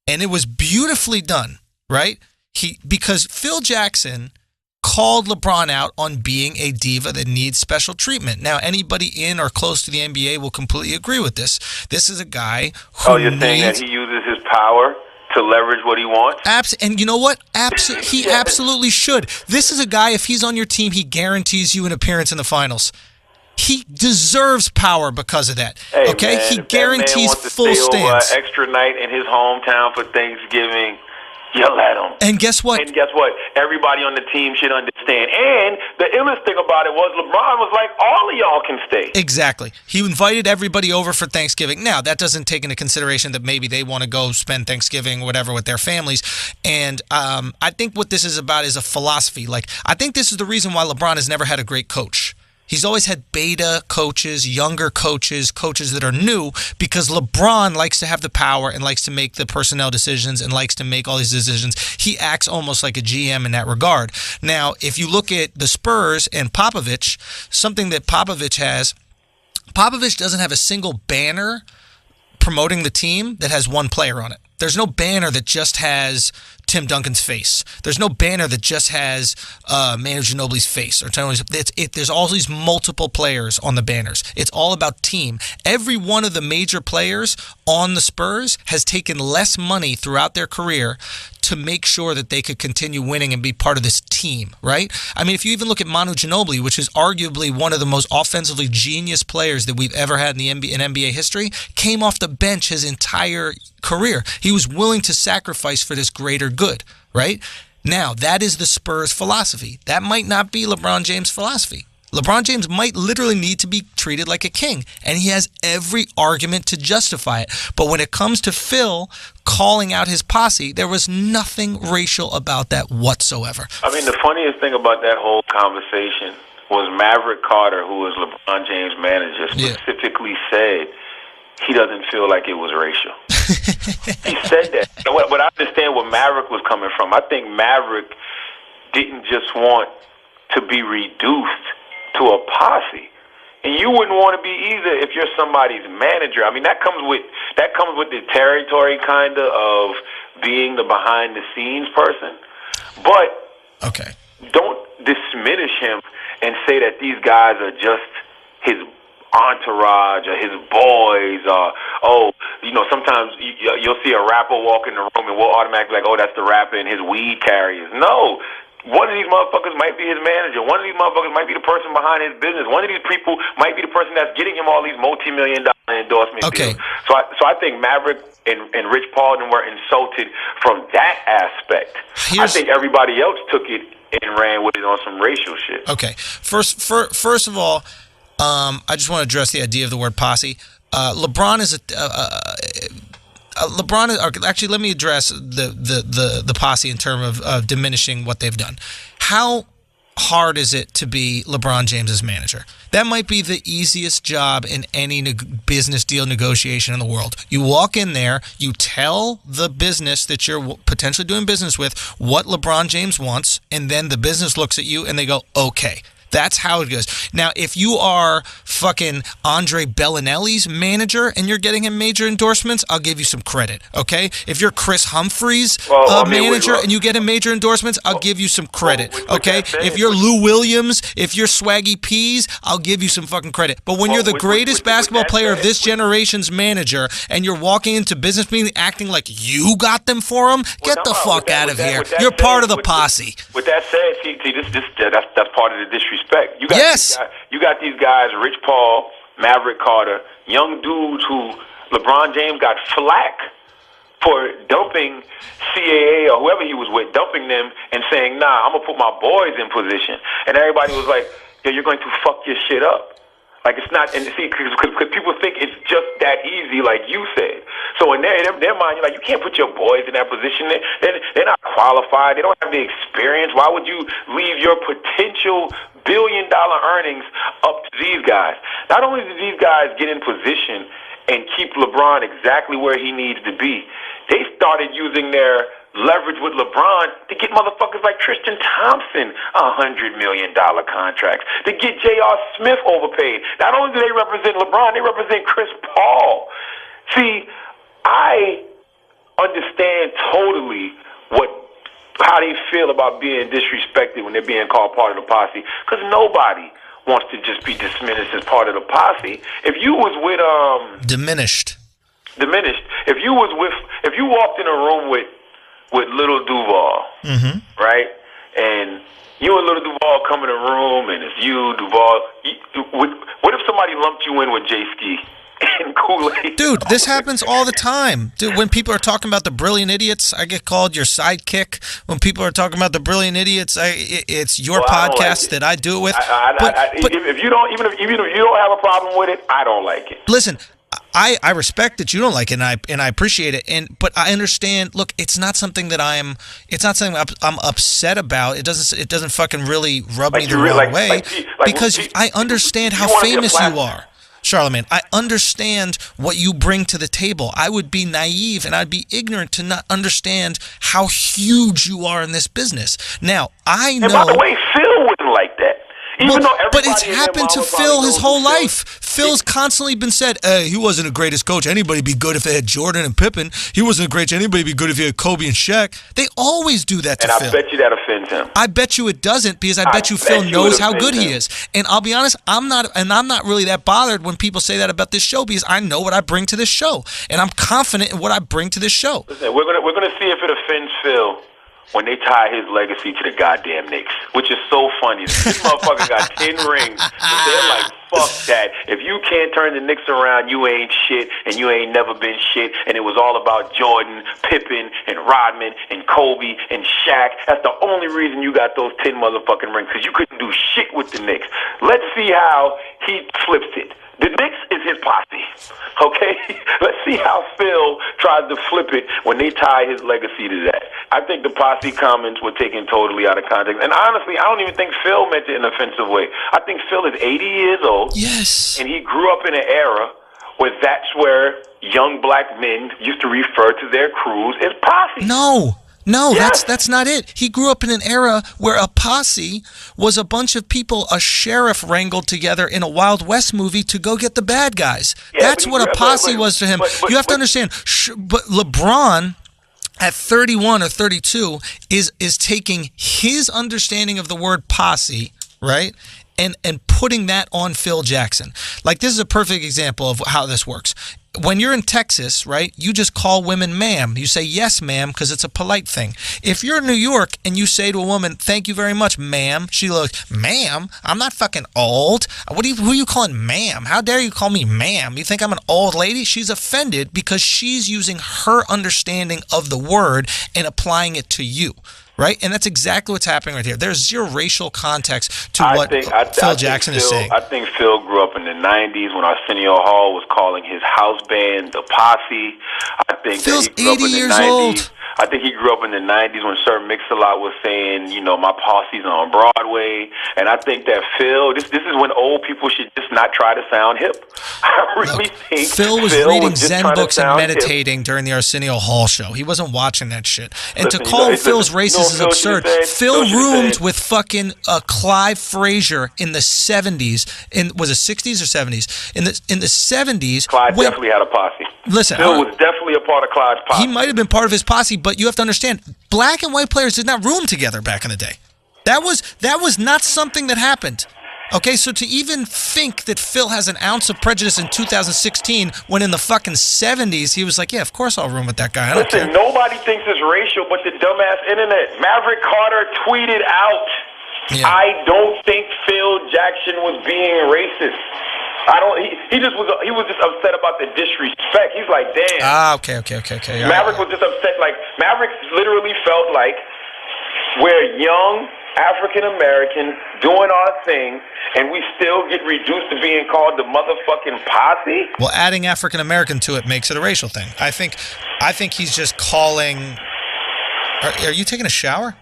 And it was beautifully done, right? Because Phil Jackson called LeBron out on being a diva that needs special treatment. Now, anybody in or close to the NBA will completely agree with this. This is a guy who you're saying that he uses his power to leverage what he wants? And you know what? He absolutely should. This is a guy, if he's on your team, he guarantees you an appearance in the finals. He deserves power because of that. Hey, okay? Man, he guarantees full stance. Over an extra night in his hometown for Thanksgiving, yell at him. And guess what? Everybody on the team should understand. And the illest thing about it was LeBron was like, all of y'all can stay. Exactly. He invited everybody over for Thanksgiving. Now, that doesn't take into consideration that maybe they want to go spend Thanksgiving, whatever, with their families. And I think what this is about is a philosophy. Like, I think this is the reason why LeBron has never had a great coach. He's always had beta coaches, younger coaches that are new, because LeBron likes to have the power and likes to make the personnel decisions and likes to make all these decisions. He acts almost like a GM in that regard. Now, if you look at the Spurs and Popovich, something that Popovich doesn't have a single banner promoting the team that has one player on it. There's no banner that just has Tim Duncan's face. There's no banner that just has Manu Ginobili's face. There's all these multiple players on the banners. It's all about team. Every one of the major players on the Spurs has taken less money throughout their career to make sure that they could continue winning and be part of this team, right? I mean, if you even look at Manu Ginobili, which is arguably one of the most offensively genius players that we've ever had in NBA history, came off the bench his entire career. He was willing to sacrifice for this greater good, right? Now, that is the Spurs philosophy. That might not be LeBron James' philosophy. LeBron James might literally need to be treated like a king, and he has every argument to justify it. But when it comes to Phil calling out his posse, there was nothing racial about that whatsoever. I mean, the funniest thing about that whole conversation was Maverick Carter, who was LeBron James' manager, specifically said he doesn't feel like it was racial. He said that. But I understand where Maverick was coming from. I think Maverick didn't just want to be reduced to a posse, and you wouldn't want to be either if you're somebody's manager. I mean, that comes with the territory, kind of being the behind the scenes person. But don't diminish him and say that these guys are just his entourage or his boys, or sometimes you'll see a rapper walk in the room and we'll automatically like, oh, that's the rapper and his weed carriers. No. One of these motherfuckers might be his manager. One of these motherfuckers might be the person behind his business. One of these people might be the person that's getting him all these multi-million-dollar endorsement deals. So I think Maverick and Rich Paul were insulted from that aspect. I think everybody else took it and ran with it on some racial shit. Okay. First of all, I just want to address the idea of the word posse. LeBron is actually, let me address the posse in terms of diminishing what they've done. How hard is it to be LeBron James's manager? That might be the easiest job in any business deal negotiation in the world. You walk in there, you tell the business that you're potentially doing business with what LeBron James wants, and then the business looks at you and they go, okay. That's how it goes. Now, if you are fucking Andre Bellinelli's manager and you're getting him major endorsements, I'll give you some credit, okay? If you're Chris Humphrey's manager and you get him major endorsements, I'll give you some credit, okay? If you're Lou Williams, if you're Swaggy Peas, I'll give you some fucking credit. But when you're the greatest basketball player of this generation's manager and you're walking into business meetings acting like you got them for him, get the fuck out of here. You're part of the posse. With that said, that's part of the disrespect. You got these guys, Rich Paul, Maverick Carter, young dudes who LeBron James got flack for dumping CAA or whoever he was with, dumping them and saying, nah, I'm going to put my boys in position. And everybody was like, yeah, you're going to fuck your shit up. Like, it's not, and see, because people think it's just that easy, like you said. So in their mind, you're like, you can't put your boys in that position. They're not qualified. They don't have the experience. Why would you leave your potential billion-dollar earnings up to these guys? Not only did these guys get in position and keep LeBron exactly where he needs to be, they started using their leverage with LeBron to get motherfuckers like Tristan Thompson $100 million contracts, to get J.R. Smith overpaid. Not only do they represent LeBron, they represent Chris Paul. See, I understand totally how they feel about being disrespected when they're being called part of the posse, because nobody wants to just be dismissed as part of the posse. If you was with diminished. If you walked in a room with Little Duval, right, and you and Little Duval come in a room, and it's you, Duval. What if somebody lumped you in with J-Ski and Kool-Aid? Dude, this happens all the time. Dude, when people are talking about the Brilliant Idiots, I get called your sidekick. When people are talking about the Brilliant Idiots, it's your podcast that I do it with. If you don't, even if you don't have a problem with it, I don't like it. Listen, I respect that you don't like it, and I appreciate it. But I understand. Look, it's not something that I'm upset about. It doesn't fucking really rub me the wrong way because I understand how famous you are, Charlamagne. I understand what you bring to the table. I would be naive and I'd be ignorant to not understand how huge you are in this business. Now, I know. And by the way, Phil wouldn't like that. But it's happened to Phil his whole life. Phil's constantly been said, he wasn't the greatest coach. Anybody'd be good if they had Jordan and Pippen. He wasn't the greatest. Anybody'd be good if he had Kobe and Shaq. They always do that to Phil. And I bet you that offends him. I bet you it doesn't, because I bet you Phil knows how good he is. And I'll be honest, I'm not really that bothered when people say that about this show, because I know what I bring to this show, and I'm confident in what I bring to this show. Listen, we're gonna see if it offends Phil when they tie his legacy to the goddamn Knicks, which is so funny. This motherfucker got 10 rings, but they're like, fuck that. If you can't turn the Knicks around, you ain't shit, and you ain't never been shit, and it was all about Jordan, Pippen, and Rodman, and Kobe, and Shaq. That's the only reason you got those 10 motherfucking rings, because you couldn't do shit with the Knicks. Let's see how he flips it. The Knicks is his posse, okay? Let's see how Phil tries to flip it when they tie his legacy to that. I think the posse comments were taken totally out of context. And honestly, I don't even think Phil meant it in an offensive way. I think Phil is 80 years old. Yes. And he grew up in an era where that's where young black men used to refer to their crews as posse. No, yes. That's not it. He grew up in an era where a posse was a bunch of people a sheriff wrangled together in a Wild West movie to go get the bad guys. Yeah, that's what a posse was to him. You have to understand, but LeBron at 31 or 32 is taking his understanding of the word posse, right? And putting that on Phil Jackson. Like, this is a perfect example of how this works. When you're in Texas, right, you just call women ma'am. You say yes, ma'am, because it's a polite thing. If you're in New York and you say to a woman, thank you very much, ma'am, she goes, ma'am? I'm not fucking old. Who are you calling ma'am? How dare you call me ma'am? You think I'm an old lady? She's offended because she's using her understanding of the word and applying it to you. Right? And that's exactly what's happening right here. There's zero racial context to what Phil Jackson is saying. I think Phil grew up in the 90s when Arsenio Hall was calling his house band the Posse. I think Phil's that he grew 80 up in the years 90s. old. I think he grew up in the 90s when Sir Mix-a-Lot was saying, you know, my posse's on Broadway. And I think that Phil, this is when old people should just not try to sound hip. I really think Phil was reading Zen books and meditating during the Arsenio Hall show. He wasn't watching that shit. And Listen, to call Phil's racist is absurd. Phil roomed with fucking Clive Frazier in the 70s. Was it 60s or 70s? In the 70s. Clive definitely had a posse. Listen, Phil was definitely a part of Clive's posse. He might have been part of his posse, but you have to understand, black and white players did not room together back in the day. That was not something that happened. Okay, so to even think that Phil has an ounce of prejudice in 2016, when in the fucking 70s he was like, yeah, of course I'll room with that guy. Listen, nobody thinks it's racial but the dumbass internet. Maverick Carter tweeted out, I don't think Phil Jackson was being racist. He was just upset about the disrespect. He's like, damn. Okay. Maverick was just upset. Like, Maverick literally felt like we're young African American doing our thing, and we still get reduced to being called the motherfucking posse. Well, adding African American to it makes it a racial thing. I think he's just calling. Are you taking a shower?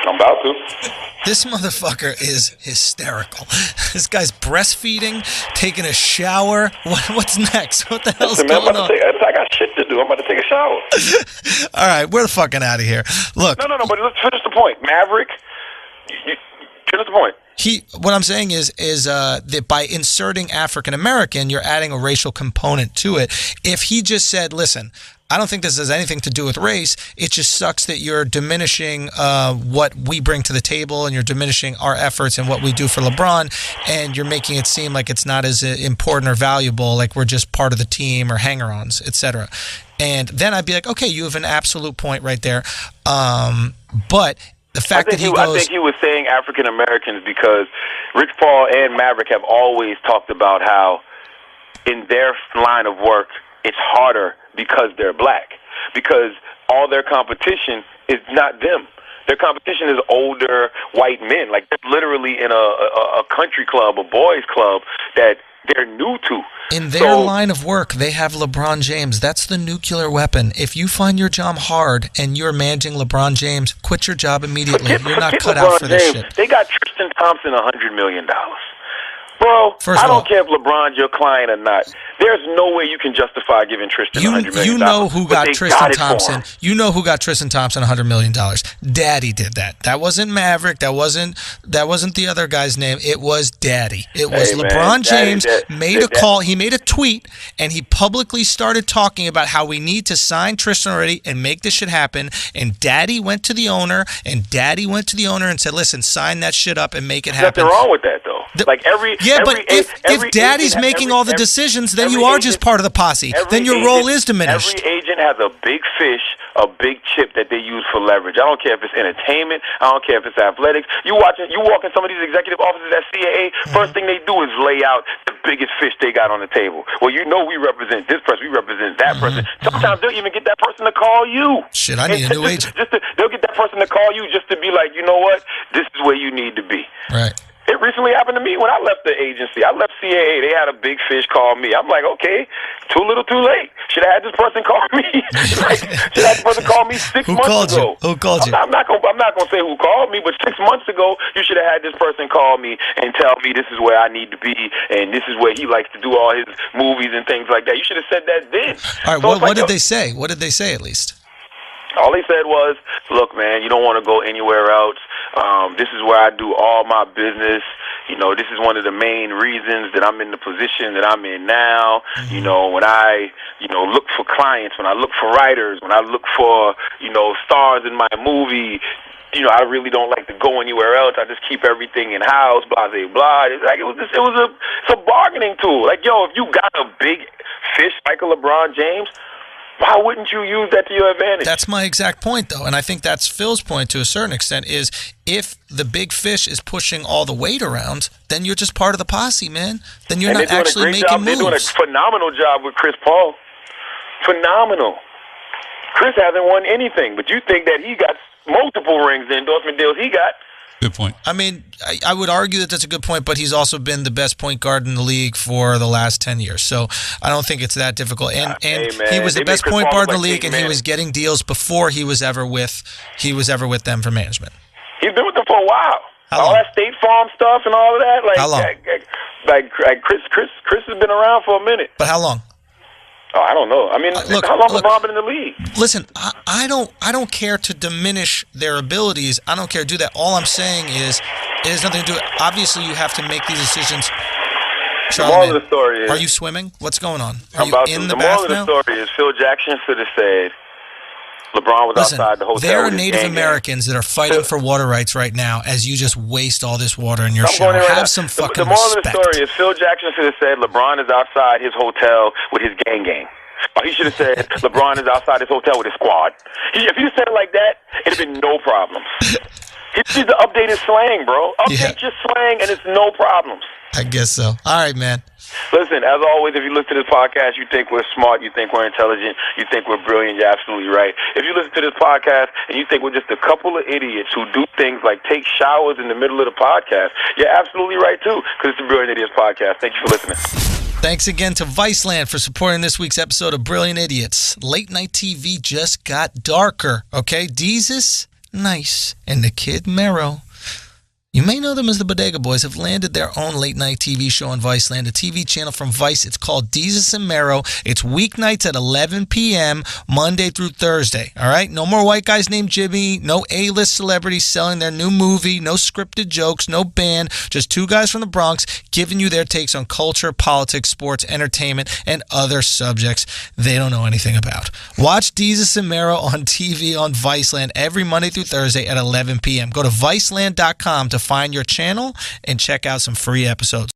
I'm about to. This motherfucker is hysterical. This guy's breastfeeding, taking a shower. What's next? What the hell's going on? I got shit to do. I'm about to take a shower. All right, we're fucking out of here. Look. No, but let's finish the point. Maverick, finish the point. What I'm saying is that by inserting African American, you're adding a racial component to it. If he just said, listen, I don't think this has anything to do with race. It just sucks that you're diminishing what we bring to the table, and you're diminishing our efforts and what we do for LeBron, and you're making it seem like it's not as important or valuable, like we're just part of the team or hanger-ons, etc. And then I'd be like, okay, you have an absolute point right there. But the fact that I think he was saying African Americans because Rich Paul and Maverick have always talked about how in their line of work it's harder because they're black, because all their competition is not them. Their competition is older white men. Like, they're literally in a country club, a boys club that they're new to. In their line of work, they have LeBron James. That's the nuclear weapon. If you find your job hard and you're managing LeBron James, quit your job immediately. You're not cut out for this shit. They got Tristan Thompson $100 million. Bro, I don't care if LeBron's your client or not. There's no way you can justify giving Tristan $100 million. You know who got Tristan Thompson. You know who got Tristan Thompson $100 million. Daddy did that. That wasn't Maverick. That wasn't the other guy's name. It was Daddy. It was LeBron James made a call. He made a tweet, and he publicly started talking about how we need to sign Tristan already and make this shit happen. And Daddy went to the owner, and said, listen, sign that shit up and make it happen. Nothing wrong with that, though. If Daddy's making all the decisions, then you are just part of the posse. Then your role is diminished. Every agent has a big fish, a big chip that they use for leverage. I don't care if it's entertainment. I don't care if it's athletics. You walk in some of these executive offices at CAA, first thing they do is lay out the biggest fish they got on the table. Well, we represent this person, we represent that person. Sometimes they'll even get that person to call you. Shit, I need a new agent. They'll get that person to call you just to be like, you know what? This is where you need to be. Right. It recently happened to me when I left the agency. I left CAA. They had a big fish call me. I'm like, okay, too little, too late. Should have had this person call me. Should have had this person call me 6 months ago. Who called you? I'm not gonna say who called me, but 6 months ago, you should have had this person call me and tell me this is where I need to be, and this is where he likes to do all his movies and things like that. You should have said that then. All right. What did they say? What did they say at least? All they said was, look, man, you don't want to go anywhere else. This is where I do all my business. You know, this is one of the main reasons that I'm in the position that I'm in now. You know, when I, look for clients, when I look for writers, when I look for, stars in my movie, I really don't like to go anywhere else. I just keep everything in house, blah, blah, blah. It's a bargaining tool. Like, yo, if you got a big fish like a LeBron James, why wouldn't you use that to your advantage? That's my exact point, though, and I think that's Phil's point to a certain extent, is if the big fish is pushing all the weight around, then you're just part of the posse, man. Then you're not actually making moves. They're doing a phenomenal job with Chris Paul. Phenomenal. Chris hasn't won anything, but you think that he got multiple rings, the endorsement deals he got. Good point. I mean, I would argue that that's a good point, but he's also been the best point guard in the league for the last 10 years. So I don't think it's that difficult. And he was the best point guard in the league, and he was getting deals before he was ever with them for management. He's been with them for a while. All that State Farm stuff and all of that. Like, how long? Like Chris has been around for a minute. But how long? Oh, I don't know. I mean, how long has LeBron been in the league? Listen, I don't care to diminish their abilities. I don't care to do that. All I'm saying is it has nothing to do with it. Obviously, you have to make these decisions. The moral of the story is... Are you swimming? What's going on? Are you in the bath now? The moral of the story is Phil Jackson should have said LeBron was outside the hotel. There are Native Americans that are fighting for water rights right now as you just waste all this water in your shower. Have some fucking respect. The moral of the story is Phil Jackson should have said LeBron is outside his hotel with his gang. Or he should have said LeBron is outside his hotel with his squad. If he said it like that, it'd have been no problems. He needs to update his slang, bro. Update your slang and it's no problems. I guess so. All right, man. Listen, as always, if you listen to this podcast, you think we're smart, you think we're intelligent, you think we're brilliant, you're absolutely right. If you listen to this podcast and you think we're just a couple of idiots who do things like take showers in the middle of the podcast, you're absolutely right, too, because it's the Brilliant Idiots Podcast. Thank you for listening. Thanks again to Viceland for supporting this week's episode of Brilliant Idiots. Late night TV just got darker, okay? Jesus, Nice. And the kid Mero, you may know them as the Bodega Boys, have landed their own late-night TV show on Viceland, a TV channel from Vice. It's called Desus and Mero. It's weeknights at 11 p.m., Monday through Thursday, all right? No more white guys named Jimmy, no A-list celebrities selling their new movie, no scripted jokes, no band, just two guys from the Bronx giving you their takes on culture, politics, sports, entertainment, and other subjects they don't know anything about. Watch Desus and Mero on TV on Viceland every Monday through Thursday at 11 p.m. Go to Viceland.com to find your channel and check out some free episodes.